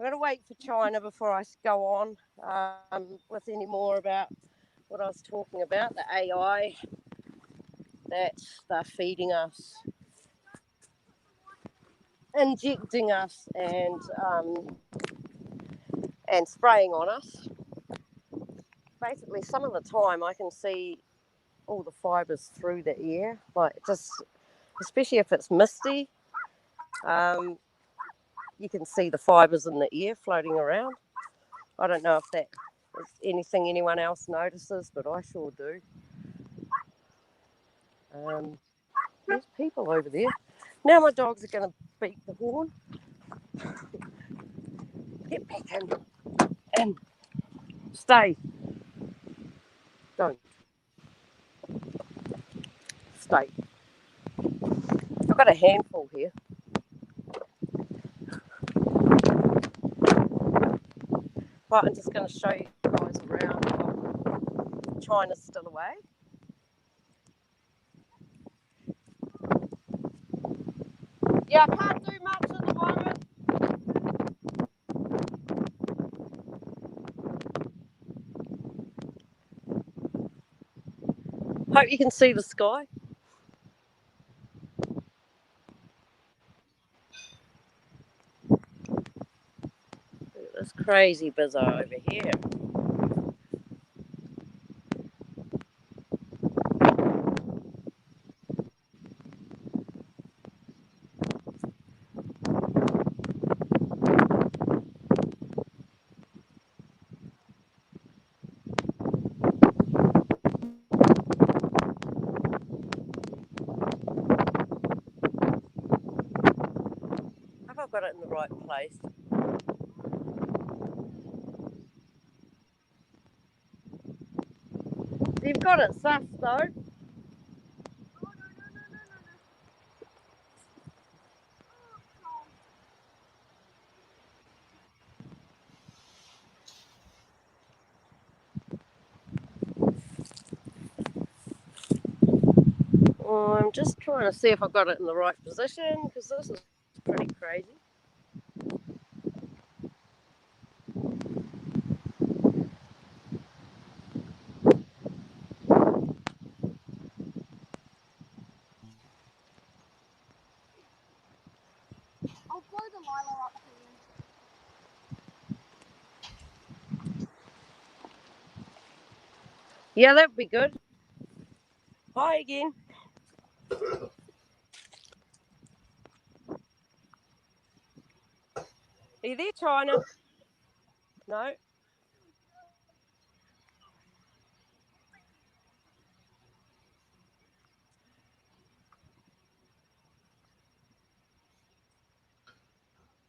going to wait for China before I go on with any more about what I was talking about, the AI that they're feeding us, injecting us, and spraying on us. Basically, some of the time I can see all the fibres through the air, like just, especially if it's misty, you can see the fibres in the air floating around. I don't know if that is anything anyone else notices, but I sure do. There's people over there. Now my dogs are going to beat the horn. Get back in. And stay. Don't. Stay. I've got a handful here. Right, I'm just going to show you guys around while China's still away. Yeah, I can't do much at the moment. Hope you can see the sky. Look at this crazy bizarre over here. I hope I've got it in the right place. You've got it sus though. I'm just trying to see if I've got it in the right position because this is pretty crazy. I'll blow the lilo up for you. Yeah, that would be good. Hi again. Are you there, China? No.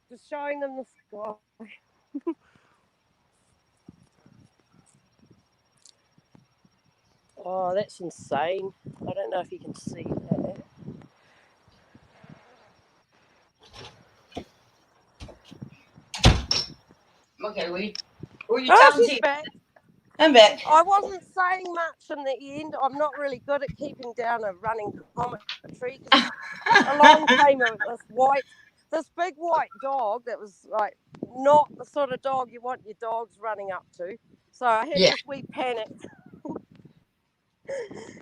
Just showing them the sky. Oh, that's insane. I don't know if you can see that. Okay, were you Oh, talking to she's you? back. I'm back. I wasn't saying much in the end. I'm not really good at keeping down a running commentary because along came this big white dog that was like not the sort of dog you want your dogs running up to. So I had Yeah. this wee panic.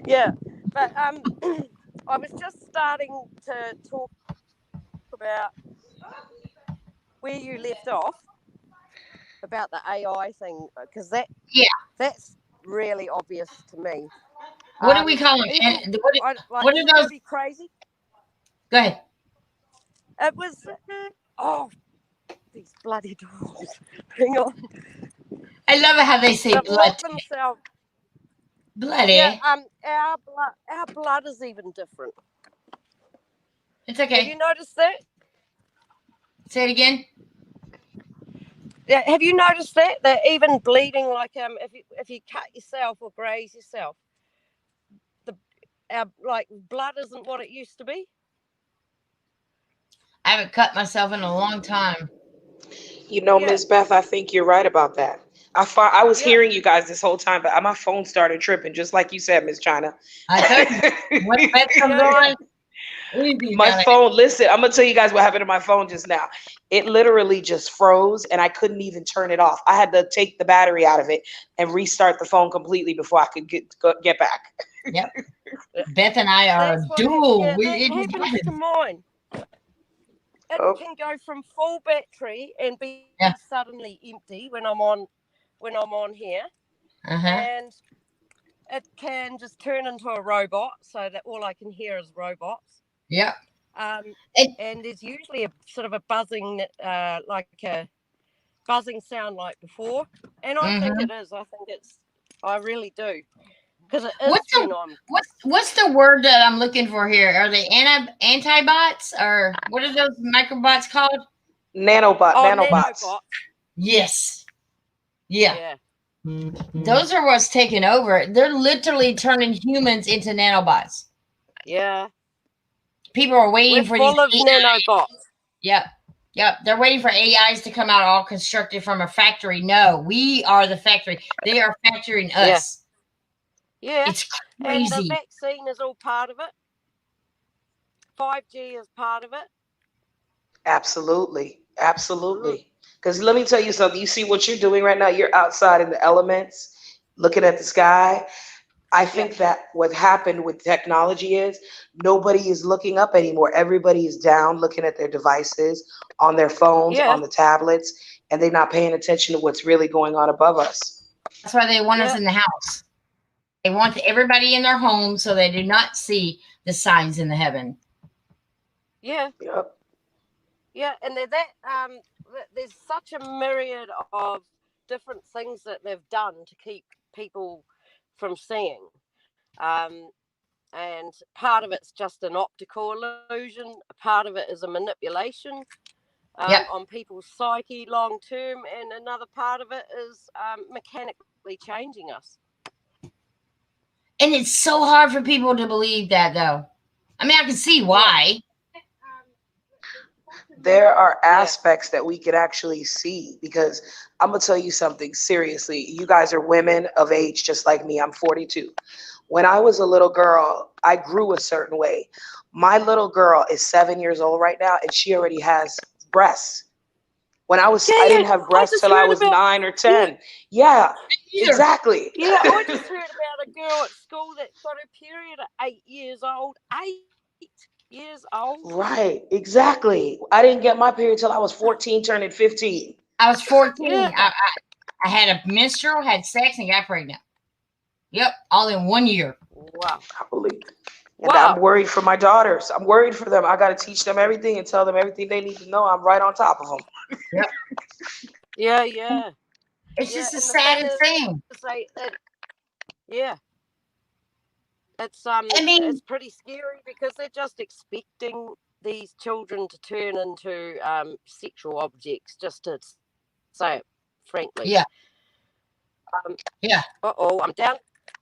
Yeah, but I was just starting to talk about where you left off about the AI thing because Yeah. that's really obvious to me. What do we call them? Even What like are isn't those? it crazy? Go ahead. It was, oh, these bloody dogs. Hang on. I love it how they say They've blood. locked themselves. Yeah, Bloody. our blood is even different. It's Have you okay. noticed that? Say it again. Yeah, have you noticed that? That even bleeding, like if you cut yourself or graze yourself, the our like blood isn't what it used to be. I haven't cut myself in a long time. You know, Yeah, Miss Beth, I think you're right about that. I was yeah. hearing you guys this whole time, but my phone started tripping, just like you said, Miss China. I told you when Beth comes Yeah, yeah. on, easy My down it. phone, listen, I'm gonna tell you guys what happened to my phone just now. It literally just froze and I couldn't even turn it off. I had to take the battery out of it and restart the phone completely before I could get back. Yep. Beth and I are That's what dual. yeah, that It just happens to happens. mine. It Oh, can go from full battery and be Yeah. suddenly empty when I'm on here, Uh-huh. and it can just turn into a robot so that all I can hear is robots. Yep. Um, And and there's usually a sort of a buzzing, like a buzzing sound like before. And I think mm-hmm. it is. I really do. Because it is What's when the I'm, what's the word that I'm looking for here? Are they antibots or what are those microbots called? nanobots. nanobot. Yes. Yeah. Yeah. Those are what's taking over. They're literally turning humans into nanobots. Yeah. People are We're waiting for these full of AI. nanobots. Yep. Yep. They're waiting for AIs to come out all constructed from a factory. No, we are the factory. They are factoring Yeah. us. Yeah. It's And the crazy. vaccine is all part of it. 5G is part of it. Absolutely. Mm. Absolutely. Because let me tell you something. You see what you're doing right now? You're outside in the elements, looking at the sky. I Yeah. think that what happened with technology is nobody is looking up anymore. Everybody is down looking at their devices, on their phones, Yeah. on the tablets, and they're not paying attention to what's really going on above us. That's why they want us Yeah. in the house. They want everybody in their home so they do not see the signs in the heaven. Yeah. Yep. Yeah. And there's such a myriad of different things that they've done to keep people from seeing. Um, and part of it's just an optical illusion. Part of it is a manipulation Yep. on people's psyche long term, and another part of it is mechanically changing us. And it's so hard for people to believe that, though. I mean, I can see Yeah. why. There are Yeah. aspects that we could actually see because I'm going to tell you something seriously. You guys are women of age just like me. I'm 42. When I was a little girl, I grew a certain way. My little girl is 7 years old right now, and she already has breasts. Yeah. I Yeah. didn't have I breasts just till I heard was about. 9 or 10. Yeah. Yeah, Either. exactly. Yeah. I just heard about a girl at school that got her period at 8 years old. 8 years old. Right, exactly. I didn't get my period till I was 14, turning 15. I was 14. Yeah. I had a menstrual, had sex, and got pregnant. Yep, all in 1 year. Wow. I believe. And I'm Wow. worried for my daughters. I'm worried for them. I got to teach them everything and tell them everything they need to know. I'm right on top of them. Yep. Yeah. Yeah. It's Yeah. just the And the thing saddest is, thing. yeah, I mean, it's pretty scary because they're just expecting these children to turn into sexual objects, just to say it frankly. yeah, Um, yeah.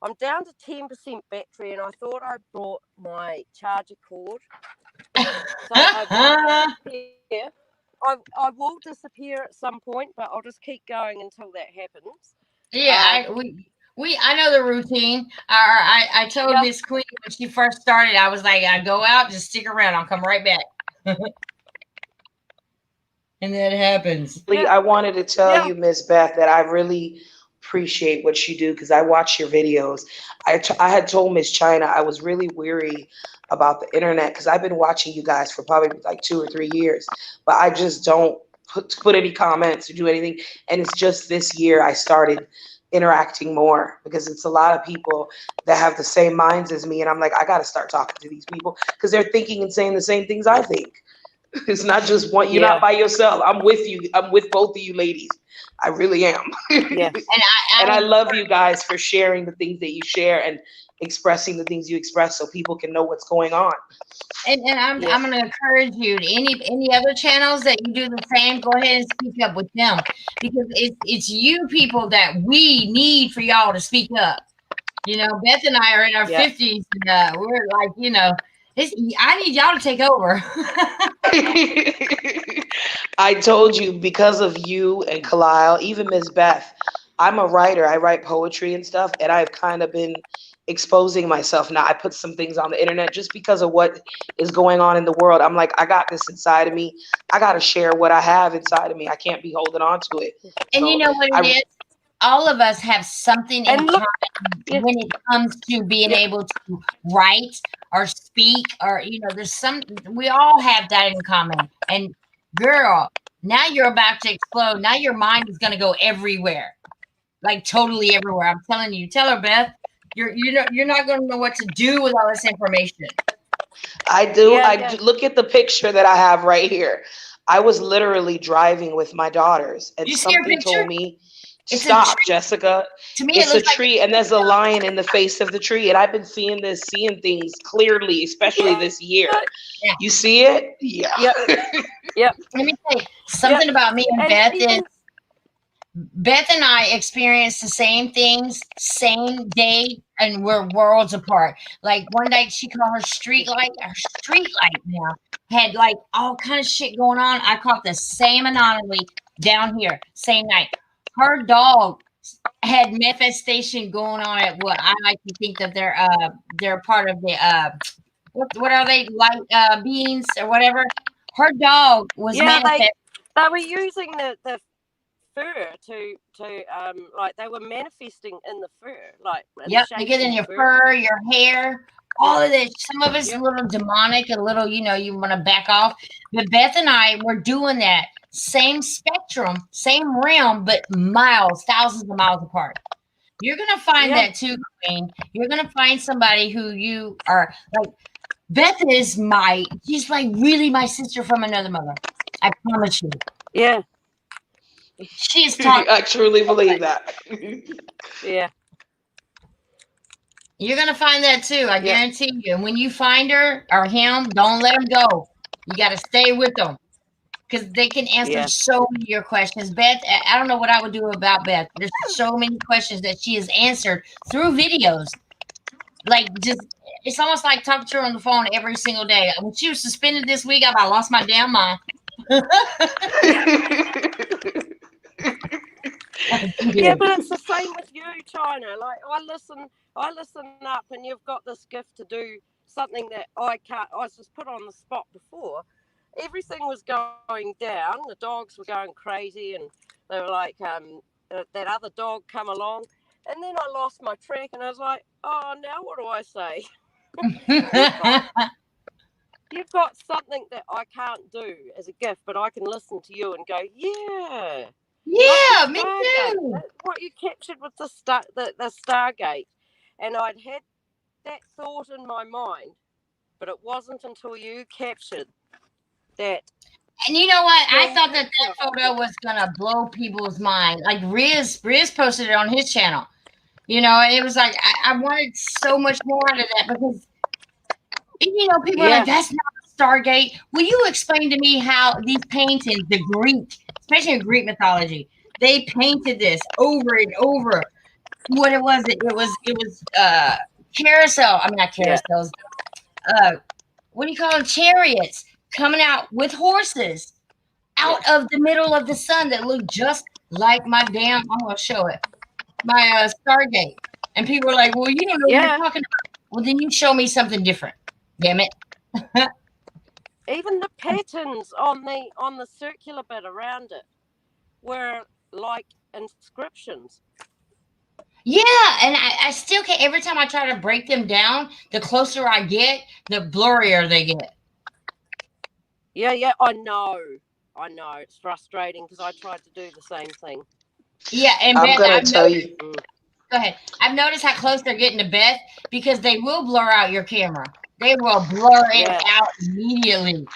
I'm down to 10% battery, and I thought I brought my charger cord, so I will disappear. I will disappear at some point, but I'll just keep going until that happens. Yeah, Um, I know the routine. I told yeah, Miss Queen when she first started, I was like, I go out, just stick around, I'll come right back. And that happens. yeah, I wanted to tell yeah, you, Miss Beth, that I really appreciate what you do because I watch your videos. I had told Miss China I was really weary about the internet because I've been watching you guys for probably like 2 or 3 years, but I just don't put any comments or do anything. And it's just this year I started interacting more because it's a lot of people that have the same minds as me. And I'm like, I got to start talking to these people because they're thinking and saying the same things I think. It's not just one. You're Yeah. not by yourself. I'm with you. I'm with both of you ladies. I really am. Yeah. And And I I love you guys for sharing the things that you share and expressing the things you express so people can know what's going on. and Yeah. I'm gonna encourage you to any other channels that you do the same, go ahead and speak up with them, because it's you people that we need for y'all to speak up. You know, Beth and I are in our Yeah. 50s, and we're like, I need y'all to take over. I told you because of you and Kalile, even Miss Beth, I'm a writer. I write poetry and stuff, and I've kind of been exposing myself now. I put some things on the internet just because of what is going on in the world. I'm like, I got this inside of me. I got to share what I have inside of me. I can't be holding on to it. And you So know what it I, is? All of us have something in And look, common yeah, when it comes to being yeah, able to write or speak, or there's we all have that in common. And girl, now you're about to explode. Now your mind is gonna go everywhere. Like totally everywhere. I'm telling you. Tell her, Beth. You're not gonna know what to do with all this information. I do. yeah, I yeah, do. Look at the picture that I have right here. I was literally driving with my daughters, and You see her something picture? told me, It's a "Stop, tree. Jessica. To me, it It's a looks like tree, and there's a lion in the face of the tree." And I've been seeing things clearly, especially yeah, this year. yeah. You see it? Yeah. yeah, yeah, Let me tell you yeah. something about me and And Beth is even Beth and I experienced the same things, same day, and we're worlds apart. Like one night she called her street light now had like all kind of shit going on. I caught the same anomaly down here, same night. Her dog had manifestation going on at what I like to think that they're part of the what are they, light beings or whatever. Her dog was yeah, manifest. they were using the fur to like they were manifesting in the fur, like in the Yep, they shape get in of your fur. fur, your hair, Yeah, all of this. Some of it's a yeah, little demonic, a little, you want to back off. But Beth and I were doing that same spectrum, same realm, but miles, thousands of miles apart. You're gonna find yeah, that too, Queen. You're gonna find somebody who you are like. Beth is she's like really my sister from another mother. I promise you. yeah, She has taught I truly so much. believe that. yeah, You're gonna find that too. I yeah, guarantee you. And when you find her or him, don't let them go. You got to stay with them because they can answer yeah, so many of your questions. Beth, I don't know what I would do about Beth. There's so many questions that she has answered through videos. Like just, it's almost like talking to her on the phone every single day. When she was suspended this week, I about lost my damn mind. I yeah. did. But it's the same with you, China. Like I listen up, and you've got this gift to do something that I can't. I was just put on the spot before. Everything was going down. The dogs were going crazy, and they were like, that other dog come along, and then I lost my track, and I was like, oh, now what do I say? You've got you've got something that I can't do as a gift, but I can listen to you and go, yeah, like the Yeah, me Stargate, too. what you captured with the Stargate, and I'd had that thought in my mind, but it wasn't until you captured that And you know what? I film thought that picture that of photo it. was gonna blow people's mind. Like Riz posted it on his channel. And it was like I wanted so much more out of that because people are like, Yeah, that's not Stargate. Will you explain to me how these paintings, the Greek, especially in Greek mythology, they painted this over and over. What it was carousel. I mean not yeah, carousels. Uh what do you call them? Chariots coming out with horses yeah, out of the middle of the sun that look just like my damn. I'm gonna show it. My Stargate. And people are like, "Well, you don't know what you're yeah. talking about." Well, then you show me something different. Damn it. Even the patterns on the circular bit around it were like inscriptions. Yeah, and I still can't. Every time I try to break them down, the closer I get, the blurrier they get. Yeah, yeah. I know. I know. It's frustrating because I tried to do the same thing. Yeah, and I'm Beth, gonna I've tell noticed. you. Mm. Go ahead. I've noticed how close they're getting to Beth because they will blur out your camera. They will blur it Yeah, out immediately.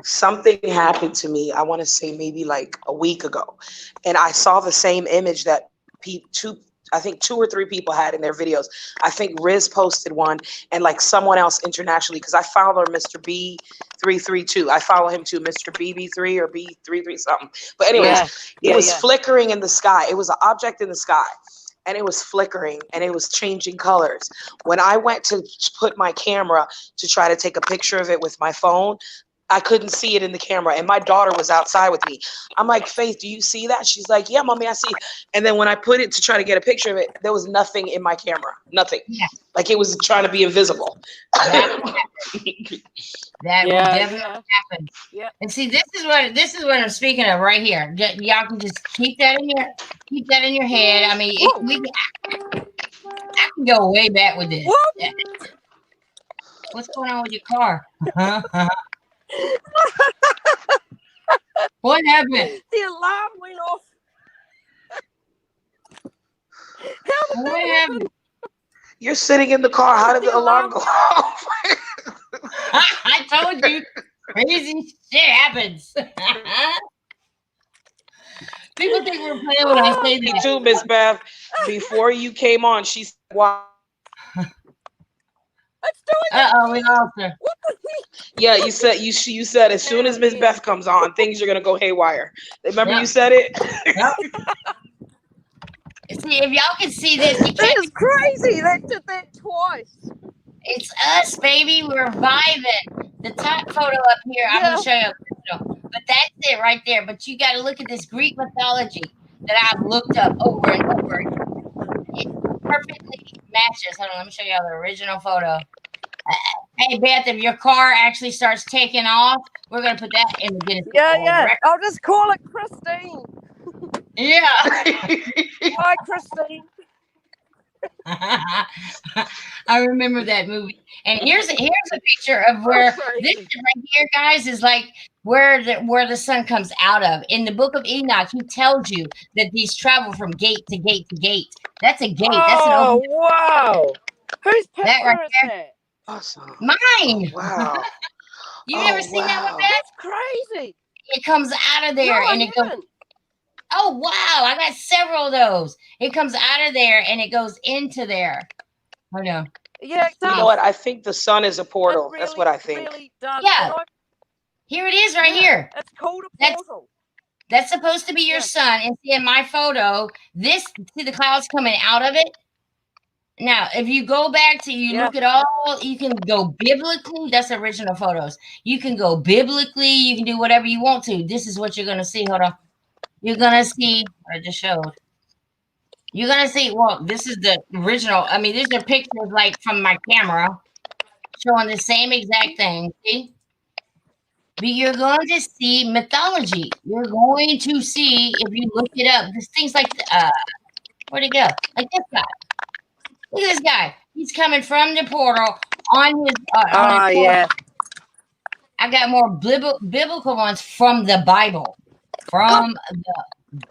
something happened to me. I want to say maybe like a week ago, and I saw the same image that I think two or three people had in their videos. I think Riz posted one, and like someone else internationally, because I follow Mr. B332. I follow him too, Mr. BB3 or B33 something. But anyways, it was flickering in the sky. It was an object in the sky. And it was flickering and it was changing colors. When I went to put my camera to try to take a picture of it with my phone, I couldn't see it in the camera. And my daughter was outside with me. I'm like, Faith, do you see that? She's like, yeah, mommy, I see. And then when I put it to try to get a picture of it, there was nothing in my camera. Nothing. Yeah. Like it was trying to be invisible. That will definitely happen. Yeah. And see, this is what I'm speaking of right here. Y'all can just keep that in your head. I mean, I can go way back with this. Yeah. What's going on with your car? What happened? The alarm went off. What happened? You're sitting in the car. How did the alarm go off? I told you, crazy shit happens. People think we're playing when I say Me that. too, Miss Beth. Before you came on, she said, "Wow." It's doing it. We lost her. What the heck? Yeah, you said as soon as Miss Beth comes on, things are gonna go haywire. Remember you said it? Yep. See, if y'all can see this, you That can't. is crazy. That did that twice. It's us, baby. We're vibing. The top photo up here, I'm Yeah. gonna show you. But that's it right there. But you got to look at this Greek mythology that I've looked up over and over. It perfectly matches. Hold on, let me show y'all the original photo. Hey Beth, if your car actually starts taking off, we're gonna put that in the Guinness Book of World Yeah. Records. I'll just call it Christine. Yeah. Hi, Christine. I remember that movie. And here's a picture of where this right here, guys, is like where the sun comes out of. In the book of Enoch, he tells you that these travel from gate to gate to gate. That's a gate. That's an Oh, open wow. Whose picture That right is there. that? Awesome. Mine. Wow. You ever seen that one, Beth? That's crazy. It comes out of there No, and it goes. haven't. Oh wow, I got several of those. It comes out of there and it goes into there. Oh no. Yeah, it does. You know what? I think the sun is a portal. It That's what I think. really does. Yeah. And Here it is right here. It's called a That's- portal. That's supposed to be your sun. And see in my photo, see the clouds coming out of it. Now, if you go back to look at all, you can go biblically. That's original photos. You can go biblically. You can do whatever you want to. This is what you're going to see. Hold on. You're going to see, I just showed. You're going to see, well, this is the original. I mean, these are pictures like from my camera showing the same exact thing. See? But you're going to see mythology. You're going to see, if you look it up, there's things like, where'd it go? Like this guy. Look at this guy. He's coming from the portal on his portal. Yeah. I got more biblical ones from the Bible. From the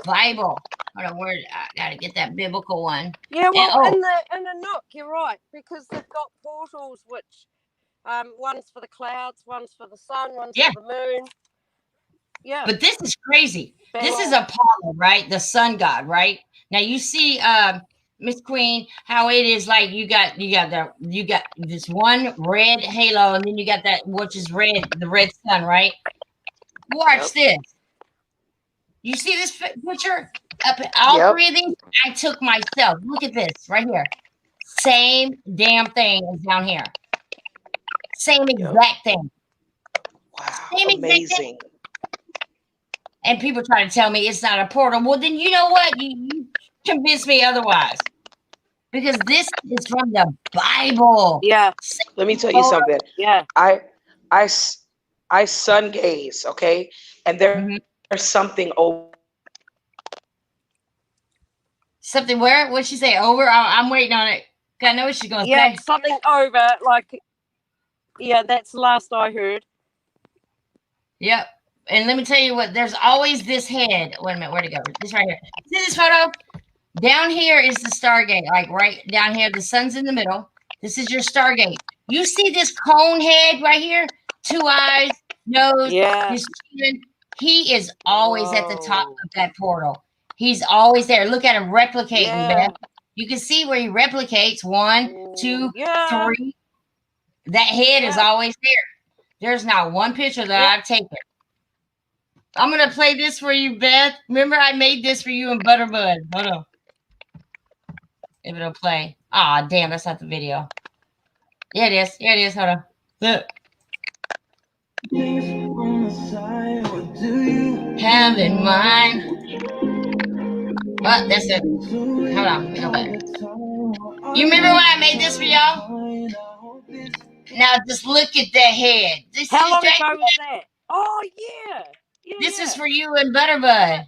Bible. Hold on, I gotta get that biblical one. Yeah, well, And, in the Nook, you're right, because they've got portals which one's for the clouds, one's for the sun, one's for the moon. Yeah. But this is crazy. This is Apollo, right? The sun god, right? Now you see Miss Queen, how it is like you got this one red halo, and then you got that which is red, the red sun, right? Watch this. You see this picture? All three of these I took myself. Look at this right here. Same damn thing is down here. Same exact thing. Wow. Same Amazing. exact thing. And people try to tell me it's not a portal. Well, then you know what? You convince me otherwise. Because this is from the Bible. Yeah. Let me tell you something. Yeah. I sun gaze, okay? And there's something over. Something where? What'd she say? Over? I'm waiting on it. I know what she's going to Yeah, say. something over, like, yeah, that's the last I heard. Yep. And let me tell you what, there's always this head. Wait a minute, where'd it go? This right here. See this photo? Down here is the Stargate. Like right down here, the sun's in the middle. This is your Stargate. You see this cone head right here? 2 eyes, nose, Yeah. his chin. He is always at the top Whoa. of that portal. He's always there. Look at him replicating, Yeah. Beth. You can see where he replicates. 1, 2, Yeah. 3. That head is Yeah. always there. There's not one picture that Yeah. I've taken. I'm gonna play this for you, Beth. Remember, I made this for you in Butterbud. Hold on. If it'll play. Ah, damn, that's not the video. Yeah, it is. Yeah, it is. Hold on. Look. Have in mind. Oh, that's it. Hold on. Let me go back. You remember when I made this for y'all? Now just look at the head. How long ago was that? Oh yeah. Yeah. This is Yeah. for you and Butterbud.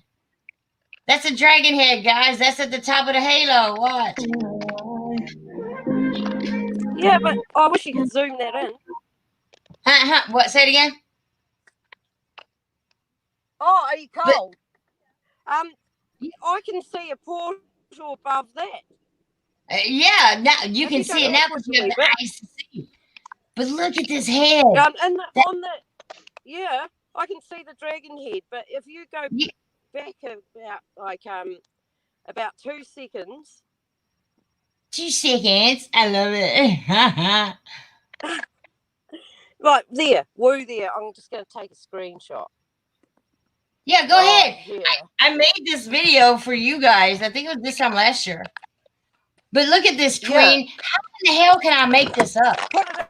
That's a dragon head, guys. That's at the top of the halo. Watch. Yeah, but I wish you could zoom that in. What? Say it again. Oh, are you But- cold? I can see a portal above that. Yeah, now you Have can you see it done now that because with you have the the wee bit? eyes to see. But look at this head. And on the yeah, I can see the dragon head. But if you go You- back about 2 seconds. 2 seconds. I love it. Right there, woo there. I'm just going to take a screenshot. Yeah, go Right ahead. here. I made this video for you guys. I think it was this time last year. But look at this screen. How in the hell can I make this up? Put it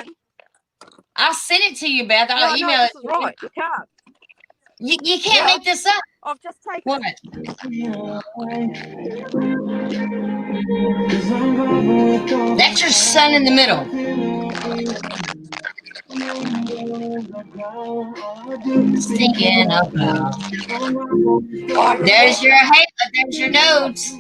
in. I'll send it to you, Beth. I'll Yeah, email no, it. this is right. You can't. You can't Yeah. make this up. I've just taken What? That's your sun in the middle. Thinking about. There's your halo. There's your nodes.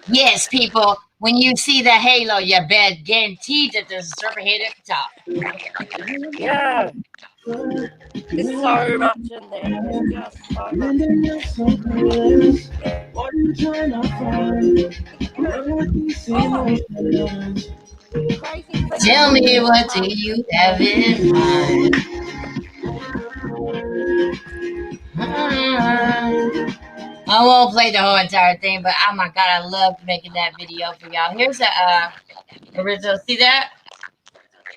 Yes, people. When you see the halo, you bet guaranteed that there's a serpent head at the top. Yeah. There's so much in there. There's just so much. Crazy thing. Tell me, what do you have in mind? I won't play the whole entire thing, but oh my god, I loved making that video for y'all. Here's a original. See that?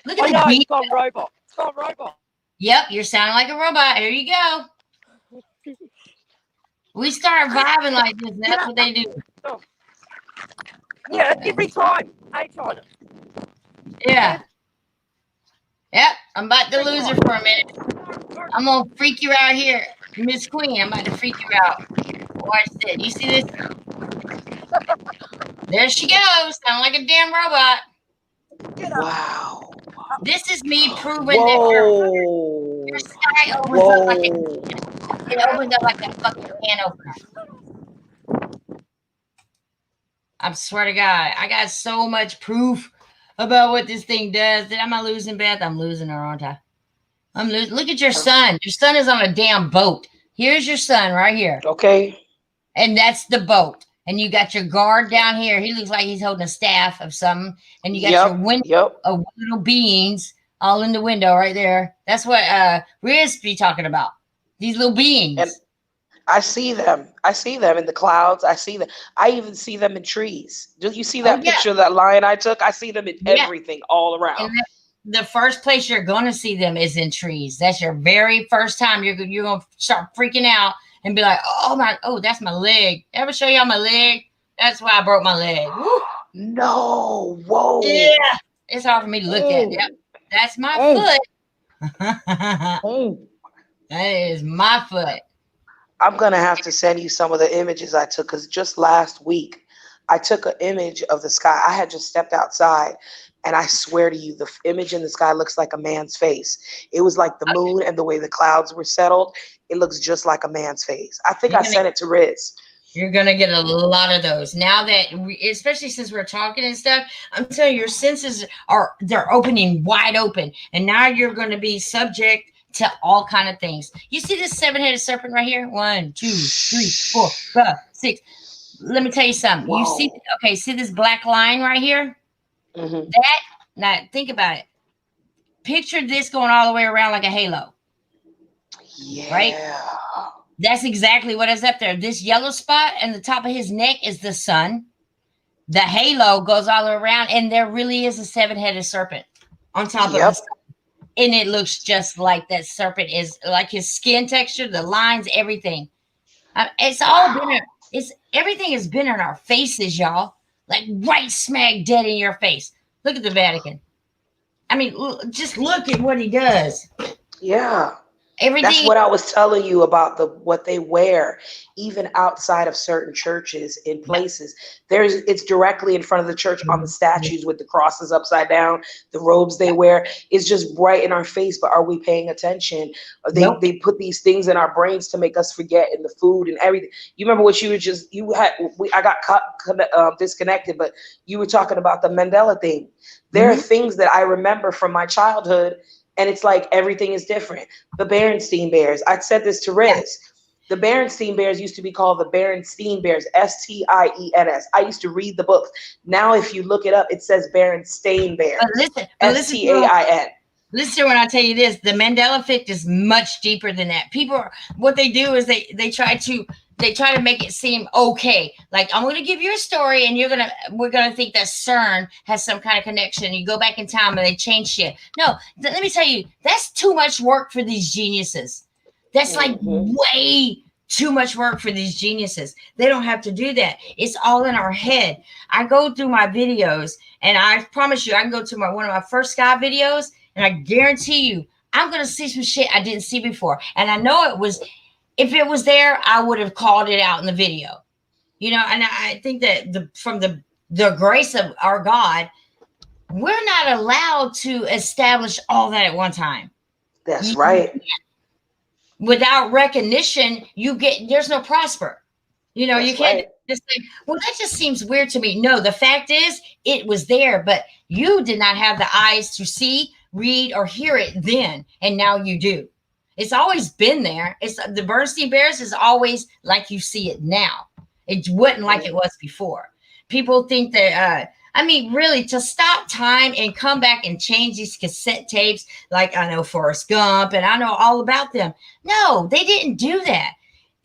Look I at know the beat. it's gone robot. It's gone robot. Yep, you're sounding like a robot. Here you go. We start vibing like this. And that's what they do. Yeah, every time. Yeah. Yep. I'm about to lose her for a minute. I'm gonna freak you out here, Miss Queen. I'm about to freak you out. Watch this. You see this? There she goes. Sound like a damn robot. Wow. This is me proving that your sky opens up like it opens up like a fucking can opener. I swear to God, I got so much proof about what this thing does. Am I losing, Beth? I'm losing her, aren't I? I'm losing. Look at your sun. Your sun is on a damn boat. Here's your sun right here. Okay. And that's the boat. And you got your guard down here. He looks like he's holding a staff of something. And you got your window of little beings all in the window right there. That's what Riz be talking about. These little beings. And I see them. I see them in the clouds. I see them. I even see them in trees. Do you see that picture of that lion I took? I see them in everything all around. And the first place you're going to see them is in trees. That's your very first time you're going to start freaking out and be like, oh, that's my leg. Ever show y'all my leg? That's why I broke my leg. Woo. No. Whoa. Yeah. It's hard for me to look at. Yep. That's my foot. That is my foot. I'm going to have to send you some of the images I took because just last week I took an image of the sky. I had just stepped outside and I swear to you, the image in the sky looks like a man's face. It was like the moon and the way the clouds were settled. It looks just like a man's face. I think I sent it to Riz. You're going to get a lot of those. Now that, especially since we're talking and stuff, I'm telling you, your senses they're opening wide open. And now you're going to be subject to all kind of things. You see this 7-headed serpent right here? 1, 2, 3, 4, 5, 6. let me tell you something. You see, Whoa. okay, see this black line right here? Hmm. That, now think about it. Picture this going all the way around like a halo, right? Yeah. That's exactly what is up there. This yellow spot and the top of his neck is the sun. The halo goes all around, and there really is a seven-headed serpent on top of Yep. his, and it looks just like that serpent is, like his skin texture, the lines, everything. It's all been, Wow. it's everything has been in our faces, y'all. Like right smack dead in your face. Look at the Vatican. I mean, just look at what he does. Yeah. That's Everything. what I was telling you about the what they wear, even outside of certain churches in places. It's directly in front of the church on the statues with the crosses upside down, the robes they wear. It's just bright in our face, but are we paying attention? Nope. They put these things in our brains to make us forget in the food and everything. You remember what you were just you had I got disconnected, but you were talking about the Mandela thing. There are Mhm. things that I remember from my childhood, and it's like everything is different. The Berenstein Bears. I said this to Yeah. Riz. The Berenstein Bears used to be called the Berenstein Bears, Stiens. I used to read the books. Now, if you look it up, it says Berenstain But Bears, listen to what, Stain. listen when I tell you this. The Mandela effect is much deeper than that. What they do is they try to make it seem okay. Like, I'm going to give you a story, and we're gonna think that CERN has some kind of connection. You go back in time and they change shit. No, let me tell you, that's too much work for these geniuses. That's like Mm-hmm. way too much work for these geniuses. They don't have to do that. It's all in our head. I go through my videos, and I promise you, I can go to one of my first sky videos, and I guarantee you, I'm gonna see some shit I didn't see before. And I know it was, if it was there, I would have called it out in the video. And I think that from the grace of our God, we're not allowed to establish all that at one time. That's right. Without recognition, there's no prosper. You That's can't right. just say, well, that just seems weird to me. No, the fact is, it was there, but you did not have the eyes to see, read, or hear it then, and now you do. It's always been there. It's the Bernstein Bears is always like you see it now. It wasn't like it was before. People think that I mean, really, to stop time and come back and change these cassette tapes, like I know Forrest Gump and I know all about them. No, they didn't do that.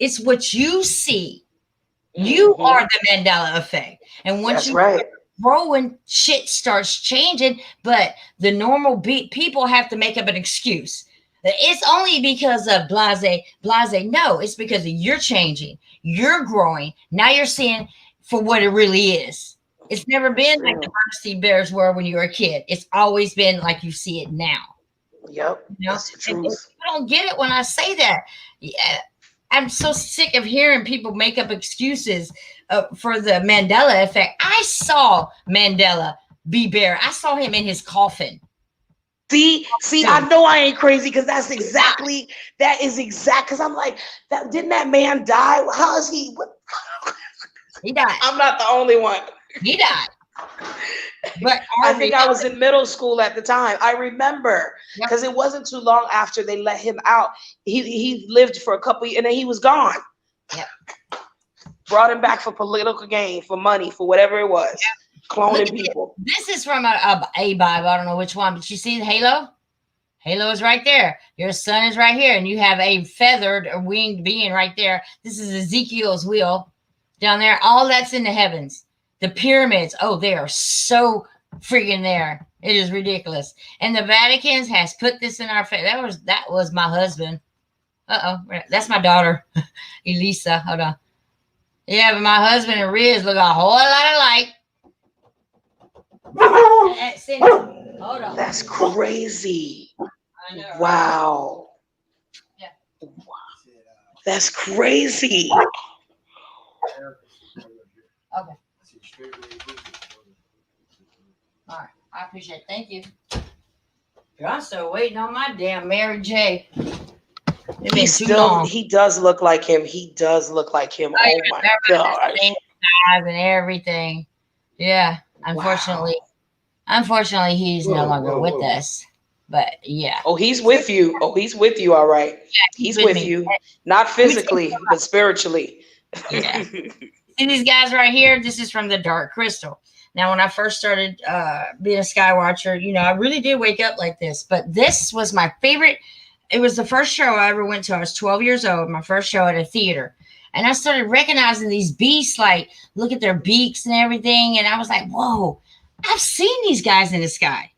It's what you see. You are Mm-hmm. the Mandela effect. And once That's you right. growing, shit starts changing, but the normal people have to make up an excuse. It's only because of blase. No, it's because of you're changing, you're growing. Now you're seeing for what it really is. It's never That's been like the true. Bernstein Bears were when you were a kid. It's always been like you see it now. Yep. You know, That's the and truth. you don't get it when I say that. Yeah, I'm so sick of hearing people make up excuses for the Mandela effect. I saw Mandela be buried. I saw him in his coffin. See, I Dude, know I ain't crazy because that's he died. exactly that is exact. Because I'm like, that didn't that man die? How is he? What? He died. I'm not the only one. He died. But I our think I was reality, in middle school at the time. I remember yep, because it wasn't too long after they let him out. He lived for a couple and then he was gone. yep. Brought him back for political gain, for money, for whatever it was, Look cloning at this. people. This is from a Bible. I don't know which one, but you see the halo? Halo is right there. Your sun is right here, and you have a feathered or winged being right there. This is Ezekiel's wheel down there. All that's in the heavens. The pyramids, oh, they are so freaking there. It is ridiculous. And the Vatican has put this in our face. That was my husband. Uh-oh. That's my daughter, Elisa. Hold on. Yeah, but my husband and Riz look a whole lot alike. Hold on. That's crazy. I know, right? Wow. Yeah. That's crazy. Okay. All right. I appreciate it. Thank you. I'm still waiting on my damn Mary J. It's been too long. He does look like him. He does look like him. I Oh even my remember the gosh. same eyes and everything. Yeah. Unfortunately, he's no longer with us. But yeah. Oh, he's with you. Oh, he's with you. All right. He's He's with with me. you. Not Let me tell you physically, but spiritually. something. Yeah. See these guys right here? This is from the Dark Crystal. Now, when I first started being a sky watcher, I really did wake up like this. But this was my favorite. It was the first show I ever went to. I was 12 years old, my first show at a theater. And I started recognizing these beasts, like, look at their beaks and everything. And I was like, whoa, I've seen these guys in the sky.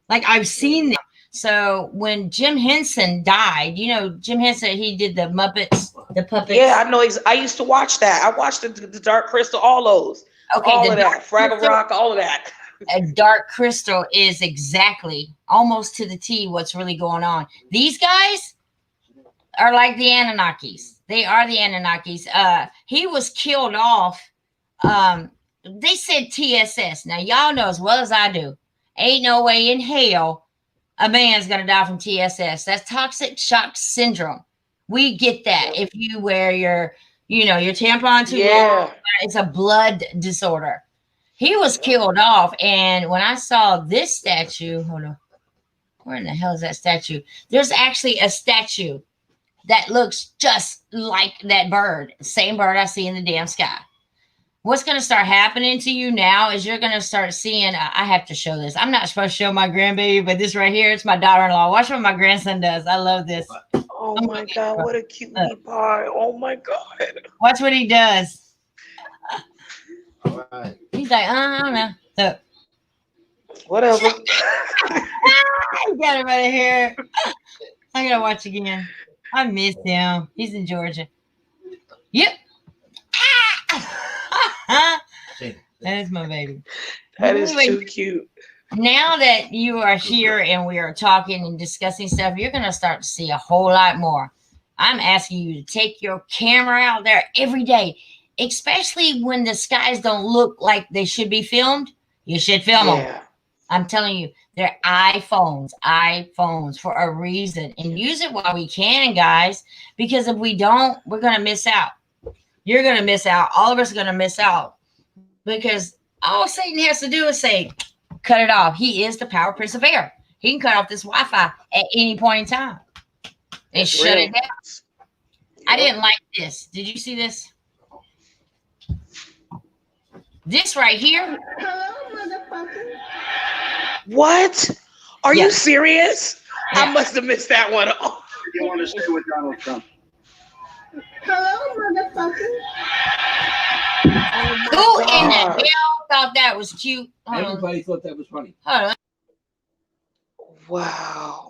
Like, I've seen them. So when Jim Henson died, Jim Henson, he did the Muppets, the puppets. Yeah, I know. I used to watch that. I watched the Dark Crystal, all those. Okay, all the of that. Fraggle Rock, all of that. A Dark Crystal is exactly, almost to the T, what's really going on. These guys are like the Anunnakis. They are the Anunnakis. He was killed off. They said TSS. Now, y'all know as well as I do, ain't no way in hell a man's going to die from TSS. That's toxic shock syndrome. We get that. If you wear your tampon too long, it's a blood disorder. He was killed off. And when I saw this statue, hold on, where in the hell is that statue? There's actually a statue that looks just like that bird. Same bird I see in the damn sky. What's going to start happening to you now is you're going to start seeing, I have to show this. I'm not supposed to show my grandbaby, but this right here, it's my daughter-in-law. Watch what my grandson does. I love this. Oh my God, what a cutie pie. Oh my God. Watch what he does. All right. He's like, I don't know. So, Whatever. I got him out of here. I got to watch again. I miss him. He's in Georgia. Yep. That is my baby. That is too cute. Now that you are here and we are talking and discussing stuff, you're going to start to see a whole lot more. I'm asking you to take your camera out there every day, especially when the skies don't look like they should be filmed. You should film them. I'm telling you, they're iPhones for a reason. And use it while we can, guys, because if we don't, we're going to miss out. You're going to miss out. All of us are going to miss out because all Satan has to do is say, cut it off. He is the power prince of air. He can cut off this Wi-Fi at any point in time and shut it down. I didn't like this. Did you see this? This right here. What? Are you serious? Yeah. I must have missed that one. Oh. You want to stay with Donald Trump? Hello, motherfucker. Who in the hell thought that was cute? Everybody thought that was funny. Hold on. Wow.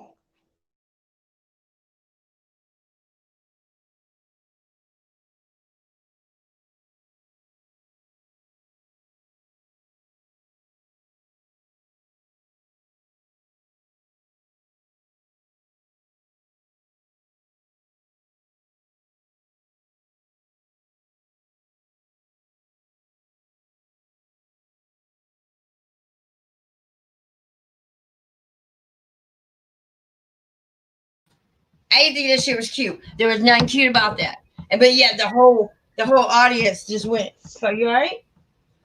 I didn't think that shit was cute. There was nothing cute about that. But yeah, the whole audience just went. So you all right?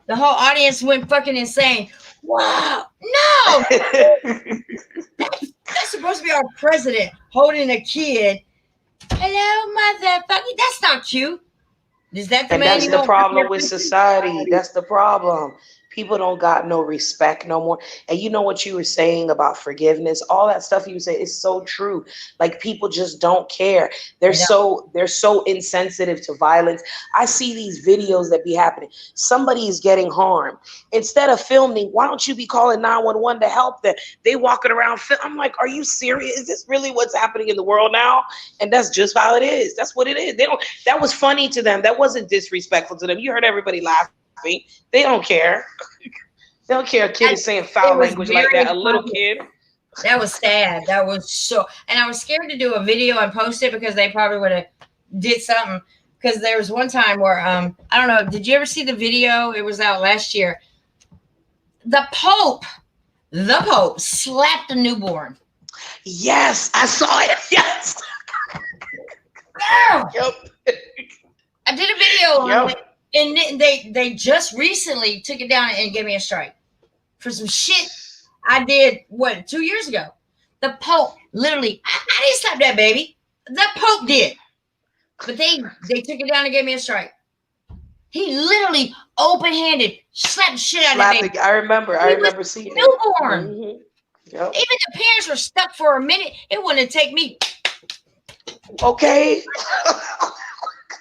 The whole audience went fucking insane. Wow, no, that's supposed to be our president holding a kid. Hello, motherfucker. That's not cute. Is that the and man? That's the problem with society. That's the problem. People don't got no respect no more. And you know what you were saying about forgiveness, all that stuff you say is so true. Like people just don't care. They're so insensitive to violence. I see these videos that be happening. Somebody is getting harmed. Instead of filming, why don't you be calling 911 to help them? They walking around. I'm like, are you serious? Is this really what's happening in the world now? And that's just how it is. That's what it is. That was funny to them. That wasn't disrespectful to them. You heard everybody laughing. They don't care. They don't care. A kid is saying foul language like that. A little kid. That was sad. That was so. And I was scared to do a video and post it because they probably would have did something. Because there was one time where I don't know. Did you ever see the video? It was out last year. The Pope slapped a newborn. Yes, I saw it. Yes. Yep. I did a video on it. And they just recently took it down and gave me a strike for some shit I did, 2 years ago. The Pope, literally, I didn't slap that baby. The Pope did. But they took it down and gave me a strike. He literally open-handed slapped the shit out of that Slap baby. the, I remember seeing it. Newborn. Mhm. Yep. Even the parents were stuck for a minute. It wouldn't take me Okay.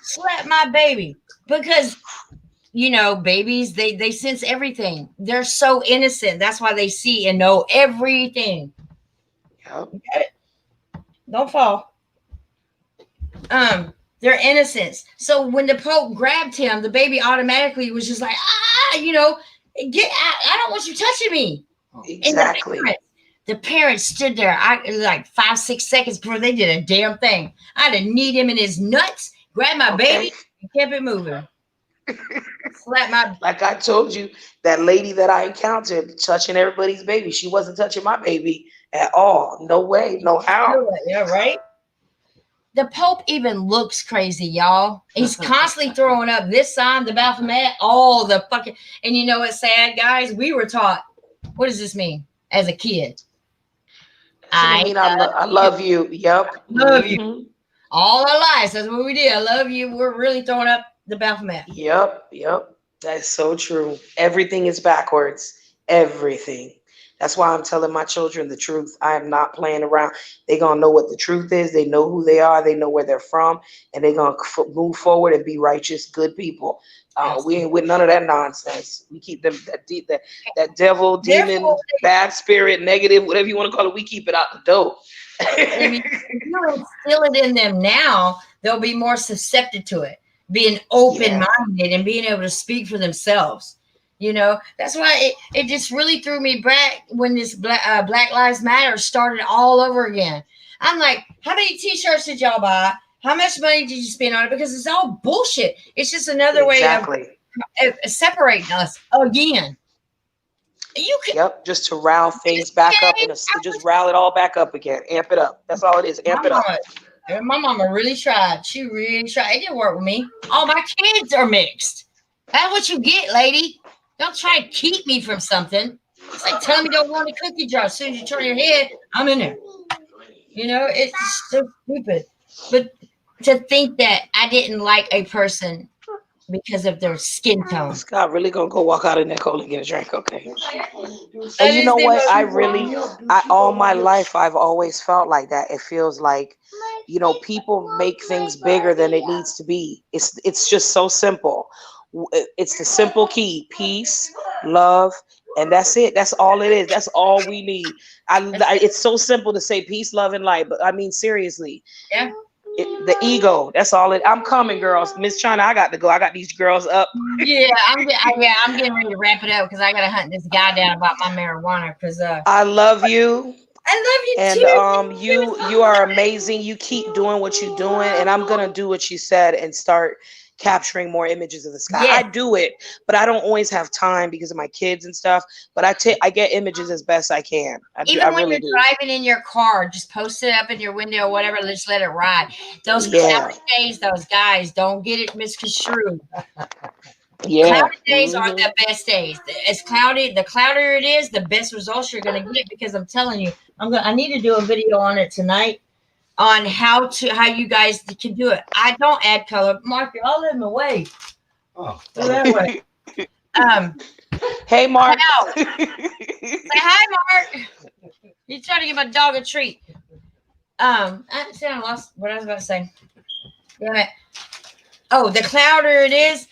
slap my baby because babies they sense everything. They're so innocent. That's why they see and know everything. Yep. Don't fall. Their innocence. So when the Pope grabbed him, the baby automatically was just like, get out. I don't want you touching me. Exactly. And the parents stood there. Like 5-6 seconds before they did a damn thing. I had to kneed him in his nuts, grab my baby, and kept it moving. Slap my. Like I told you, that lady that I encountered touching everybody's baby, she wasn't touching my baby at all. No way, no how. Yeah, right. The Pope even looks crazy, y'all. He's constantly throwing up this sign, the Baphomet, all the fucking. And you know what's sad, guys? We were taught. What does this mean? As a kid, I love you. Yep. Love you. All our lives. That's what we did. I love you. We're really throwing up the Baphomet. Yep. That's so true. Everything is backwards. Everything. That's why I'm telling my children the truth. I am not playing around. They're going to know what the truth is. They know who they are. They know where they're from. And they're going to move forward and be righteous, good people. We ain't with none of that nonsense. We keep them that devil, demon, bad spirit, negative, whatever you want to call it. We keep it out the door. I mean, if you instill it in them now, they'll be more susceptible to it, being open-minded and being able to speak for themselves. That's why it just really threw me back when this Black Lives Matter started all over again. I'm like, how many T-shirts did y'all buy? How much money did you spend on it? Because it's all bullshit. It's just another way of separating us again. Just to rile things back up and just rile it all back up again. Amp it up. That's all it is. Amp it up. My mama really tried. She really tried. It didn't work with me. All my kids are mixed. That's what you get, lady. Don't try to keep me from something. It's like telling me don't want a cookie jar. As soon as you turn your head, I'm in there. It's so stupid. But to think that I didn't like a person because of their skin tone. Scott really gonna go walk out in that cold and get a drink, okay? And you know what? All my life I've always felt like that. It feels like, people make things bigger than it needs to be. It's just so simple. It's the simple key: peace, love, and that's it. That's all it is. That's all we need. It's so simple to say peace, love, and light, but I mean seriously. Yeah. The ego. That's all it. I'm coming, girls. Miss China, I got to go. I got these girls up. Yeah, I'm getting ready to wrap it up because I gotta hunt this guy down about my marijuana. Because I love you. I love you too. And you are amazing. You keep doing what you're doing, and I'm gonna do what you said and start capturing more images of the sky. Yes. I do it, but I don't always have time because of my kids and stuff. But I get images as best I can. Even when you're driving in your car, just post it up in your window or whatever. Just let it ride. Those cloudy days, those guys, don't get it misconstrued. Cloudy days are the best days. It's cloudy. The cloudier it is, the best results you're going to get. Because I'm telling you, I need to do a video on it tonight on how you guys can do it. I don't add color. Mark, you're all in the way. Oh, go that way. Hey, Mark. Say hi, Mark. You trying to give my dog a treat? I lost what I was about to say. Damn it. Oh, the cloudier it is,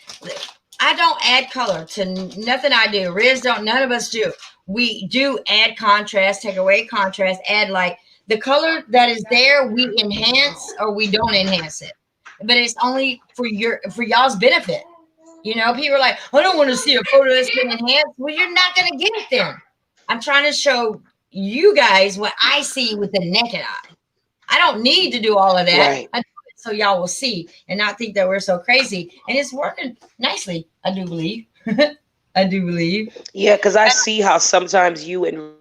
I don't add color to nothing I do. Riz don't. None of us do. We do add contrast, take away contrast, add light. The color that is there, we enhance or we don't enhance it. But it's only for y'all's benefit. People are like, I don't want to see a photo that's been enhanced. Well, you're not going to get it then. I'm trying to show you guys what I see with the naked eye. I don't need to do all of that. Right. I do it so y'all will see and not think that we're so crazy. And it's working nicely, I do believe. I do believe. Yeah, because I see how sometimes you and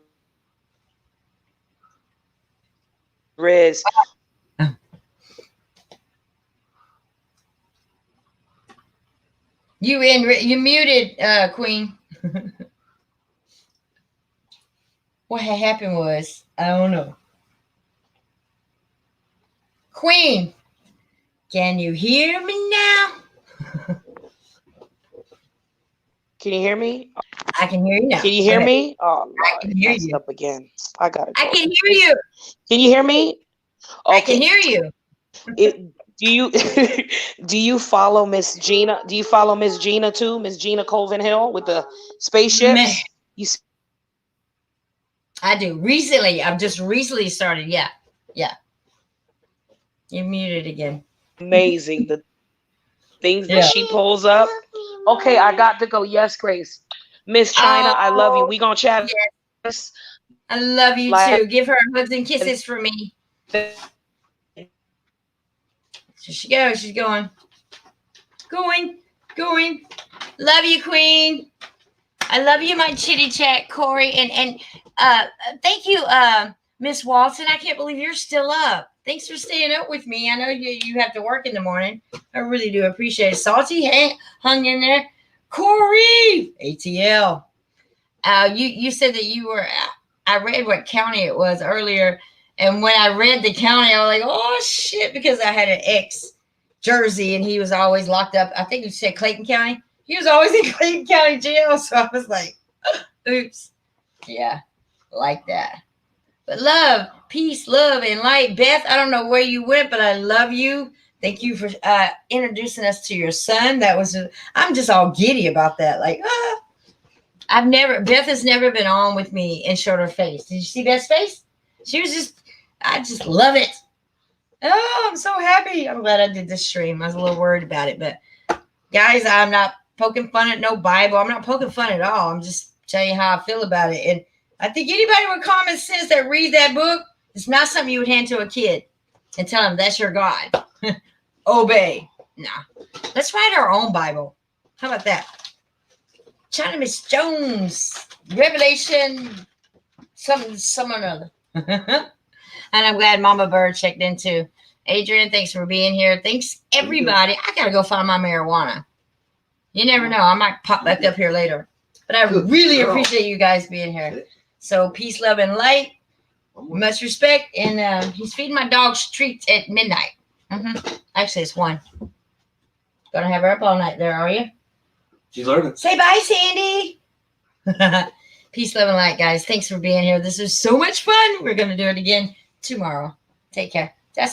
Riz. You muted, Queen. What had happened was, I don't know. Queen, can you hear me now? Can you hear me? I can hear you now. Can you hear Okay. me? Oh I Lord, can it hear messed you. up again. I gotta I go. can hear you. Can you hear me? I can Okay. hear you. It, do you do you follow Miss Gina? Do you follow Miss Gina too? Miss Gina Colvin Hill with the Man, spaceships? You see I do. Recently, I've just recently started. Yeah. Yeah. You're muted again. amazing the things that Yeah. she pulls up. Okay, I got to go. Yes, Grace. Miss China, I love you. Oh, We gonna chat yes. I love you like too. Give her hugs and kisses for me. Here she goes. She's going. Going. Going. Love you, Queen. I love you, my chitty chat, Corey. And thank you, Miss Walton. I can't believe you're still up. Thanks for staying up with me. I know you have to work in the morning. I really do appreciate it. Salty hung in there. Corey, ATL. You said that you were. I read what county it was earlier, and when I read the county, I was like, "Oh shit!" Because I had an ex Jersey, and he was always locked up. I think you said Clayton County. He was always in Clayton County jail, so I was like, "Oops." Yeah, like that. But love, peace, love, and light. Beth, I don't know where you went, but I love you. Thank you for introducing us to your son. That was, I'm just all giddy about that. Like, Beth has never been on with me and showed her face. Did you see Beth's face? She was I just love it. Oh, I'm so happy. I'm glad I did this stream. I was a little worried about it, but guys, I'm not poking fun at no Bible. I'm not poking fun at all. I'm just telling you how I feel about it. And I think anybody with common sense that reads that book, it's not something you would hand to a kid and tell them that's your God. Obey. No. Let's write our own Bible. How about that? China Miss Jones, Revelation, some or another. And I'm glad Mama Bird checked in too. Adrian, thanks for being here. Thanks everybody. I gotta go find my marijuana. You never know. I might pop back up here later. But I really appreciate you guys being here. So peace, love, and light. Much respect. And he's feeding my dogs treats at midnight. Actually, it's 1. Gonna have her up all night there, are you? She's learning. Say bye, Sandy. Peace, love, and light, guys. Thanks for being here. This was so much fun. We're gonna do it again tomorrow. Take care. Did I say